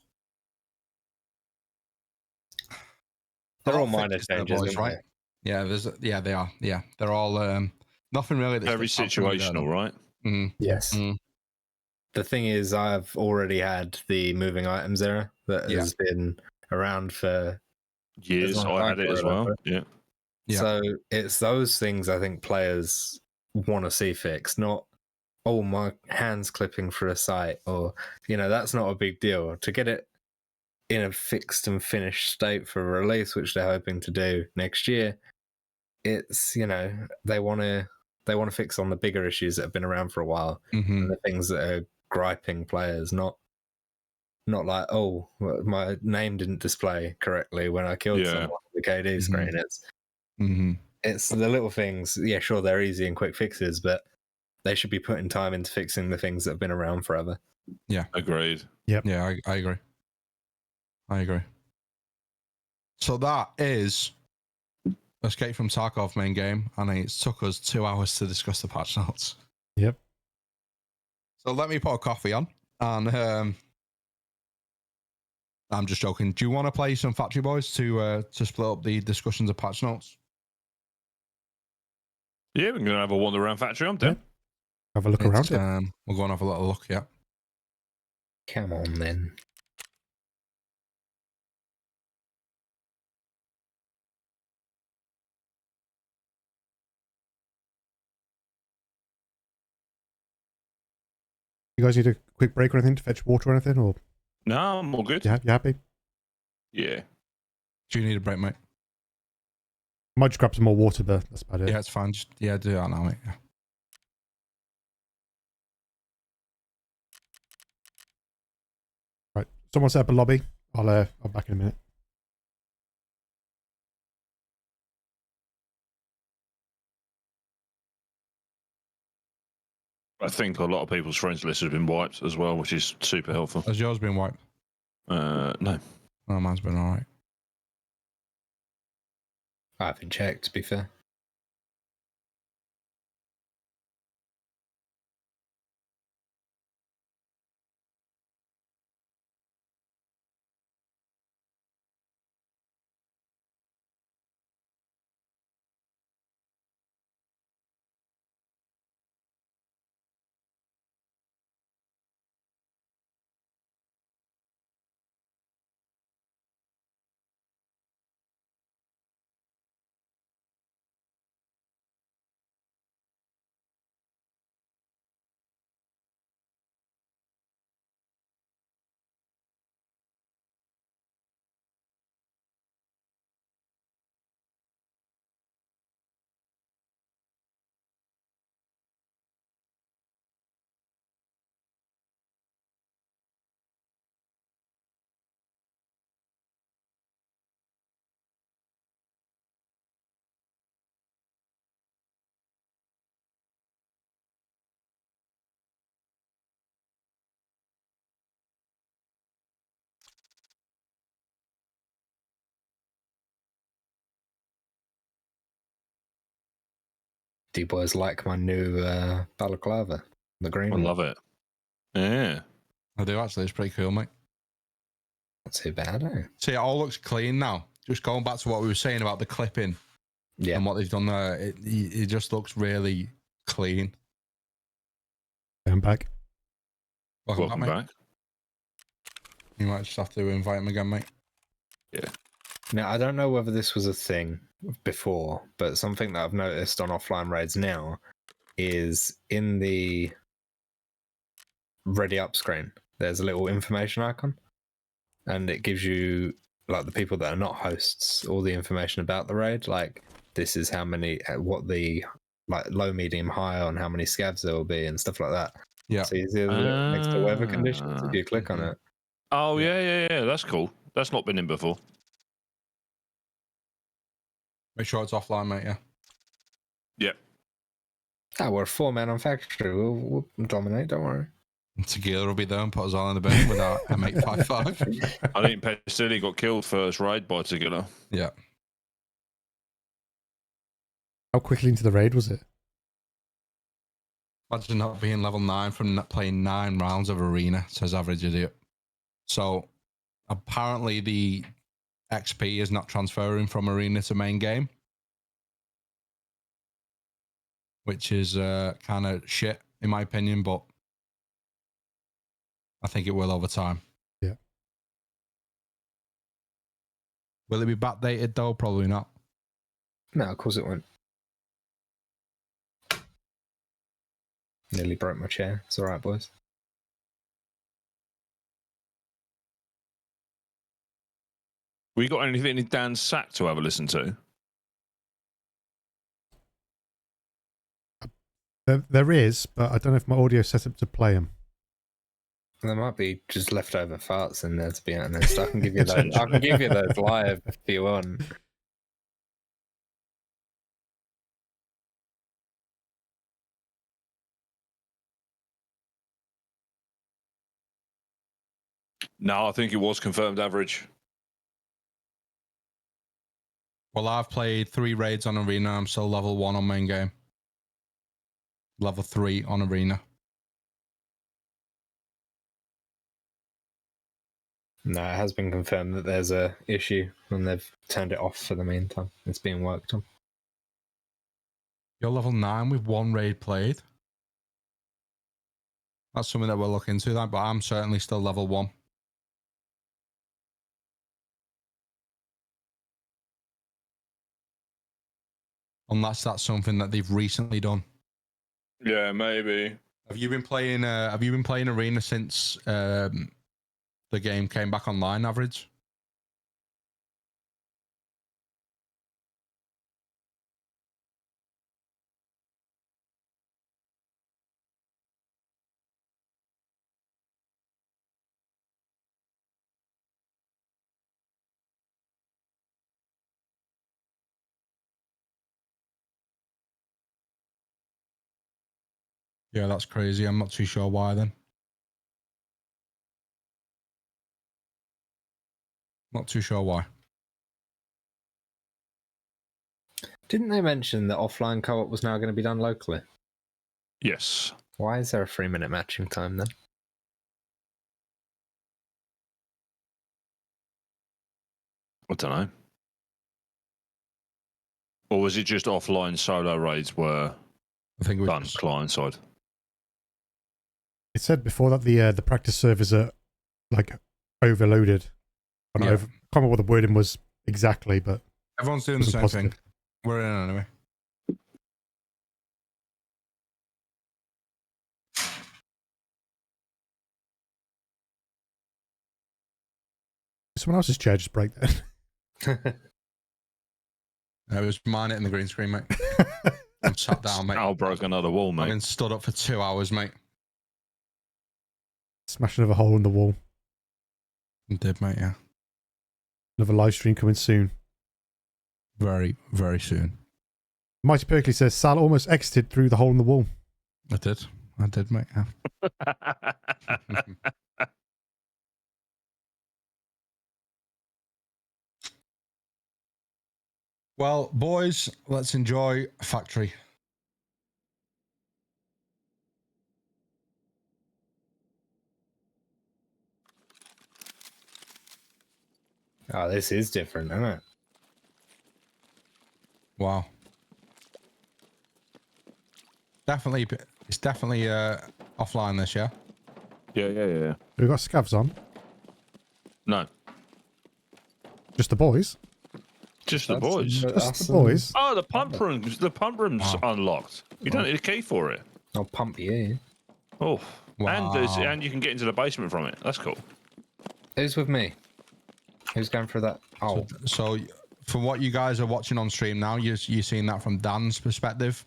They're all minor changes, boys, right? Yeah, they are. Yeah, they're all nothing really. Very situational, right? Mm. Yes. Mm. The thing is, I've already had the moving items error that has been around for years. I had it as well. Yeah. So it's those things I think players want to see fixed, not, oh, my hand's clipping for a site, or, that's not a big deal. To get it in a fixed and finished state for release, which they're hoping to do next year, it's, they want to fix on the bigger issues that have been around for a while, and the things that are griping players, not like, oh, my name didn't display correctly when I killed someone on the KD screen. It's the little things. Yeah, sure, they're easy and quick fixes, but they should be putting time into fixing the things that have been around forever. Yeah, agreed. Yep. Yeah, I agree. I agree. So that is Escape from Tarkov main game, and it took us 2 hours to discuss the patch notes. Yep. So let me put a coffee on, and I'm just joking. Do you want to play some Factory Boys to split up the discussions of patch notes? Yeah, we're going to have a wander around Factory. I'm down. Yeah. Have a look around it. We'll go and have a little look, yeah. Come on, then. You guys need a quick break or anything to fetch water or anything? Or No, I'm all good. you happy? Yeah. Do you need a break, mate? I might just grab some more water, but that's about it. Yeah, it's fine. Just, do that now, mate. Yeah. Right. Someone set up a lobby. I'll be back in a minute. I think a lot of people's friends list has been wiped as well, which is super helpful. Has yours been wiped? No. Oh, mine's been all right. I haven't checked, to be fair. Do you boys like my new balaclava? The green I one? love it. Yeah. I do actually. It's pretty cool, mate. Not too bad, eh? See, it all looks clean now. Just going back to what we were saying about the clipping and what they've done there, it just looks really clean. I'm back. Welcome back. You might just have to invite him again, mate. Yeah. Now, I don't know whether this was a thing before, but something that I've noticed on offline raids now is in the ready up screen, there's a little information icon, and it gives you, like, the people that are not hosts, all the information about the raid. Like, this is how many, what the, like, low, medium, high on how many scavs there will be and stuff like that. Yeah. So you see the little next to weather conditions if you click on it. Oh, yeah. That's cool. That's not been in before. Make sure it's offline, mate, yeah. Yeah. Ah, we're a 4-man on factory. We'll dominate, don't worry. Tequila will be there and put us all in the bin with our M855. I think Pestilli got killed first raid by Tequila. Yeah. How quickly into the raid was it? Imagine not being level 9 from playing 9 rounds of arena, says Average Idiot. So apparently the XP is not transferring from arena to main game, which is kind of shit in my opinion, but I think it will over time. Yeah. Will it be backdated though? Probably not. No, of course it won't. Nearly broke my chair. It's all right, boys. We got anything in Dan's sack to have a listen to? There is, but I don't know if my audio set up to play them. There might be just leftover farts in there, to be honest. I can give you those. I can give you those live if you want. No, I think it was confirmed average. Well, I've played 3 raids on arena. I'm still level 1 on main game. Level 3 on arena. No, it has been confirmed that there's a issue and they've turned it off for the meantime. It's being worked on. You're level 9 with 1 raid played. That's something that we'll look into, that, but I'm certainly still level 1. Unless that's something that they've recently done. Yeah, maybe. Have you been playing? Have you been playing Arena since the game came back online? Average. Yeah, that's crazy. I'm not too sure why then. Not too sure why. Didn't they mention that offline co-op was now going to be done locally? Yes. Why is there a 3-minute matching time then? I don't know. Or was it just offline solo raids were I think it was done client side? It said before that the practice servers are like overloaded. I Yeah. can't remember what the wording was exactly, but everyone's doing the same positive. thing. We're in anyway. Someone else's chair just break then. It was mine hitting the green screen, mate. I'm sat down, mate. Al broke another wall, I've mate. been stood up for 2 hours, mate. Smash another hole in the wall. I did, mate. Yeah. Another live stream coming soon. Very, very soon. Mighty Perkley says Sal almost exited through the hole in the wall. I did, mate. Yeah. Well, boys, let's enjoy Factory. Oh, this is different, isn't it? Wow. Definitely, it's definitely offline this year. Yeah. We've got scavs on. No, Just the boys. just the boys. Just the boys. Oh, the pump room's unlocked. You don't need a key for it. I'll pump you. Oh, Wow. and you can get into the basement from it. That's cool. Who's with me? Who's going for that? Oh, So from what you guys are watching on stream now, you're seeing that from Dan's perspective.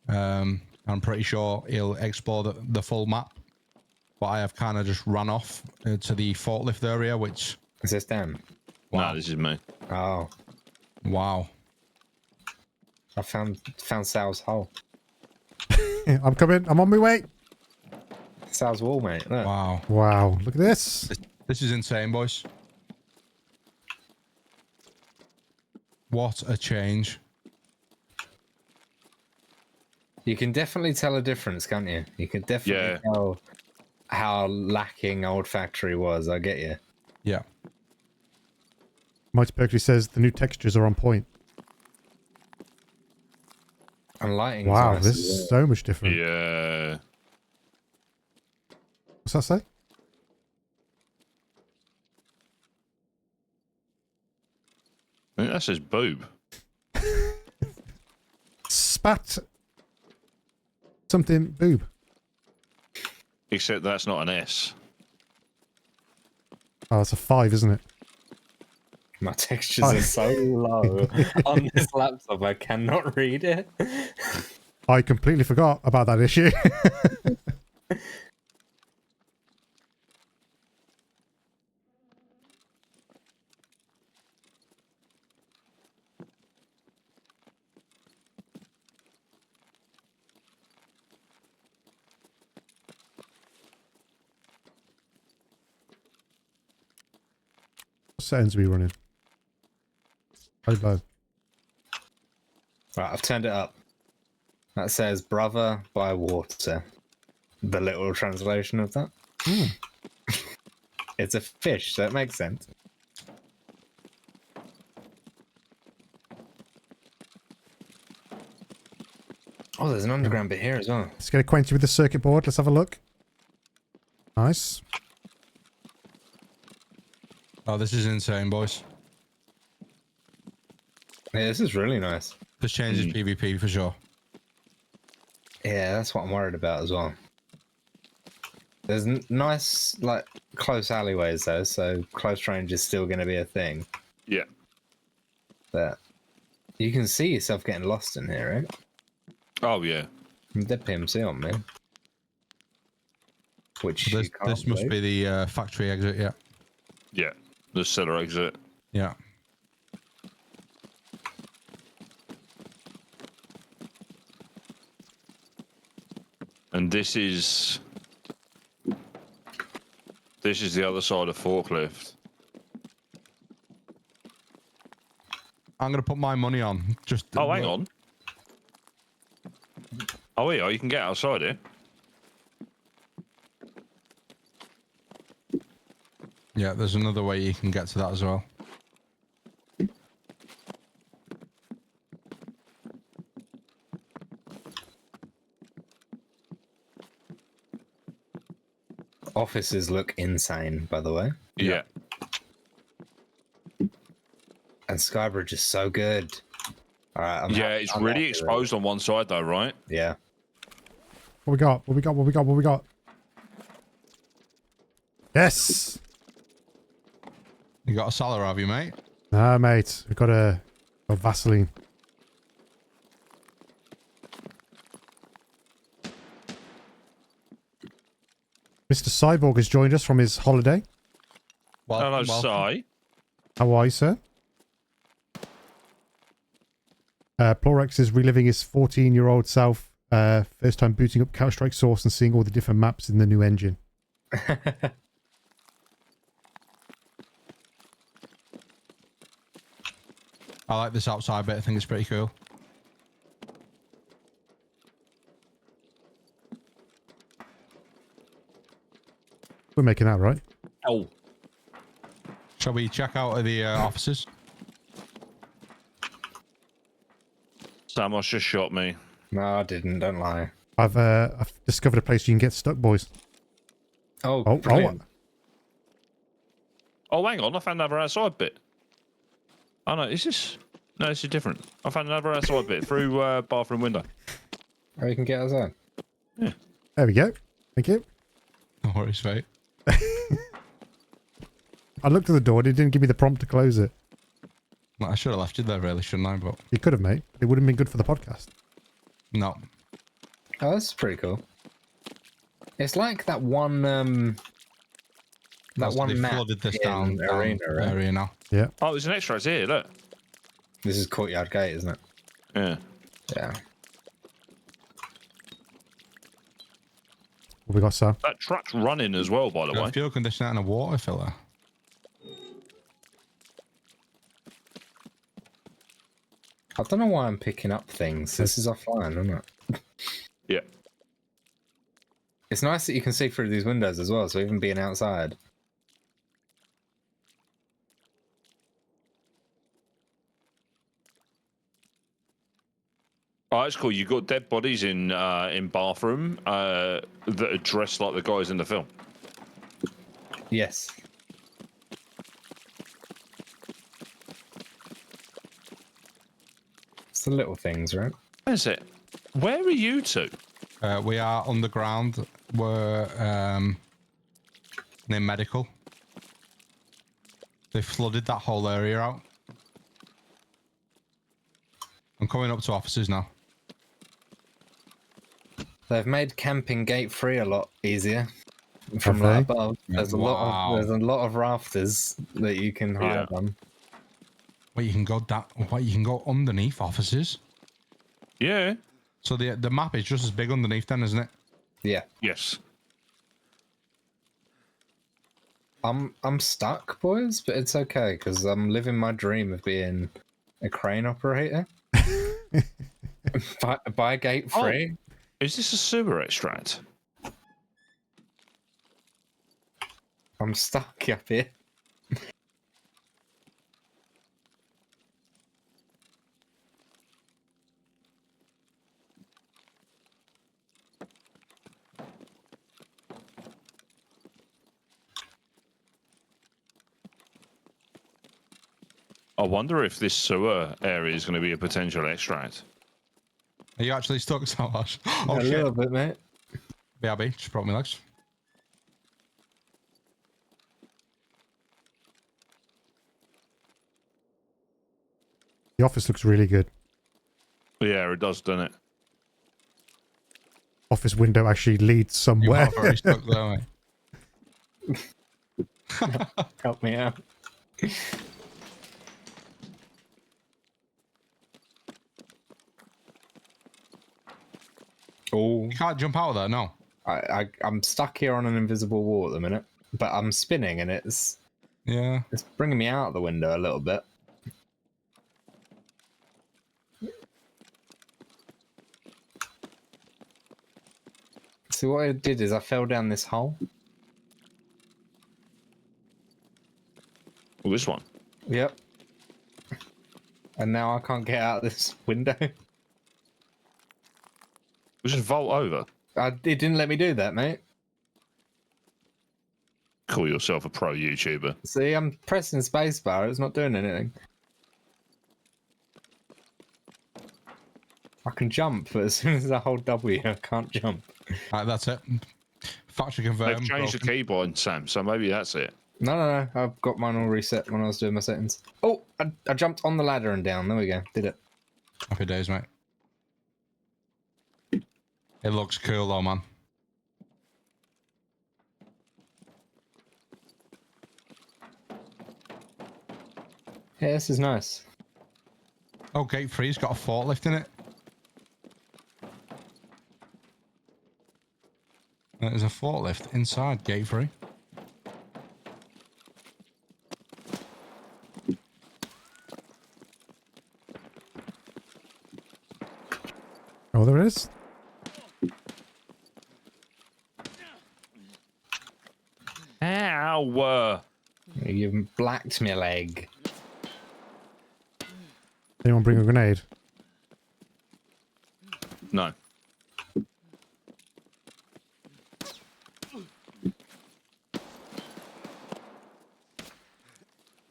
I'm pretty sure he'll explore the full map. But I have kind of just run off to the forklift area, which... is this Dan? Wow. No, this is me. Oh, Wow. I found Sal's hole. I'm coming. I'm on my way. Sal's wall, mate. Look. Wow. Wow. Look at this. This is insane, boys. What a change. You can definitely tell a difference, can't you? You can definitely tell how lacking Old Factory was. I get you. Yeah. Mighty Perkley says the new textures are on point. And lighting. Wow, nice this as is well. so much different. Yeah. What's that say? I think that says boob. Spat something boob. Except that's not an S. Oh, it's a 5, isn't it? My textures are so low on this laptop. I cannot read it. I completely forgot about that issue. What settings are we running? Low. Right, I've turned it up. That says "brother by water." The literal translation of that. It's a fish, so it makes sense. Oh, there's an underground bit here as well. Let's get acquainted with the circuit board. Let's have a look. Nice. Oh, this is insane, boys. Yeah, this is really nice. This changes PvP for sure. Yeah, that's what I'm worried about as well. There's nice, like, close alleyways though, so close range is still going to be a thing. Yeah. But you can see yourself getting lost in here, right? Oh yeah. Dead PMC on me. Which you can't This must be the factory exit, yeah. Yeah. The cellar exit. Yeah. And this is the other side of forklift. I'm going to put my money on. Just Oh, hang on. Oh, yeah, you can get outside here. Yeah, there's another way you can get to that as well. Offices look insane, by the way. Yeah. And Skybridge is so good. All right. It's really exposed on one side, though, right? Yeah. What we got? What we got? What we got? What we got? Yes! You got a cellar, have you, mate? Nah, mate. We've got a Vaseline. Mr. Cyborg has joined us from his holiday. Hello, Si. How are you, sir? Plorex is reliving his 14-year-old self. First time booting up Counter-Strike Source and seeing all the different maps in the new engine. I like this outside bit. I think it's pretty cool. We're making that, right? Oh. Shall we check out the offices? Samos just shot me. No, I didn't. Don't lie. I've discovered a place you can get stuck, boys. Oh, Oh, brilliant. Oh, hang on. I found another outside bit. Oh, no. Is this... No, this is different. I found another outside bit through bathroom window. Oh, you can get outside. Yeah. There we go. Thank you. No worries, mate. I looked at the door and it didn't give me the prompt to close it. Well, I should have left you there, really, shouldn't I? But You could have, mate. It would have been good for the podcast. no. Oh, that's pretty cool. It's like that one that one They map flooded this in down Arena, right? area now. Yeah. Oh, there's an extract here. Look. This is Courtyard Gate, isn't it? Yeah. Yeah. What we got, sir? That truck's running as well, by the Got way. a fuel conditioner and a water filler. I don't know why I'm picking up things. This is offline, isn't it? Yeah. It's nice that you can see through these windows as well, so even being outside. Oh, that's cool. You've got dead bodies in bathroom that are dressed like the guys in the film. Yes. It's the little things, right? Where's it? Where are you two? We are underground. We're near medical. They flooded that whole area out. I'm coming up to offices now. They've made camping gate 3 a lot easier from Have they? like above. There's a lot of rafters that you can hide on. Wait, you can go you can go underneath offices. Yeah. So the map is just as big underneath, then, isn't it? Yeah. Yes. I'm stuck, boys, but it's okay because I'm living my dream of being a crane operator. by gate 3. Is this a sewer extract? I'm stuck up here. I wonder if this sewer area is going to be a potential extract. Are you actually stuck, Salash? Oh a shit! little bit, mate. BRB, just broke my legs. The office looks really good. Yeah, it does, doesn't it? Office window actually leads You somewhere. are very stuck there, mate. Help me out. Oh, You can't jump out of there, no. I'm stuck here on an invisible wall at the minute, but I'm spinning and it's Yeah. bringing me out the window a little bit. So what I did is I fell down this hole. Well, this one. Yep. And now I can't get out of this window. We just vault over. It didn't let me do that, mate. Call yourself a pro YouTuber. See, I'm pressing spacebar. It's not doing anything. I can jump, but as soon as I hold W, I can't jump. Right, that's it. Factory confirmed. They've changed the keyboard, Sam, so maybe that's it. No. I've got mine all reset when I was doing my settings. Oh, I jumped on the ladder and down. There we go. Did it. Happy days, mate. It looks cool though, man. Yeah, this is nice. Oh, gate 3's got a forklift in it. There's a forklift inside gate 3. Oh, there is. Ow! You blacked me leg. Anyone bring a grenade? No.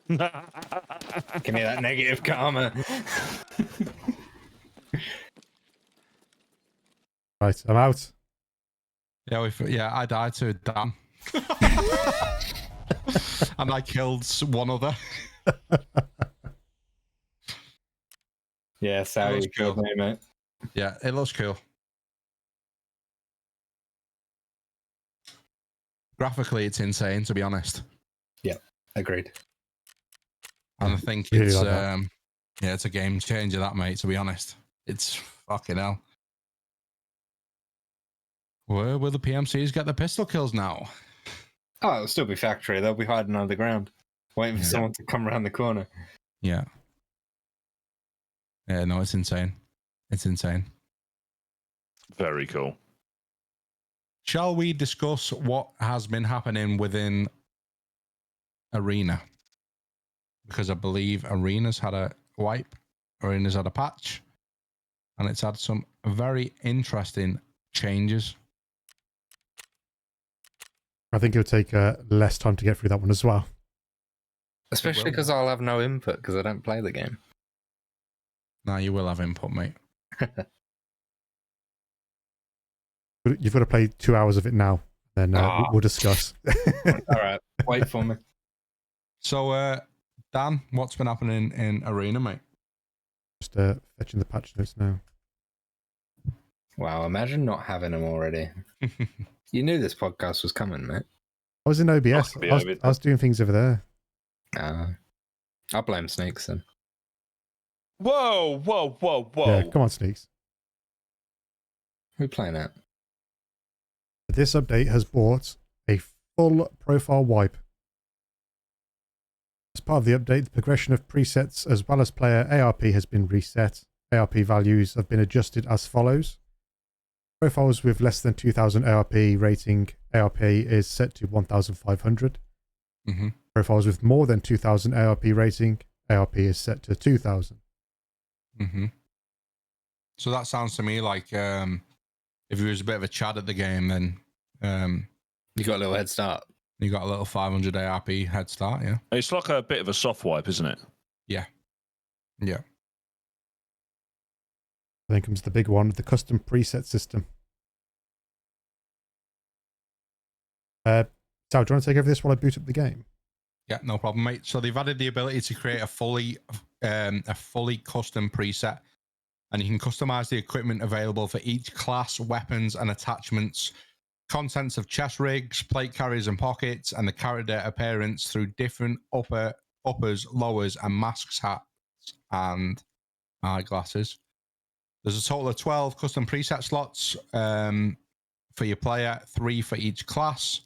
Give me that negative karma. Right, I'm out. Yeah, I died to Dan. And I killed one other. Yeah, Sally looks killed cool. me, mate. Yeah, it looks cool. Graphically, it's insane, to be honest. Yeah, agreed. And I think Really it's like that. yeah, it's a game changer, that, mate, to be honest. It's fucking hell. Where will the PMCs get the pistol kills now? Oh, it'll still be factory. They'll be hiding underground, waiting for Yeah. someone to come around the corner. Yeah. Yeah, no, it's insane. It's insane. Very cool. Shall we discuss what has been happening within Arena? Because I believe Arena's had a wipe, Arena's had a patch, and it's had some very interesting changes. I think it'll take less time to get through that one as well. Especially because I'll have no input because I don't play the game. Now you will have input, mate. You've got to play 2 hours of it now, then we'll discuss. All right, wait for me. So, Dan, what's been happening in Arena, mate? Just fetching the patch notes now. Wow, imagine not having them already. You knew this podcast was coming, mate. I was in OBS. be I was doing things over there. I'll blame Snakes then. Whoa! Yeah, come on, Sneaks. Who playing that? This update has brought a full profile wipe. As part of the update, the progression of presets as well as player ARP has been reset. ARP values have been adjusted as follows. Profiles with less than 2000 ARP rating, ARP is set to 1500. Mm-hmm. Profiles with more than 2000 ARP rating, ARP is set to 2000. Mm-hmm. So that sounds to me like if you was a bit of a chad at the game, then You got a little head start. you got a little 500 ARP head start, yeah? It's like a bit of a soft wipe, isn't it? Yeah. Then comes the big one, the custom preset system. Sal, do you want to take over this while I boot up the game? Yeah, no problem, mate. So they've added the ability to create a fully custom preset, and you can customize the equipment available for each class, weapons, and attachments. Contents of chest rigs, plate carriers and pockets, and the character appearance through different uppers, lowers, and masks, hats, and eyeglasses. There's a total of 12 custom preset slots for your player, 3 for each class.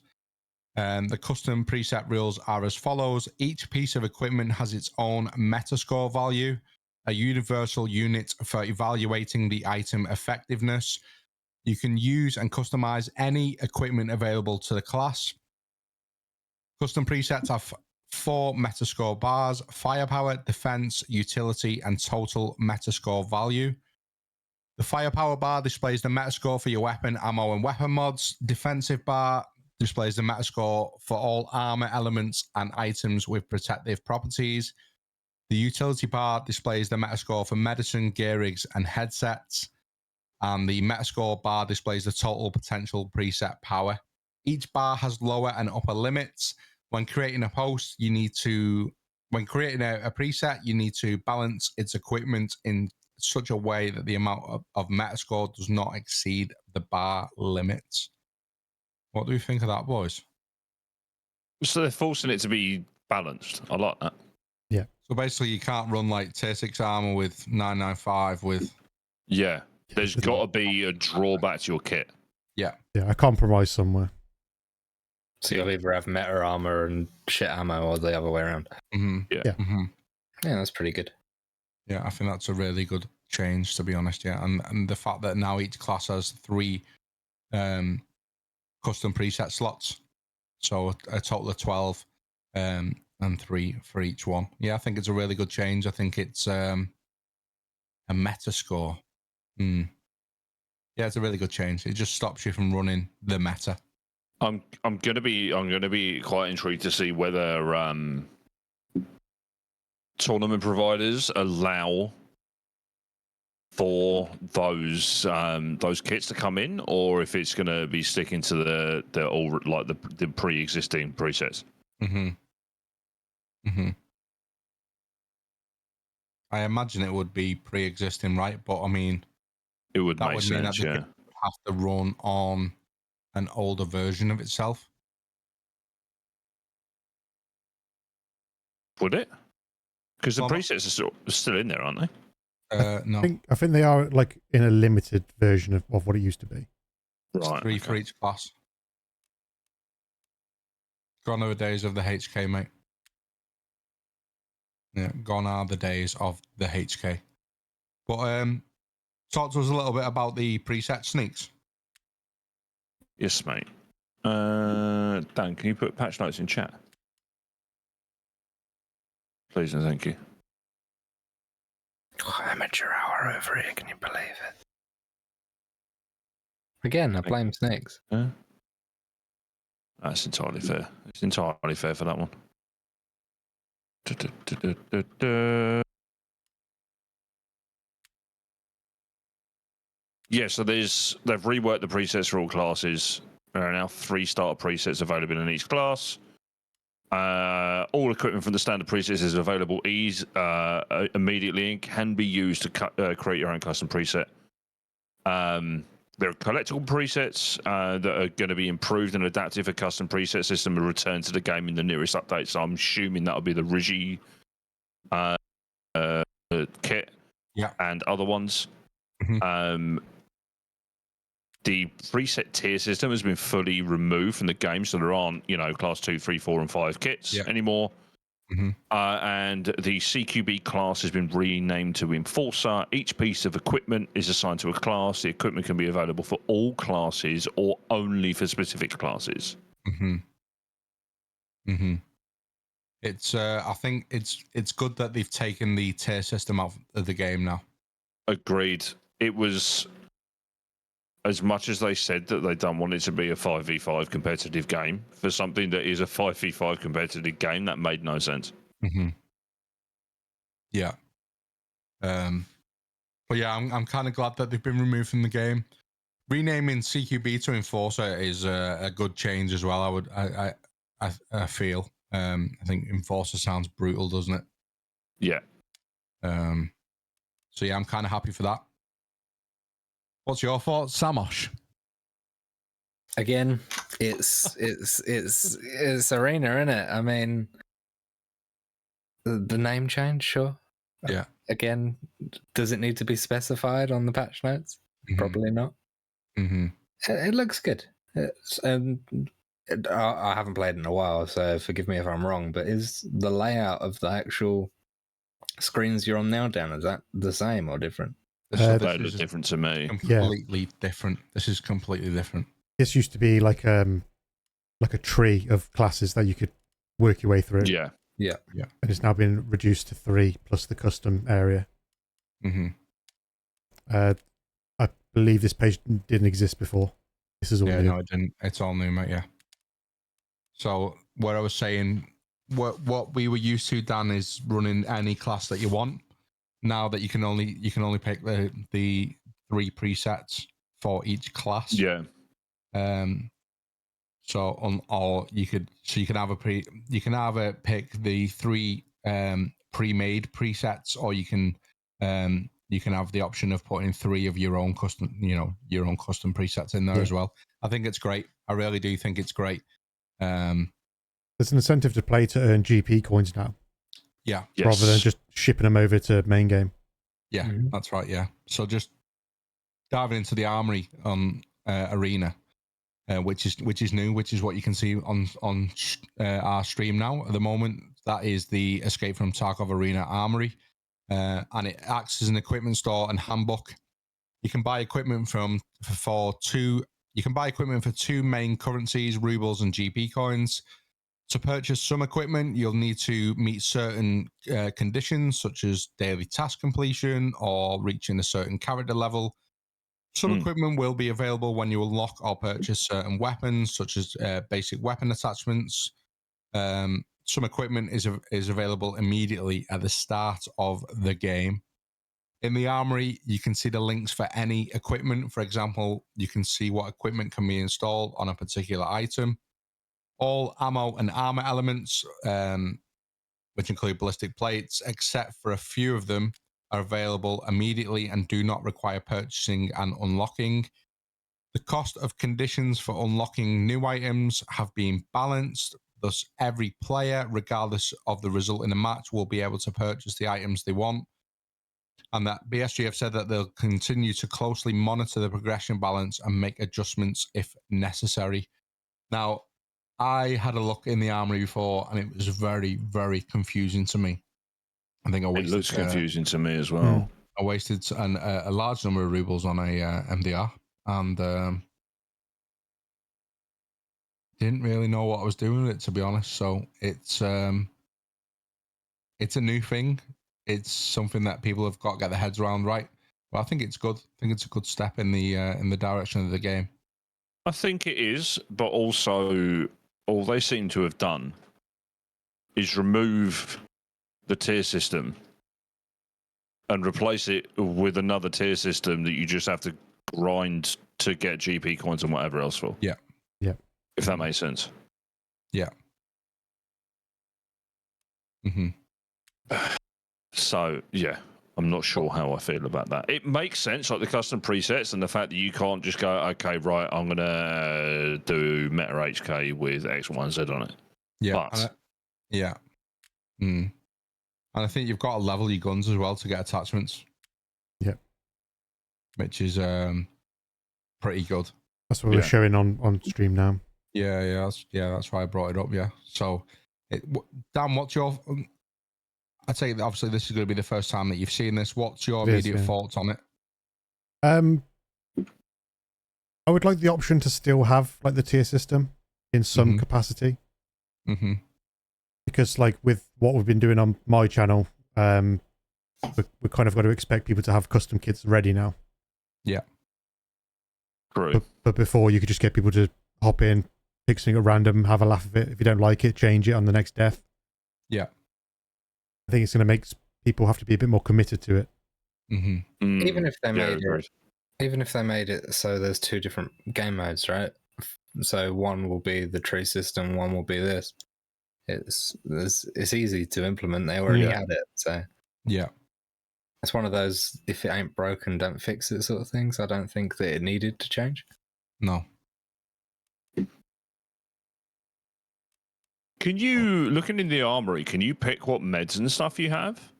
The custom preset rules are as follows. Each piece of equipment has its own metascore value, a universal unit for evaluating the item effectiveness. You can use and customize any equipment available to the class. Custom presets have 4 metascore bars: firepower, defense, utility, and total metascore value. The firepower bar displays the metascore for your weapon, ammo, and weapon mods. Defensive bar displays the metascore for all armor elements and items with protective properties. The utility bar displays the metascore for medicine, gear rigs, and headsets. And the metascore bar displays the total potential preset power. Each bar has lower and upper limits. When creating a post, when creating a preset, you need to balance its equipment in such a way that the amount of metascore does not exceed the bar limits. What do you think of that, boys? So they're forcing it to be balanced. I like that. Yeah. So basically, you can't run like tier 6 armor with 995 with... Yeah. There's got to be a drawback to your kit. Yeah. Yeah, a compromise somewhere. So you'll either have meta armor and shit ammo or the other way around. Mm-hmm. Yeah. Yeah. Mm-hmm. Yeah, that's pretty good. Yeah, I think that's a really good change, to be honest. Yeah, and the fact that now each class has 3 custom preset slots, so a total of 12, and 3 for each one. Yeah, I think it's a really good change. I think it's a meta score. Yeah, it's a really good change. It just stops you from running the meta. I'm gonna be quite intrigued to see whether tournament providers allow for those kits to come in, or if it's gonna be sticking to the pre-existing presets. I imagine it would be pre-existing, right? But I mean, It would that make would sense. mean that Yeah. it would have to run on an older version of itself. Would it? Because the Well, presets are still in there, aren't they? No, I think they are like in a limited version of what it used to be. it's Right. 3 for each class. Gone are the days of the HK, mate. Yeah, gone are the days of the HK. But talk to us a little bit about the preset sneaks. Yes, mate. Dan, can you put patch notes in chat? Please and thank you. Oh, amateur hour over here, can you believe it? Again, I blame snakes. Yeah. That's entirely fair. It's entirely fair for that one. Yeah, so they've reworked the presets for all classes. There are now 3 starter presets available in each class. All equipment from the standard presets is available immediately and can be used to create your own custom preset. There are collectible presets that are going to be improved and adapted for custom preset system and return to the game in the nearest update. So I'm assuming that'll be the Rigi kit, and other ones. Mm-hmm. The preset tier system has been fully removed from the game, so there aren't, class 2, 3, 4, and 5 kits anymore. Mm-hmm. And the CQB class has been renamed to Enforcer. Each piece of equipment is assigned to a class. The equipment can be available for all classes or only for specific classes. It's I think it's good that they've taken the tier system out of the game now. Agreed. It was, as much as they said that they don't want it to be a 5v5 competitive game, for something that is a 5v5 competitive game, that made no sense. Yeah. But yeah, I'm kind of glad that they've been removed from the game. Renaming CQB to Enforcer is a good change as well. I feel. I think Enforcer sounds brutal, doesn't it? Yeah. So yeah, I'm kind of happy for that. What's your thoughts, Samosh? Again, it's Arena, isn't it? I mean, the name change, sure. Yeah. Again, does it need to be specified on the patch notes? Mm-hmm. Probably not. Mm-hmm. It looks good. I haven't played in a while, so forgive me if I'm wrong, but is the layout of the actual screens you're on now, Dan, is that the same or different? That looks different to me. Completely different. This is completely different. This used to be like a tree of classes that you could work your way through. Yeah. And it's now been reduced to 3 plus the custom area. Mm-hmm. I believe this page didn't exist before. This is all new. No, it didn't. It's all new, mate. Yeah. So what I was saying, what we were used to, Dan, is running any class that you want. Now that you can only pick the 3 presets for each class. Yeah. Or you can either pick the 3 pre-made presets, or you can have the option of putting 3 of your own custom presets in there as well. I think it's great. I really do think it's great. There's an incentive to play to earn GP coins now. Yeah. Yes. Rather than just shipping them over to main game. Yeah, that's right. Yeah. So just diving into the armory arena, which is new, which is what you can see on our stream now at the moment. That is the Escape from Tarkov Arena Armory, and it acts as an equipment store and handbook. You can buy equipment for 2 main currencies, rubles and GP coins. To purchase some equipment, you'll need to meet certain conditions, such as daily task completion or reaching a certain character level. Some equipment will be available when you unlock or purchase certain weapons, such as basic weapon attachments. Some equipment is available immediately at the start of the game. In the armory, you can see the links for any equipment. For example, you can see what equipment can be installed on a particular item. All ammo and armor elements, which include ballistic plates, except for a few of them, are available immediately and do not require purchasing and unlocking. The cost of conditions for unlocking new items have been balanced, thus every player, regardless of the result in the match, will be able to purchase the items they want. And that BSG have said that they'll continue to closely monitor the progression balance and make adjustments if necessary. Now, I had a look in the armory before, and it was very, very confusing to me. I think it looks confusing to me as well. I wasted a large number of rubles on a MDR, and didn't really know what I was doing with it, to be honest. So it's a new thing. It's something that people have got to get their heads around, right? But I think it's good. I think it's a good step in the direction of the game. I think it is, but also all they seem to have done is remove the tier system and replace it with another tier system that you just have to grind to get GP coins and whatever else for. Yeah. If that makes sense. Yeah. So, yeah, I'm not sure how I feel about that. It makes sense, like the custom presets and the fact that you can't just go, okay, right, I'm going to do Meta HK with X, Y, and Z on it. Yeah. But, And I think you've got to level your guns as well to get attachments. Yeah. Which is pretty good. That's what we're showing on stream now. Yeah, that's why I brought it up. Yeah. So, Dan, what's your? I'd say that obviously this is going to be the first time that you've seen this. What's your immediate thoughts on it? I would like the option to still have like the tier system in some capacity. Because like with what we've been doing on my channel, we kind of got to expect people to have custom kits ready now. Yeah. True. But before you could just get people to hop in, pick something at random, have a laugh of it. If you don't like it, change it on the next death. Yeah. I think it's going to make people have to be a bit more committed to it. Even if they made agreed. even if they made it so there's two different game modes, right? So one will be the tree system, one will be this. It's easy to implement. They already Yeah. had it, so Yeah. it's one of those if it ain't broken, don't fix it sort of things. I don't think that it needed to change. No. Can you, looking in the armory, can you pick what meds and stuff you have?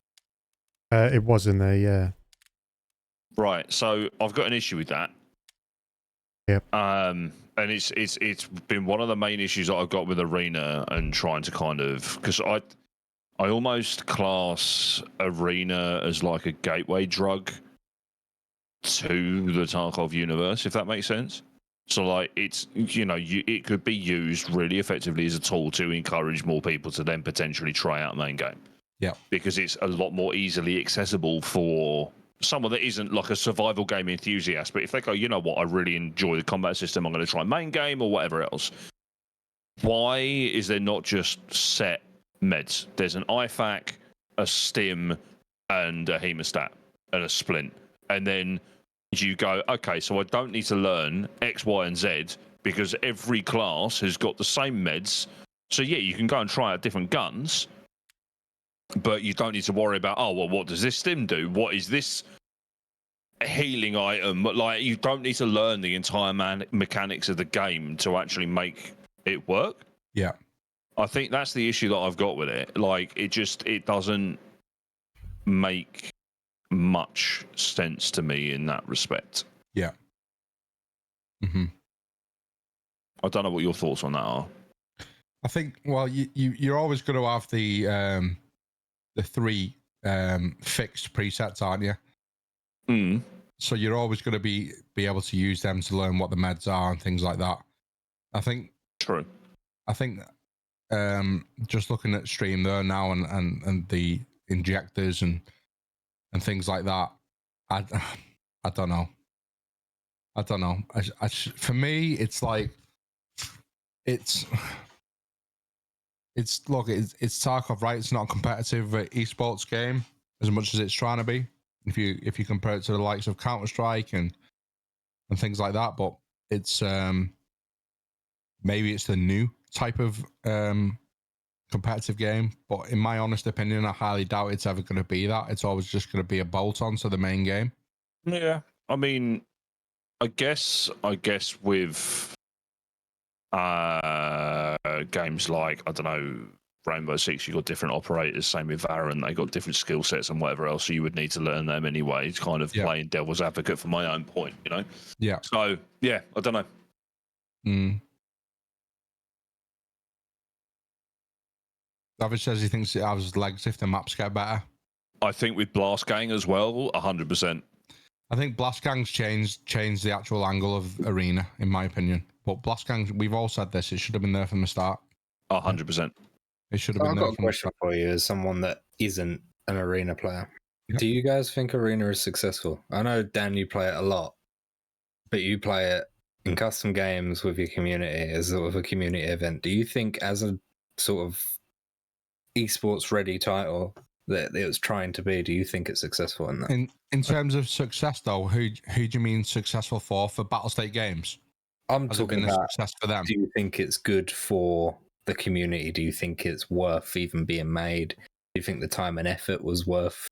It was in there, yeah. Right, so I've got an issue with that. Yep. And it's been one of the main issues that I've got with Arena and trying to kind of, because I almost class Arena as like a gateway drug to the Tarkov universe, if that makes sense. So like it's, it could be used really effectively as a tool to encourage more people to then potentially try out main game. Yeah. Because it's a lot more easily accessible for someone that isn't like a survival game enthusiast. But if they go, you know what, I really enjoy the combat system, I'm going to try main game or whatever else. Why is there not just set meds? There's an IFAK, a stim, and a hemostat, and a splint. And then you go, okay, so I don't need to learn X, Y, and Z because every class has got the same meds. So yeah, you can go and try out different guns, but you don't need to worry about, oh, well, what does this stim do? What is this healing item? But like, you don't need to learn the entire mechanics of the game to actually make it work. Yeah. I think that's the issue that I've got with it. Like, it doesn't make much sense to me in that respect. Yeah. I don't know what your thoughts on that are. I think, well, you're always going to have the three fixed presets, aren't you? So you're always going to be able to use them to learn what the meds are and things like that. I think. True. I think just looking at stream there now and the injectors and things like that, I don't know. For me, it's like it's Tarkov, right? It's not a competitive esports game as much as it's trying to be. If you compare it to the likes of Counter-Strike and things like that, but it's maybe it's the new type of competitive game. But in my honest opinion, I highly doubt it's ever going to be that. It's always just going to be a bolt-on to the main game. Yeah, I mean, I guess with games like, I don't know, Rainbow Six, you got different operators. Same with Valorant, they got different skill sets and whatever else. So you would need to learn them anyway. It's kind of playing devil's advocate for my own point, you know. Yeah. So yeah, I don't know. David says he thinks it has legs if the maps get better. I think with Blast Gang as well, 100%. I think Blast Gang's changed the actual angle of Arena, in my opinion. But Blast Gang, we've all said this, it should have been there from the start. 100%. It should have been there. I've got a question for you as someone that isn't an Arena player. Yep. Do you guys think Arena is successful? I know, Dan, you play it a lot, but you play it in custom games with your community as sort of a community event. Do you think as a sort of esports ready title that it was trying to be, do you think it's successful in that? In terms of success, though, who do you mean successful for Battlestate Games? I'm talking about success for them. Do you think it's good for the community? Do you think it's worth even being made? Do you think the time and effort was worth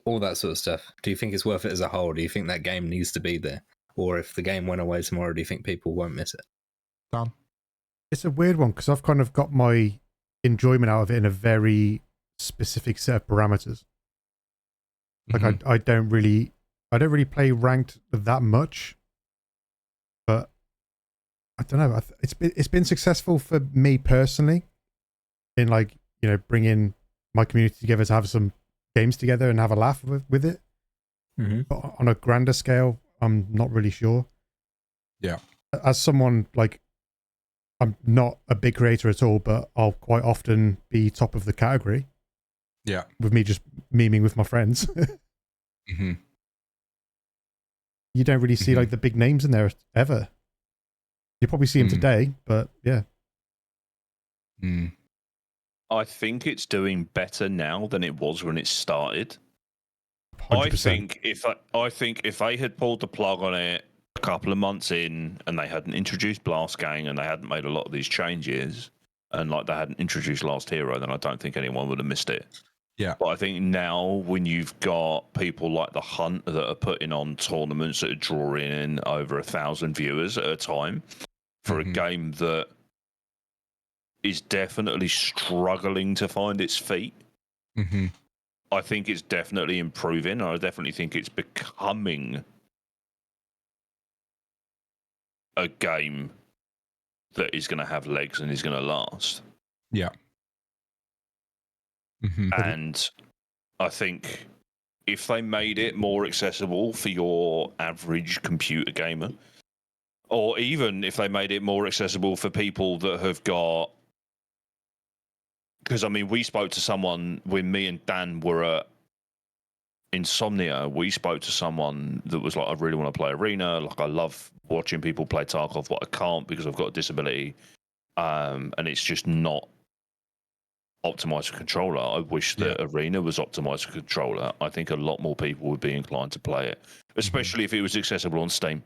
all that sort of stuff? Do you think it's worth it as a whole? Do you think that game needs to be there? Or if the game went away tomorrow, do you think people won't miss it? Dan? It's a weird one because I've kind of got my enjoyment out of it in a very specific set of parameters. Like I don't really play ranked that much, but I don't know. It's been successful for me personally in, like, you know, bringing my community together to have some games together and have a laugh with it. But on a grander scale, I'm not really sure. Yeah. As someone, like, I'm not a big creator at all, but I'll quite often be top of the category. Yeah. With me just memeing with my friends. You don't really see like the big names in there ever. You probably see them today, but yeah. I think it's doing better now than it was when it started. 100%. I think if they had pulled the plug on it a couple of months in, and they hadn't introduced Blast Gang, and they hadn't made a lot of these changes, and like they hadn't introduced Last Hero, then I don't think anyone would have missed it. Yeah. But I think now, when you've got people like the Hunt that are putting on tournaments that are drawing in over 1,000 viewers at a time for a game that is definitely struggling to find its feet, I think it's definitely improving. I definitely think it's becoming a game that is going to have legs and is going to last. Yeah. And I think if they made it more accessible for your average computer gamer, or even if they made it more accessible for people that have got, because I mean, we spoke to someone when me and Dan were at Insomnia. We spoke to someone that was like, I really want to play Arena. Like, I love watching people play Tarkov, but I can't because I've got a disability. And it's just not optimized for controller. I wish that Arena was optimized for controller. I think a lot more people would be inclined to play it, especially if it was accessible on Steam.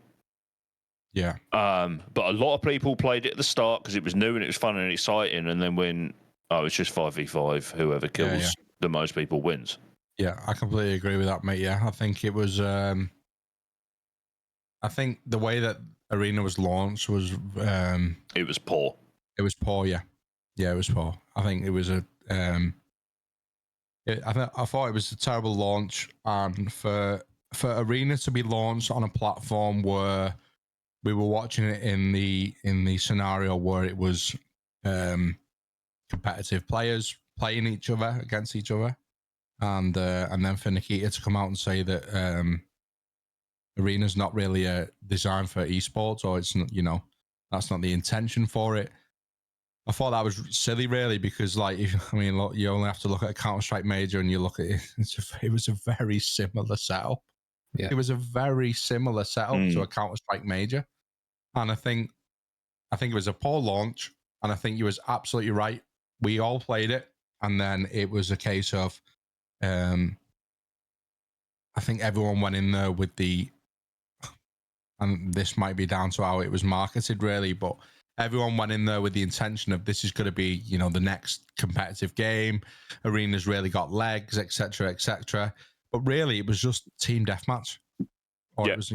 Yeah. But a lot of people played it at the start because it was new and it was fun and exciting. And then when, it's just 5v5, whoever kills the most people wins. Yeah, I completely agree with that, mate. Yeah, I think it was. I think the way that Arena was launched was. It was poor. It was poor. Yeah, it was poor. I think it was a. I thought it was a terrible launch, and for Arena to be launched on a platform where we were watching it in the scenario where it was competitive players playing each other against each other. And then for Nikita to come out and say that Arena's not really designed for esports, or it's not, that's not the intention for it. I thought that was silly, really, because look, you only have to look at a Counter-Strike major, and you look at it. It was a very similar setup. Yeah. It was a very similar setup to a Counter-Strike major, and I think it was a poor launch, and I think you was absolutely right. We all played it, and then it was a case of. I think everyone went in there with and this might be down to how it was marketed, really, but everyone went in there with the intention of this is going to be, the next competitive game. Arena's really got legs, etc., etc. But really, it was just team deathmatch, or it was,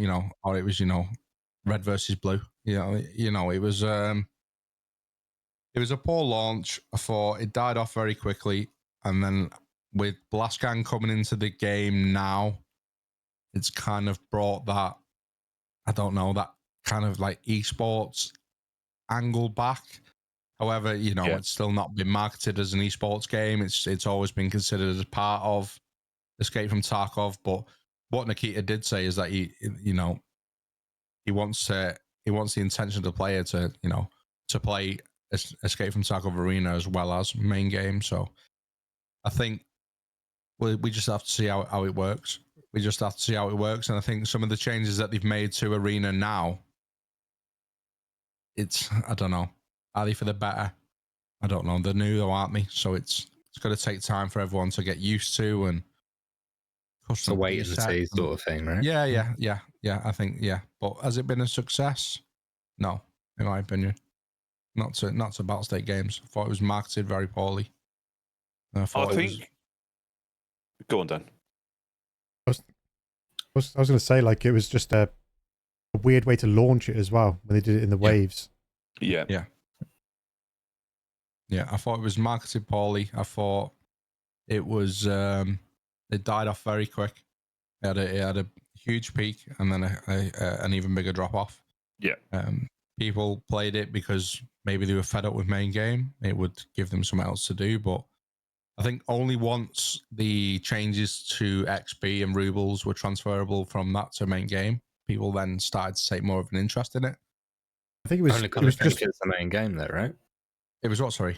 red versus blue. It was a poor launch. I thought it died off very quickly, and then. With Blast Gang coming into the game now, it's kind of brought that, I don't know, that kind of like esports angle back. However, it's still not been marketed as an esports game. It's always been considered as part of Escape from Tarkov. But what Nikita did say is that he wants the intention of the player to play Escape from Tarkov Arena as well as main game. So I think. We just have to see how it works. We just have to see how it works. And I think some of the changes that they've made to Arena now, I don't know. Are they for the better? I don't know. They're new though, aren't they? So it's going to take time for everyone to get used to and it's a wait and see sort of thing, right? Yeah. I think, But has it been a success? No, in my opinion. Not to Battle State Games. I thought it was marketed very poorly. I think... Go on, Dan. I was going to say, like, it was just a weird way to launch it as well when they did it in the waves. Yeah. I thought it was marketed poorly. I thought it was it died off very quick. It had a huge peak and then an even bigger drop off. Yeah. People played it because maybe they were fed up with main game. It would give them something else to do, but. I think only once the changes to XP and rubles were transferable from that to main game, people then started to take more of an interest in it. I think it was just the main game, though, right? It was what? Sorry,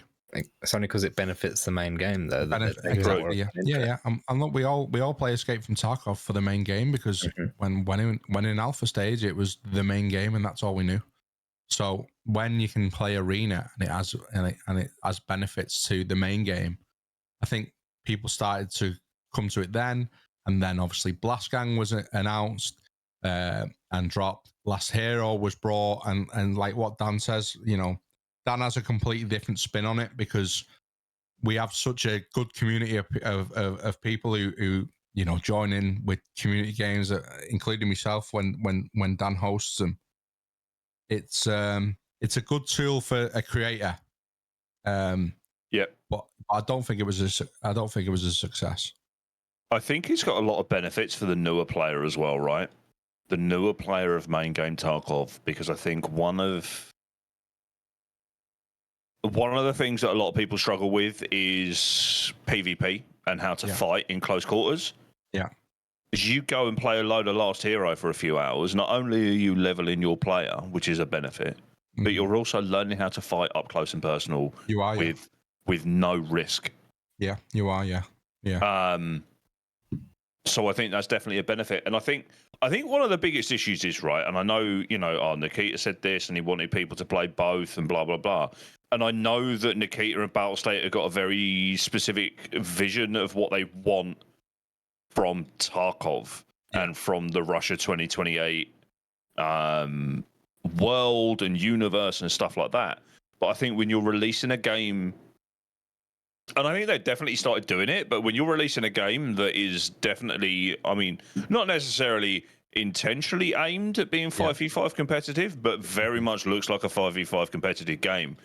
it's only because it benefits the main game, though. Exactly. Yeah. And look, we all play Escape from Tarkov for the main game because when in alpha stage, it was the main game, and that's all we knew. So when you can play Arena and it has benefits to the main game. I think people started to come to it then, and then obviously Blast Gang was announced and dropped. Last Hero was brought, and like what Dan says, Dan has a completely different spin on it because we have such a good community of people who join in with community games, including myself when Dan hosts them. It's a good tool for a creator. But I don't think it was a success. I think it's got a lot of benefits for the newer player as well, right? The newer player of main game Tarkov, because I think one of the things that a lot of people struggle with is PvP and how to fight in close quarters. Yeah. As you go and play a load of Last Hero for a few hours, not only are you leveling your player, which is a benefit, but you're also learning how to fight up close and personal. You are, with no risk. Yeah, you are, yeah. So I think that's definitely a benefit. And I think one of the biggest issues is, right, and I know, Nikita said this and he wanted people to play both and blah, blah, blah. And I know that Nikita and Battlestate have got a very specific vision of what they want from Tarkov and from the Russia 2028 world and universe and stuff like that. But I think when you're releasing a game, and I think they definitely started doing it, but when you're releasing a game that is definitely, not necessarily intentionally aimed at being 5v5 competitive, but very much looks like a 5v5 competitive game,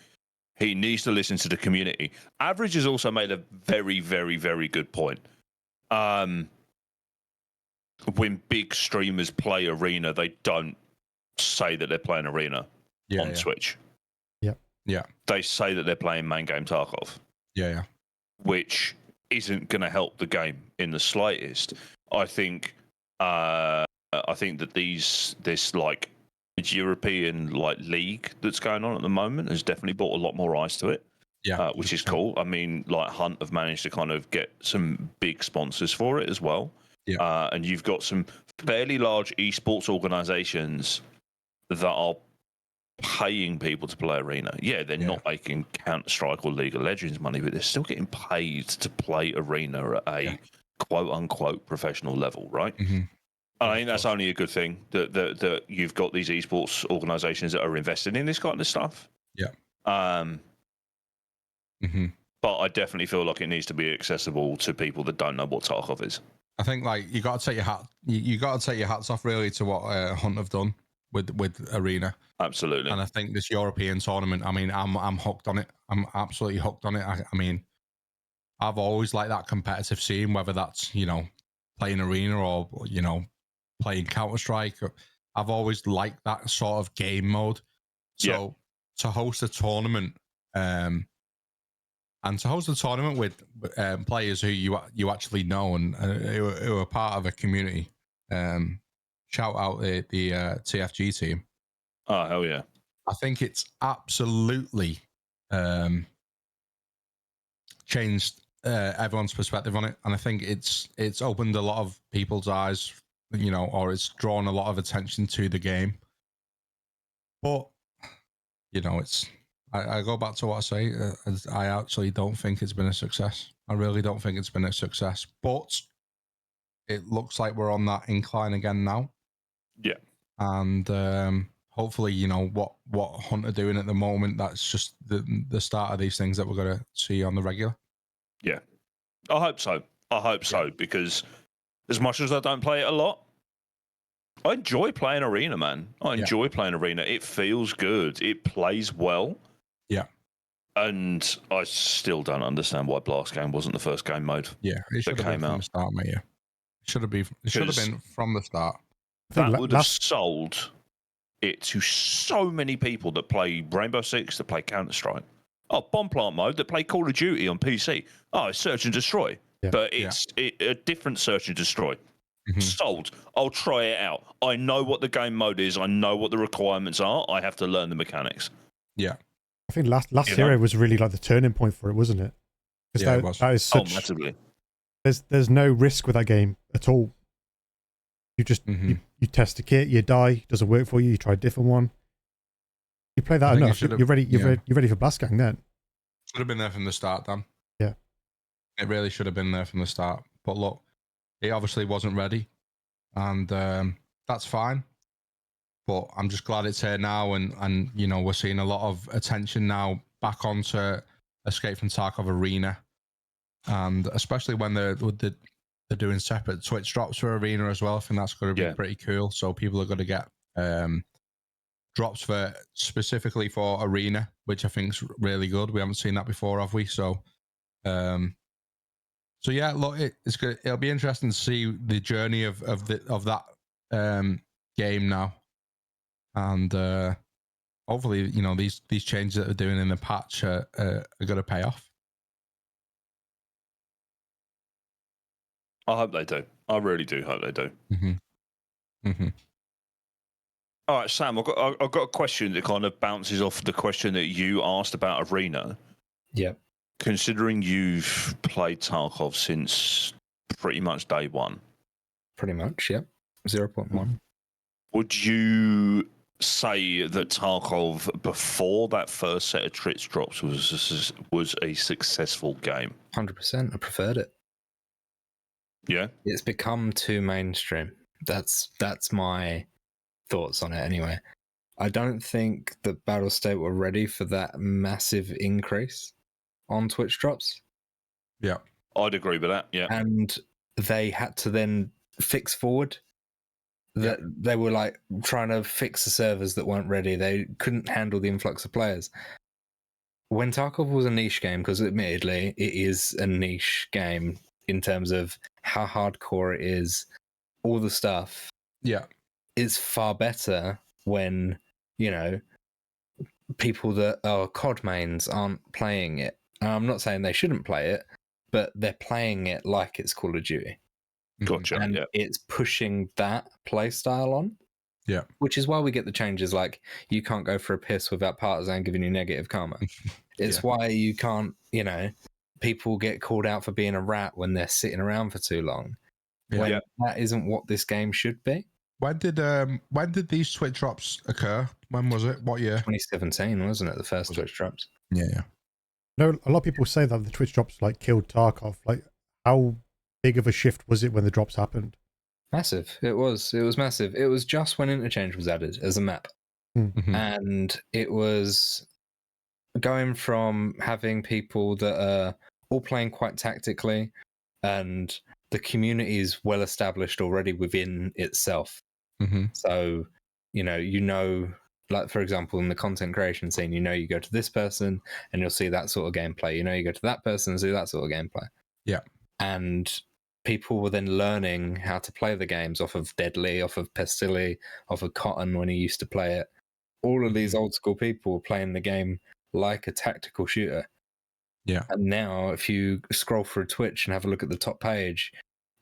he needs to listen to the community. Average has also made a very, very, very good point. When big streamers play Arena, they don't say that they're playing Arena on Twitch. Yeah. They say that they're playing main game Tarkov. Yeah. Which isn't going to help the game in the slightest. I think that this like European like league that's going on at the moment has definitely brought a lot more eyes to it. Yeah, which is cool. I mean, like Hunt have managed to kind of get some big sponsors for it as well. Yeah. And you've got some fairly large esports organizations that are paying people to play Arena. Yeah, they're not making Counter-Strike or League of Legends money, but they're still getting paid to play Arena at a quote-unquote professional level, right? Mm-hmm. And I think that's only a good thing that you've got these esports organizations that are invested in this kind of stuff. Yeah. But I definitely feel like it needs to be accessible to people that don't know what Tarkov is. I think like you got to take your hat. You got to take your hats off really to what Hunt have done with Arena. Absolutely. And I think this European tournament, I'm hooked on it. I'm absolutely hooked on it. I mean, I've always liked that competitive scene, whether that's, playing Arena or, playing Counter-Strike. I've always liked that sort of game mode. So to host a tournament, with players who you actually know and who are part of a community, shout out the TFG team. Oh, hell yeah. I think it's absolutely changed everyone's perspective on it. And I think it's opened a lot of people's eyes, or it's drawn a lot of attention to the game. But, I go back to what I say. I actually don't think it's been a success. I really don't think it's been a success. But it looks like we're on that incline again now. Yeah. And hopefully, what Hunt are doing at the moment, that's just the start of these things that we're going to see on the regular. Yeah. I hope so. Because as much as I don't play it a lot, I enjoy playing Arena, man. I enjoy playing Arena. It feels good. It plays well. Yeah. And I still don't understand why Blast Game wasn't the first game mode. Yeah, it should have been from the start, mate. Yeah. It should have been from the start. That would have sold it to so many people that play Rainbow Six, that play Counter-Strike. Oh, Bomb Plant mode, that play Call of Duty on PC. Oh, it's Search and Destroy. Yeah. But it's a different Search and Destroy. Mm-hmm. Sold. I'll try it out. I know what the game mode is. I know what the requirements are. I have to learn the mechanics. Yeah. I think Last Hero was really like the turning point for it, wasn't it? Yeah, it was. That is such, massively. There's no risk with that game at all. You just you test a kit, you die, doesn't work for you, you try a different one. You play that enough, you're ready. You're ready for Blast Gang then. Should have been there from the start, Dan. Yeah, it really should have been there from the start. But look, it obviously wasn't ready, and that's fine. But I'm just glad it's here now, and you know, we're seeing a lot of attention now back onto Escape from Tarkov Arena, and especially when they're doing separate Twitch drops for Arena as well. I think that's going to be pretty cool. So people are going to get drops for specifically for Arena, which I think is really good. We haven't seen that before, have we? So yeah, look, it's good. It'll be interesting to see the journey of that game now, and hopefully, you know, these changes that they're doing in the patch are going to pay off. I hope they do. I really do hope they do. All right, Sam, I've got a question that kind of bounces off the question that you asked about Arena. Yep. Considering you've played Tarkov since pretty much day one. Pretty much, yep. 0.1. Would you say that Tarkov, before that first set of Twitch drops, was a successful game? 100%. I preferred it. Yeah? It's become too mainstream. That's my thoughts on it anyway. I don't think that Battlestate were ready for that massive increase on Twitch drops. Yeah. I'd agree with that, yeah. And they had to then fix forward. That they were like trying to fix the servers that weren't ready. They couldn't handle the influx of players. When Tarkov was a niche game, because admittedly it is a niche game in terms of how hardcore it is, all the stuff. Yeah. It's far better when, you know, people that are COD mains aren't playing it. I'm not saying they shouldn't play it, but they're playing it like it's Call of Duty. Gotcha. And it's pushing that play style on. Yeah. Which is why we get the changes like you can't go for a piss without Partisan giving you negative karma. It's why you can't, you know, people get called out for being a rat when they're sitting around for too long. When that isn't what this game should be. When did these Twitch drops occur? When was it? What year? 2017, wasn't it? The first Twitch drops. Yeah. No, a lot of people say that the Twitch drops like killed Tarkov. Like, how big of a shift was it when the drops happened? Massive. It was massive. It was just when Interchange was added as a map. Mm-hmm. And it was going from having people that are all playing quite tactically, and the community is well established already within itself. So, you know, like for example, in the content creation scene, you go to this person and you'll see that sort of gameplay. You go to that person and see that sort of gameplay. Yeah. And people were then learning how to play the games off of Deadly, off of Pestilli, off of Cotton when he used to play it. All of these old school people were playing the game like a tactical shooter. Yeah. And now if you scroll through Twitch and have a look at the top page,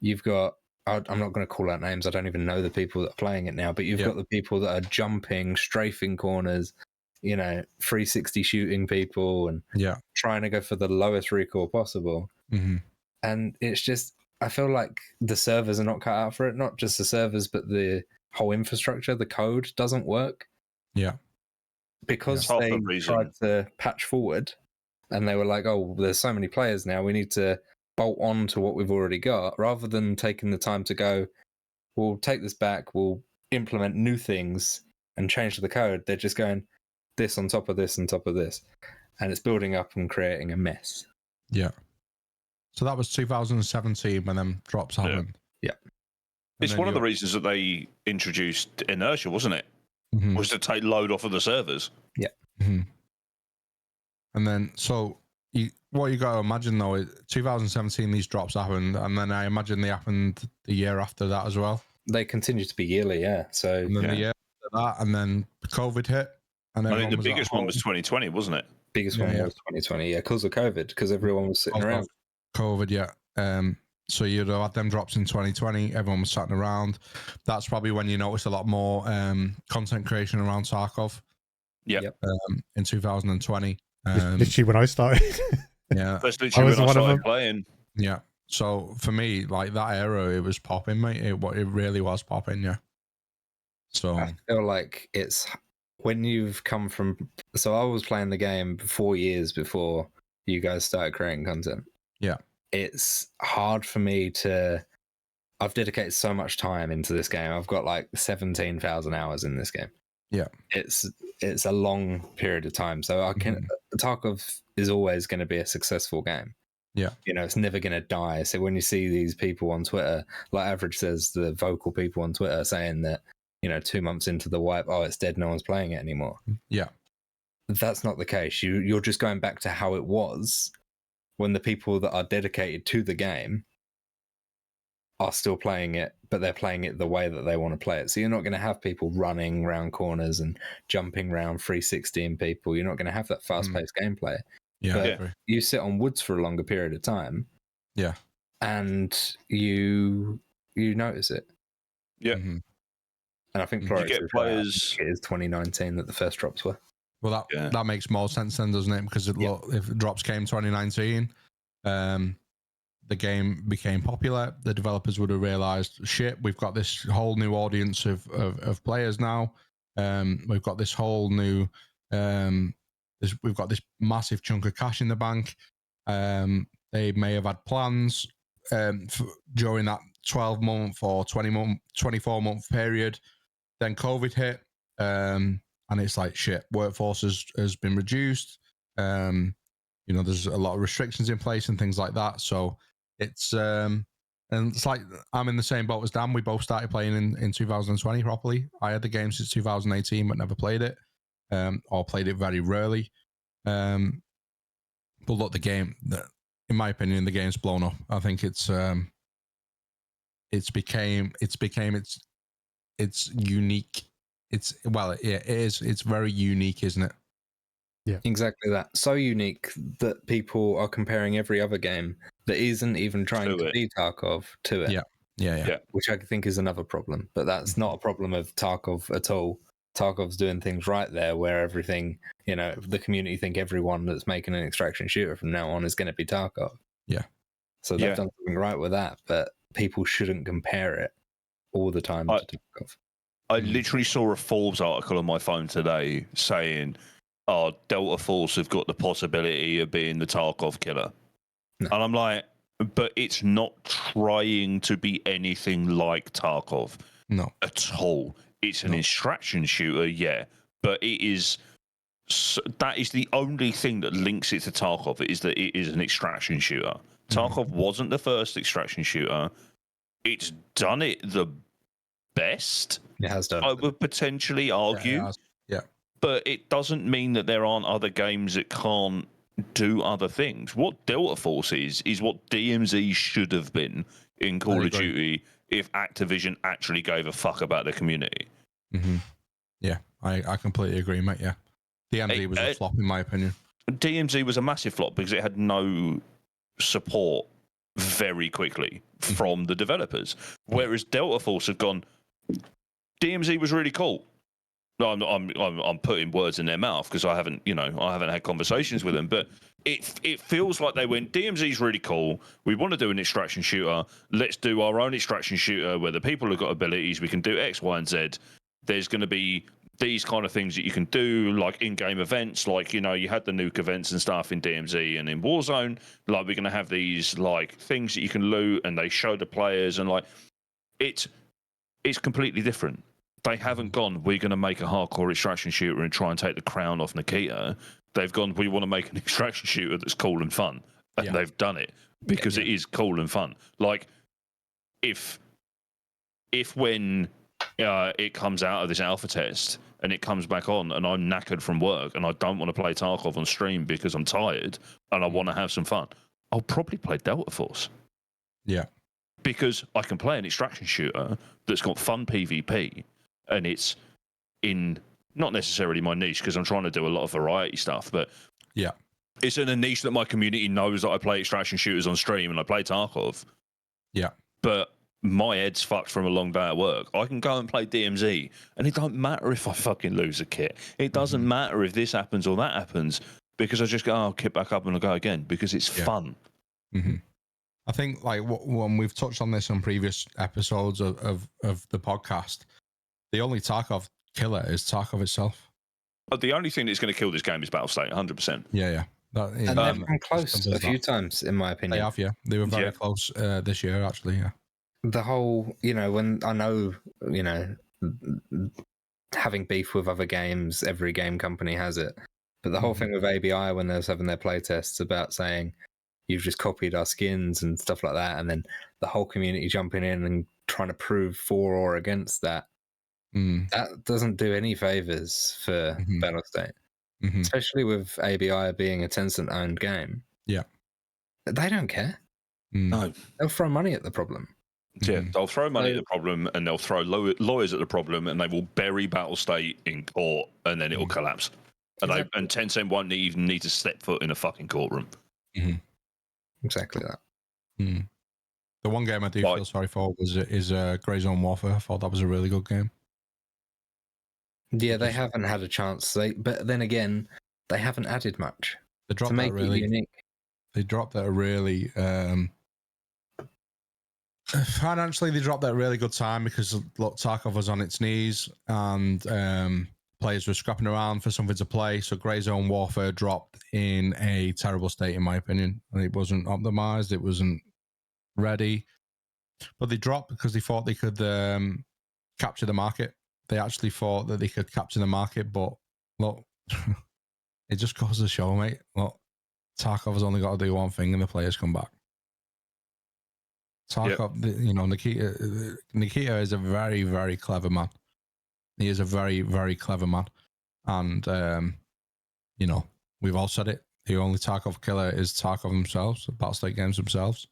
you've got, I'm not going to call out names, I don't even know the people that are playing it now, but you've got the people that are jumping, strafing corners, 360 shooting people and trying to go for the lowest recoil possible. And it's just, I feel like the servers are not cut out for it. Not just the servers, but the whole infrastructure, the code doesn't work. Yeah. Because they tried to patch forward and they were like, oh, there's so many players now, we need to bolt on to what we've already got, rather than taking the time to go, we'll take this back, we'll implement new things and change the code. They're just going this on top of this on top of this. And it's building up and creating a mess. Yeah. So that was 2017 when them drops happened. Yeah. It's one of the reasons that they introduced inertia, wasn't it? Was to take load off of the servers. Yeah. And then, so what you got to imagine though is 2017 these drops happened, and then I imagine they happened the year after that as well. They continue to be yearly, yeah. So and then the year after that, and then COVID hit. And I think the biggest one was 2020, wasn't it? Biggest one was 2020, yeah, because of COVID, because everyone was sitting around. COVID, yeah. So you'd have had them drops in 2020. Everyone was sitting around. That's probably when you noticed a lot more content creation around Tarkov. Yeah. In 2020. Literally when I started. Yeah. That's literally when I started playing. Yeah. So for me, like that era, it was popping, mate. It really was popping, yeah. So I feel like it's when you've come from. So I was playing the game 4 years before you guys started creating content. Yeah. It's hard for me to I've dedicated so much time into this game. I've got like 17,000 hours in this game. Yeah. It's a long period of time. So I can Tarkov is always going to be a successful game. Yeah. You know, it's never going to die. So when you see these people on Twitter, like Average says, the vocal people on Twitter saying that, you know, 2 months into the wipe, oh, it's dead, no one's playing it anymore. Yeah. That's not the case. You're just going back to how it was when the people that are dedicated to the game are still playing it, but they're playing it the way that they want to play it. So you're not going to have people running around corners and jumping around 360ing people. You're not going to have that fast-paced gameplay. Yeah, but you sit on woods for a longer period of time. Yeah. And you notice it. Yeah. And I think you Florix get players. It is 2019 that the first drops were. Well, that makes more sense then, doesn't it? Because if drops came 2019, the game became popular. The developers would have realized, shit, we've got this whole new audience of players now. We've got this whole new, we've got this massive chunk of cash in the bank. They may have had plans during that 12-month or 24-month period. Then COVID hit, and it's like, shit, workforce has been reduced. You know, there's a lot of restrictions in place and things like that. So it's and it's like I'm in the same boat as Dan. We both started playing in 2020 properly. I had the game since 2018 but never played it, or played it very rarely. But look, the game, in my opinion, the game's blown up. I think it's became its unique. It is. It's very unique, isn't it? Yeah, exactly that. So unique that people are comparing every other game that isn't even trying to be Tarkov to it. Yeah. Which I think is another problem, but that's not a problem of Tarkov at all. Tarkov's doing things right there, where everything, you know, the community think everyone that's making an extraction shooter from now on is going to be Tarkov. Yeah. So they've done something right with that, but people shouldn't compare it all the time to Tarkov. I literally saw a Forbes article on my phone today saying, Delta Force have got the possibility of being the Tarkov killer. No. And I'm like, but it's not trying to be anything like Tarkov. No. At all. It's an extraction shooter, but it is... that is the only thing that links it to Tarkov, is that it is an extraction shooter. Tarkov wasn't the first extraction shooter. It's done it the best. It has done. I would potentially argue. Yeah. But it doesn't mean that there aren't other games that can't do other things. What Delta Force is what DMZ should have been in Call of Duty if Activision actually gave a fuck about the community. Yeah, I completely agree, mate. Yeah. DMZ was a flop, in my opinion. DMZ was a massive flop because it had no support very quickly from the developers. Whereas Delta Force have gone, DMZ was really cool. No, I'm putting words in their mouth because I haven't had conversations with them, but it feels like they went, DMZ's really cool. We want to do an extraction shooter. Let's do our own extraction shooter where the people have got abilities. We can do X, Y, and Z. There's going to be these kind of things that you can do, like in-game events, like, you know, you had the nuke events and stuff in DMZ and in Warzone. Like, we're going to have these like things that you can loot, and they show the players, and like it's completely different. They haven't gone, we're going to make a hardcore extraction shooter and try and take the crown off Nikita. They've gone, we want to make an extraction shooter that's cool and fun. And they've done it because it is cool and fun. Like, if when it comes out of this alpha test and it comes back on and I'm knackered from work and I don't want to play Tarkov on stream because I'm tired and I want to have some fun, I'll probably play Delta Force. Yeah. Because I can play an extraction shooter that's got fun PvP, and it's in not necessarily my niche because I'm trying to do a lot of variety stuff, but it's in a niche that my community knows that I play extraction shooters on stream and I play Tarkov. Yeah. But my head's fucked from a long day at work. I can go and play DMZ, and it don't matter if I fucking lose a kit. It doesn't matter if this happens or that happens, because I just go, I'll kit back up and I'll go again because it's fun. I think, like, when we've touched on this on previous episodes of the podcast, the only Tarkov killer is Tarkov itself. But the only thing that's going to kill this game is Battlestate, 100%. Yeah. And they've been close a few times, in my opinion. They have, yeah. They were very close this year, actually, yeah. the whole, when I know, having beef with other games, every game company has it. But the whole thing with ABI when they was having their playtests about saying you've just copied our skins and stuff like that, and then the whole community jumping in and trying to prove for or against that, that doesn't do any favors for Battlestate, especially with ABI being a Tencent-owned game. Yeah, they don't care. No, they'll throw money at the problem. Yeah, they'll throw money at the problem, and they'll throw lawyers at the problem, and they will bury Battlestate in court, and then it will collapse. And and Tencent won't even need to step foot in a fucking courtroom. Exactly that. The one game I do feel sorry for is Grey Zone Warfare. I thought that was a really good game. Yeah, they haven't had a chance. But then again, they haven't added much. They dropped to make that really it unique. They dropped that really. Financially, they dropped that really good time because look, Tarkov was on its knees and players were scrapping around for something to play. So Grey Zone Warfare dropped in a terrible state, in my opinion. And it wasn't optimized. It wasn't ready. But they dropped because they thought they could capture the market. They actually thought that they could capture the market. But look, it just goes to show, mate. Look, Tarkov has only got to do one thing and the players come back. Tarkov, Nikita is a very, very clever man. He is a very, very clever man. And, we've all said it. The only Tarkov killer is Tarkov themselves, the Battlestate games themselves.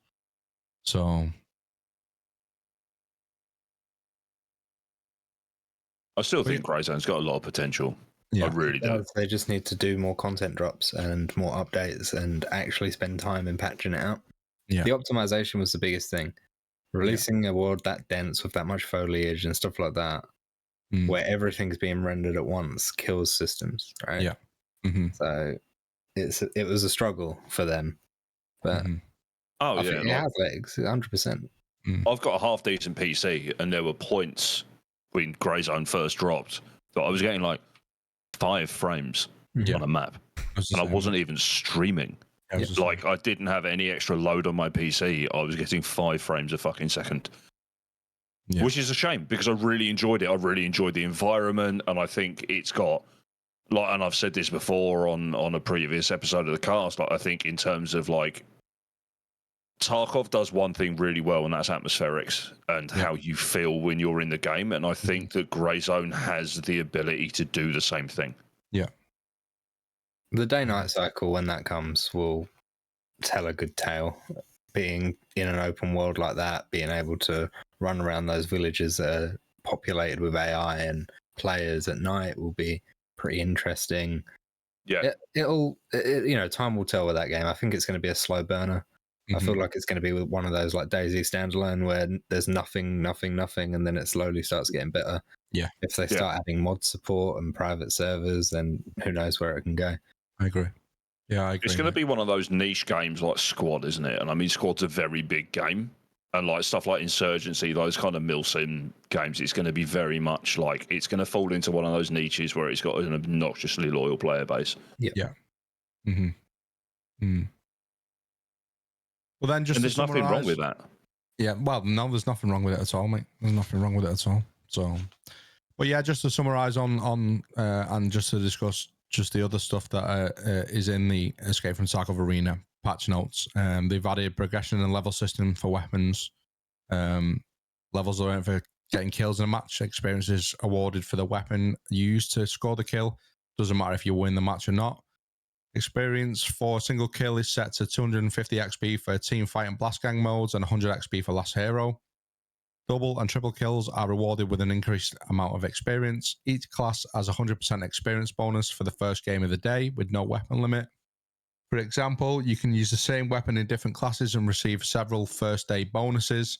So... I still think Grey Zone's got a lot of potential. Yeah. I really do. They just need to do more content drops and more updates and actually spend time in patching it out. Yeah. The optimization was the biggest thing. Releasing a world that dense with that much foliage and stuff like that, where everything's being rendered at once, kills systems, right? Yeah. So it was a struggle for them. But I think it has legs, 100%. I've got a half decent PC, and there were points when Grey Zone first dropped that I was getting like 5 frames on a map, and I wasn't even streaming. Like, I didn't have any extra load on my PC. I was getting 5 frames a fucking second, which is a shame because I really enjoyed it. I really enjoyed the environment, and I think it's got, like, and I've said this before on a previous episode of the cast, like, I think in terms of, like, Tarkov does one thing really well, and that's atmospherics and how you feel when you're in the game. And I think that Grey Zone has the ability to do the same thing. Yeah. The day-night cycle, when that comes, will tell a good tale. Being in an open world like that, being able to run around those villages that are populated with AI and players at night will be pretty interesting. Yeah. Time will tell with that game. I think it's going to be a slow burner. I feel like it's going to be one of those like DayZ standalone where there's nothing, and then it slowly starts getting better. Yeah. If they start adding mod support and private servers, then who knows where it can go. I agree. Yeah, I agree. It's going to be one of those niche games like Squad, isn't it? And I mean, Squad's a very big game. And like stuff like Insurgency, those kind of milsim games, it's going to be very much like, it's going to fall into one of those niches where it's got an obnoxiously loyal player base. Yeah. Well, then just there's nothing wrong with that. Yeah, well, no, there's nothing wrong with it at all, mate. There's nothing wrong with it at all. So, but yeah, just to summarize on and just to discuss just the other stuff that is in the Escape from Tarkov Arena patch notes. They've added progression and level system for weapons. Levels are for getting kills in a match. Experiences awarded for the weapon used to score the kill. Doesn't matter if you win the match or not. Experience for a single kill is set to 250 XP for team fight and blast gang modes and 100 XP for last hero. Double and triple kills are rewarded with an increased amount of experience. Each class has 100% experience bonus for the first game of the day with no weapon limit. For example, you can use the same weapon in different classes and receive several first day bonuses.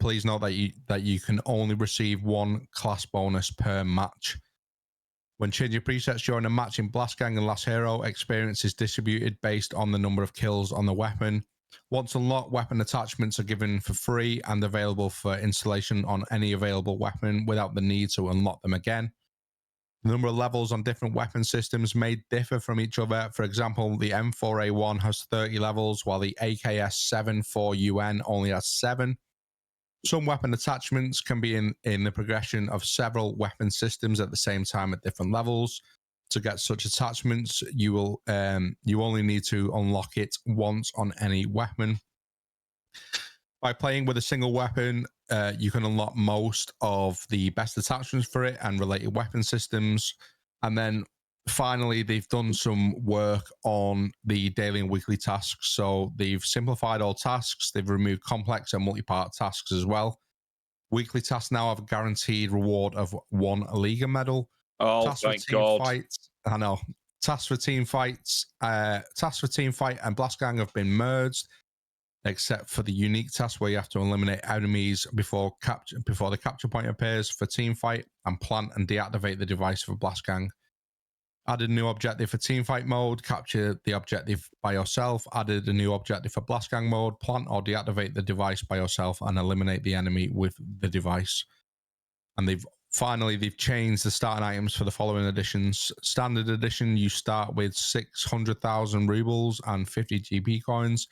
Please note that you can only receive 1 class bonus per match. When changing presets during a match in Blast Gang and Last Hero, experience is distributed based on the number of kills on the weapon. Once unlocked, weapon attachments are given for free and available for installation on any available weapon without the need to unlock them again. The number of levels on different weapon systems may differ from each other. For example, the M4A1 has 30 levels, while the AKS-74UN only has 7. Some weapon attachments can be in the progression of several weapon systems at the same time at different levels. To get such attachments, you only need to unlock it once on any weapon. By playing with a single weapon, you can unlock most of the best attachments for it and related weapon systems. And then finally, they've done some work on the daily and weekly tasks. So they've simplified all tasks. They've removed complex and multi-part tasks as well. Weekly tasks now have a guaranteed reward of 1 Liga medal. Oh, tasks thank for team God. fights, I know. Tasks for team fights, tasks for team fight and blast gang have been merged, except for the unique task where you have to eliminate enemies before the capture point appears for team fight, and plant and deactivate the device for blast gang. Added a new objective for team fight mode, capture the objective by yourself. Added a new objective for blast gang mode, plant or deactivate the device by yourself and eliminate the enemy with the device. And they've changed the starting items for the following editions. Standard edition, you start with 600,000 rubles and 50 GP coins.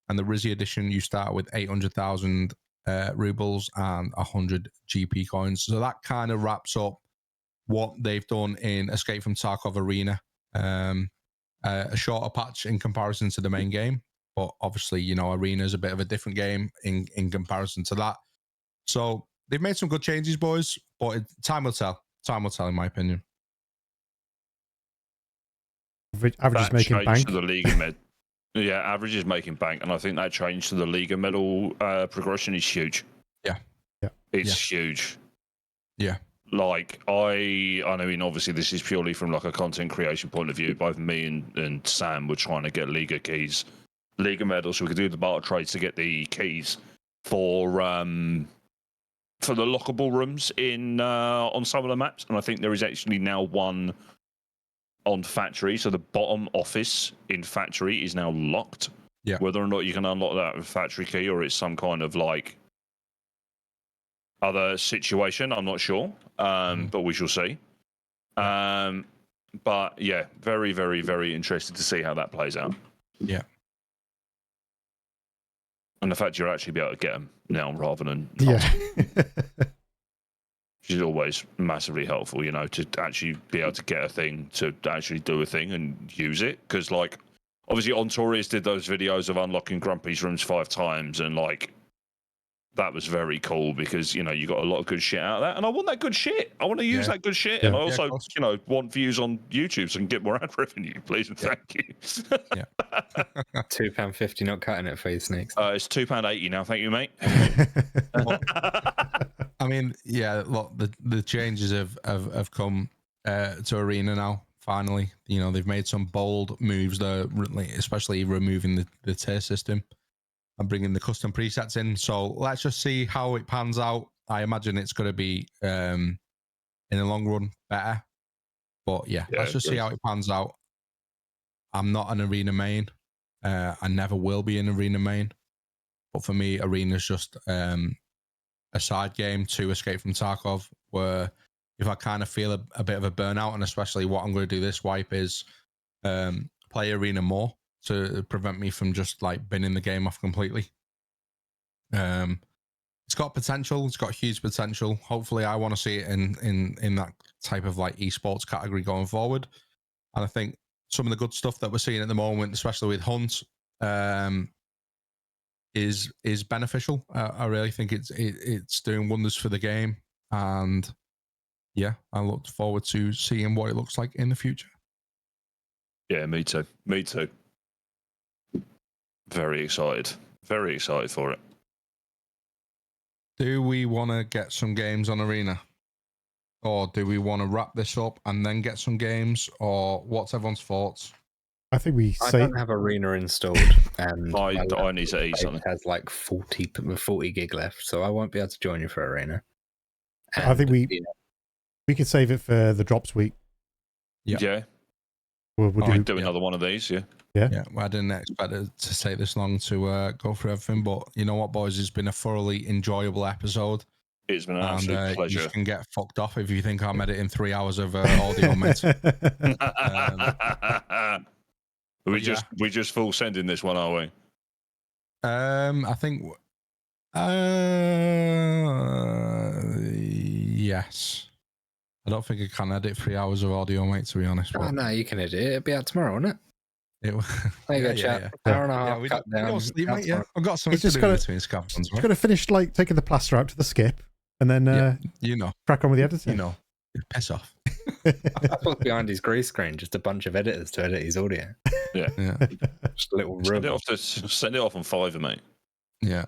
And the Rizzy edition, you start with 800,000 rubles and 100 GP coins. So that kind of wraps up what they've done in Escape from Tarkov Arena. A shorter patch in comparison to the main game, but obviously, Arena is a bit of a different game in comparison to that. So they've made some good changes, boys, but time will tell. Time will tell, in my opinion. Average is making bank. To the Liga yeah, average is making bank, and I think that change to the Liga medal progression is huge. Yeah. It's huge. Yeah. Like, I mean, obviously this is purely from like a content creation point of view. Both me and Sam were trying to get Liga keys, Liga medals, so we could do the barter trades to get the keys for the lockable rooms in on some of the maps. And I think there is actually now one on Factory, so the bottom office in Factory is now locked. Yeah. Whether or not you can unlock that with Factory key or it's some kind of like other situation, I'm not sure. But we shall see. But yeah, very, very, very interested to see how that plays out. Yeah. And the fact you'll actually be able to get them now rather than Yeah. which is always massively helpful, to actually be able to get a thing, to actually do a thing and use it. Because, like, obviously, Ontorius did those videos of unlocking Grumpy's rooms 5 times, and, like, that was very cool because, you got a lot of good shit out of that. And I want that good shit. I want to use that good shit. Yeah. And I also, want views on YouTube so I can get more ad revenue, please and thank you. Yeah. £2.50, not cutting it for you, Sneaks. It's £2.80 now, thank you, mate. I mean, yeah, look, the changes have come to Arena now, finally. They've made some bold moves there, especially removing the tier system and bringing the custom presets in. So let's just see how it pans out. I imagine it's going to be, in the long run, better. But yeah, let's just see how it pans out. I'm not an Arena main. I never will be an Arena main. But for me, Arena's just a side game to Escape from Tarkov, where if I kind of feel a bit of a burnout, and especially what I'm going to do this wipe is play Arena more to prevent me from just like binning the game off completely. It's got potential. It's got huge potential. Hopefully, I want to see it in that type of like esports category going forward. And I think some of the good stuff that we're seeing at the moment, especially with Hunt, is beneficial. I really think it's doing wonders for the game, and yeah, I look forward to seeing what it looks like in the future. Yeah, me too. Very excited for it. Do we want to get some games on Arena, or do we want to wrap this up and then get some games, or what's everyone's thoughts? I think I don't have Arena installed, and I need to eat something. It has like 40 gig left, so I won't be able to join you for Arena. And, I think we could save it for the drops week. Yeah. We'll do another one of these. Yeah. Well, I didn't expect it to take this long to go through everything, but you know what, boys? It's been a thoroughly enjoyable episode. It's been an And absolute you pleasure. can get fucked off if you think I'm editing 3 hours of audio, mate. we yeah. just full sending this one, are we? I think. Yes. I don't think I can edit 3 hours of audio, mate. To be honest. Oh no, you can edit it. It'll be out tomorrow, won't it? Yeah, There you go, chat. Hour and a half. We cut don't down. sleep, out mate. Yeah, tomorrow. I've got something to just do gotta- between scav ones, Just right? got to finish like taking the plaster out to the skip, and then You know, crack on with the editing. you know, piss off. That's what's behind his green screen. Just a bunch of editors to edit his audio. Yeah, Just a little Send room. it off on Fiverr, mate. yeah.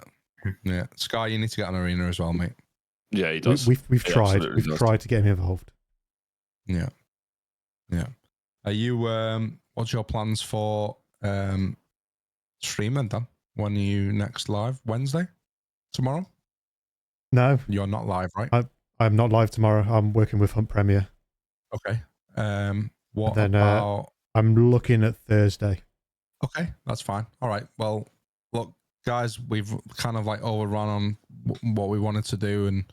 Sky, you need to get on Arena as well, mate. Yeah, he does. We've He tried. absolutely We've does. tried to get him involved. Yeah. Are you? What's your plans for streaming then? When are you next live? Wednesday? Tomorrow? No, You're not live, right? I'm not live tomorrow. I'm working with Hunt Premier. Okay. What Then, about? I'm looking at Thursday. Okay, that's fine. All right. Well, look, guys, we've kind of like overrun on what we wanted to do, and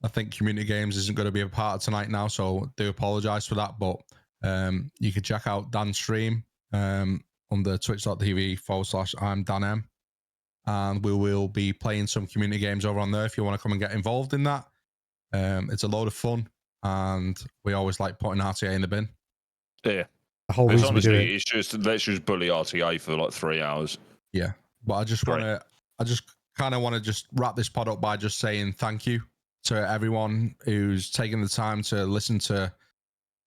I think community games isn't going to be a part of tonight now, so do apologize for that. But you can check out Dan's stream under twitch.tv/I'm Dan M, and we will be playing some community games over on there if you want to come and get involved in that. It's a load of fun, and we always like putting RTA in the bin. Yeah. The whole It's reason we do honestly, it. it's just let's just bully RTA for like 3 hours. But I just Great. kind of want to just wrap this pod up by just saying thank you to everyone who's taken the time to listen to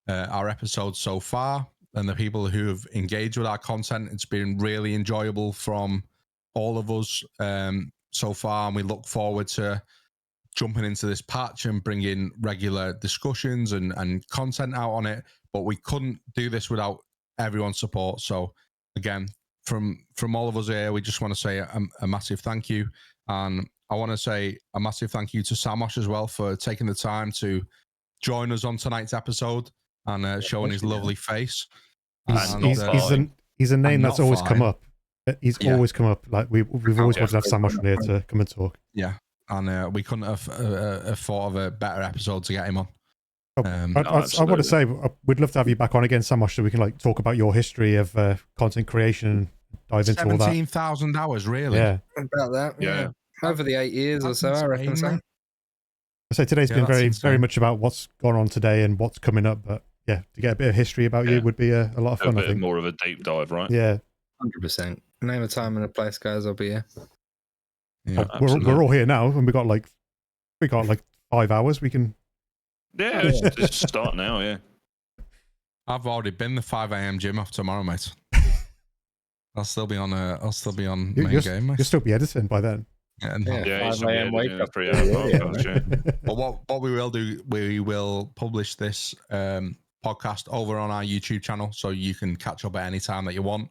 our episodes so far, and the people who have engaged with our content. It's been really enjoyable from all of us so far, and we look forward to jumping into this patch and bringing regular discussions and content out on it. But we couldn't do this without everyone's support. So again, from all of us here, we just want to say a massive thank you. And I want to say a massive thank you to Samosh as well for taking the time to join us on tonight's episode and showing his lovely face. He's a name that's always come up. He's Yeah. always come up. Like we've always wanted to have Samosh on here to come and talk. Yeah. And we couldn't have thought of a better episode to get him on. I want to say we'd love to have you back on again, Samosh, so we can like talk about your history of content creation and dive into all that. 17,000 hours, really? Yeah. About that. Yeah. Over the 8 years or That's so, I reckon insane, so. mate. I say today's been that's very insane. very much about what's gone on today and what's coming up. But yeah, to get a bit of history about you would be a lot of A fun. I bit think. more of a deep dive, right? Yeah. 100%. Name a time and a place, guys. I'll be here. Yeah. We're all here now, and we got like 5 hours. We can. Yeah, just start now. Yeah. I've already been the 5 a.m. gym off tomorrow, mate. I'll still be on main game, mate. You'll still be editing by then. Yeah, 5 a.m. wake up. 3 hours podcast, yeah. But what we will do, we will publish this podcast over on our YouTube channel, so you can catch up at any time that you want.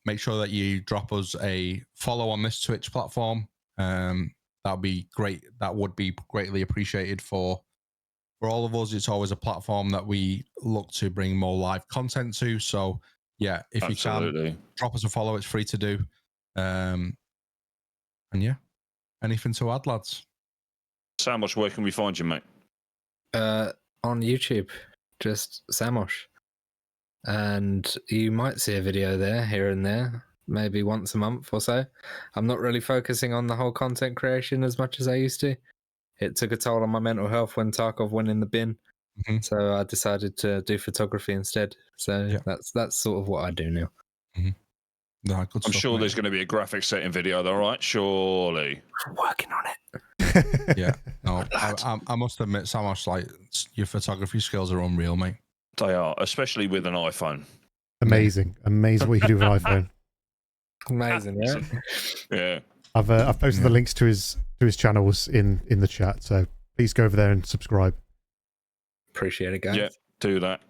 Make sure that you drop us a follow on this Twitch platform. That'd be great. That would be greatly appreciated for all of us. It's always a platform that we look to bring more live content to. So yeah, if you can, drop us a follow. It's free to do. And yeah, anything to add, lads? Samosh, where can we find you, mate? On YouTube, just Samosh. And you might see a video there, here and there, maybe once a month or so. I'm not really focusing on the whole content creation as much as I used to. It took a toll on my mental health when Tarkov went in the bin. Mm-hmm. So I decided to do photography instead. So that's sort of what I do now. Mm-hmm. No, I'm sure there's going to be a graphic setting video, though, right? Surely. I'm working on it. Yeah. No, I must admit, Samosh, like, your photography skills are unreal, mate. They are, especially with an iPhone. Amazing what you can do with an iPhone. Amazing, right? Yeah. I've posted the links to his channels in the chat, so please go over there and subscribe. Appreciate it, guys. Yeah, do that.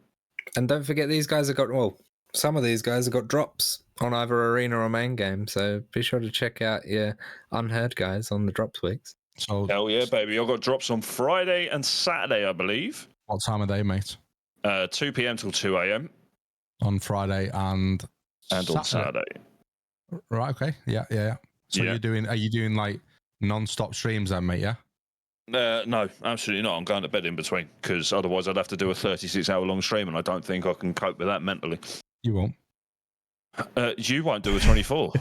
And don't forget, these guys have got, well, some of these guys have got drops on either arena or main game, so be sure to check out your Unheard guys on the drops weeks. So hell yeah, baby! I've got drops on Friday and Saturday, I believe. What time of day, mate? 2 p.m. till 2 a.m. on Friday and on Saturday. Right. Okay. Yeah. So are you doing like non-stop streams then, mate? Yeah. No, absolutely not. I'm going to bed in between because otherwise I'd have to do a 36-hour-long stream, and I don't think I can cope with that mentally. You won't. You won't do a 24.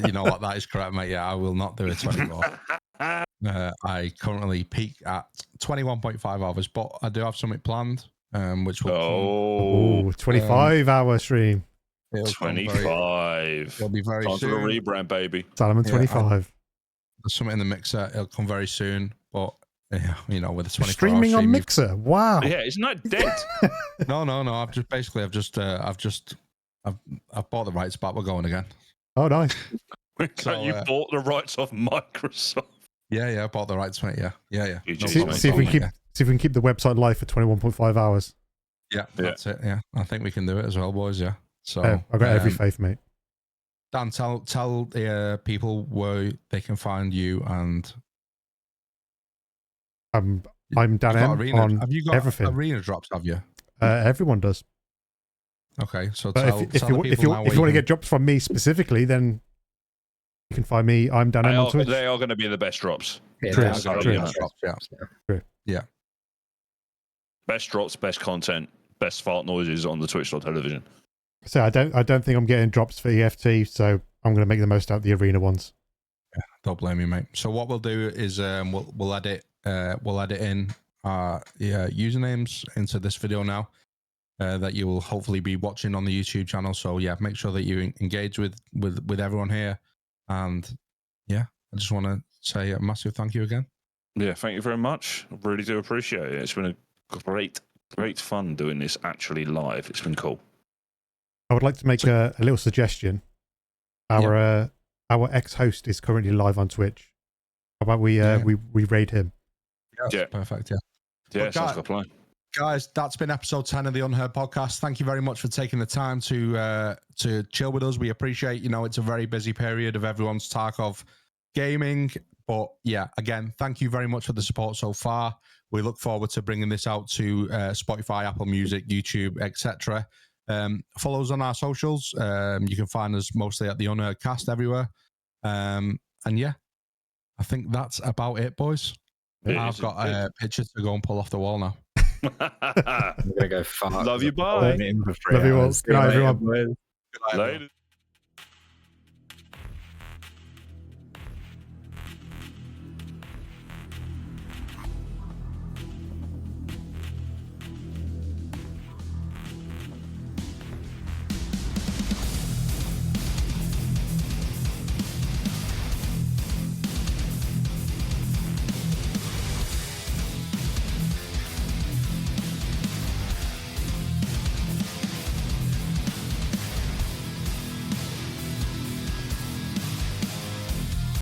You know what? That is correct, mate. Yeah, I will not do a 24. I currently peak at 21.5 hours, but I do have something planned, which will 25-hour stream. 25. It'll be very Time soon. for the rebrand, baby. Salomon 25. There's something in the mixer. It'll come very soon, but yeah, you know, with the 24 Streaming on Mixer. Wow. Yeah, isn't that dead? No. I've bought the rights back. We're going again. Oh, nice. So you bought the rights off Microsoft. Yeah, I bought the rights, mate. Yeah. See if we can keep the website live for 21.5 hours. Yeah, that's it. Yeah, I think we can do it as well, boys. Yeah. So I've got every faith, mate. Dan, tell the people where they can find you and. I'm Dan M on have you got everything. Arena drops? Have you? Everyone does. Okay, so if you want to get drops from me specifically, then you can find me. I'm Dan M on Twitch. They are going to be the best drops. True. Yeah. Best drops, best content, best fart noises on the Twitch.television. So I don't think I'm getting drops for EFT, so I'm going to make the most out of the Arena ones. Yeah, don't blame me, mate. So what we'll do is we'll edit in our usernames into this video now that you will hopefully be watching on the YouTube channel. So yeah, make sure that you engage with everyone here, and yeah, I just want to say a massive thank you again. Yeah, thank you very much. I really do appreciate it. It's been a great fun doing this actually live. It's been cool. I would like to make a little suggestion. Our ex-host is currently live on Twitch. How about we raid him? Yeah, perfect. Yeah, sounds like a plan. Guys, that's been episode 10 of the Unheard podcast. Thank you very much for taking the time to chill with us. We appreciate, it's a very busy period of everyone's Tarkov gaming. But yeah, again, thank you very much for the support so far. We look forward to bringing this out to Spotify, Apple Music, YouTube, etc. Follow us on our socials. You can find us mostly at the Unheard cast everywhere. And yeah, I think that's about it, boys. I've got a picture to go and pull off the wall now. I'm gonna go far. Love you, bye. Love you all. Good night, everyone. Later.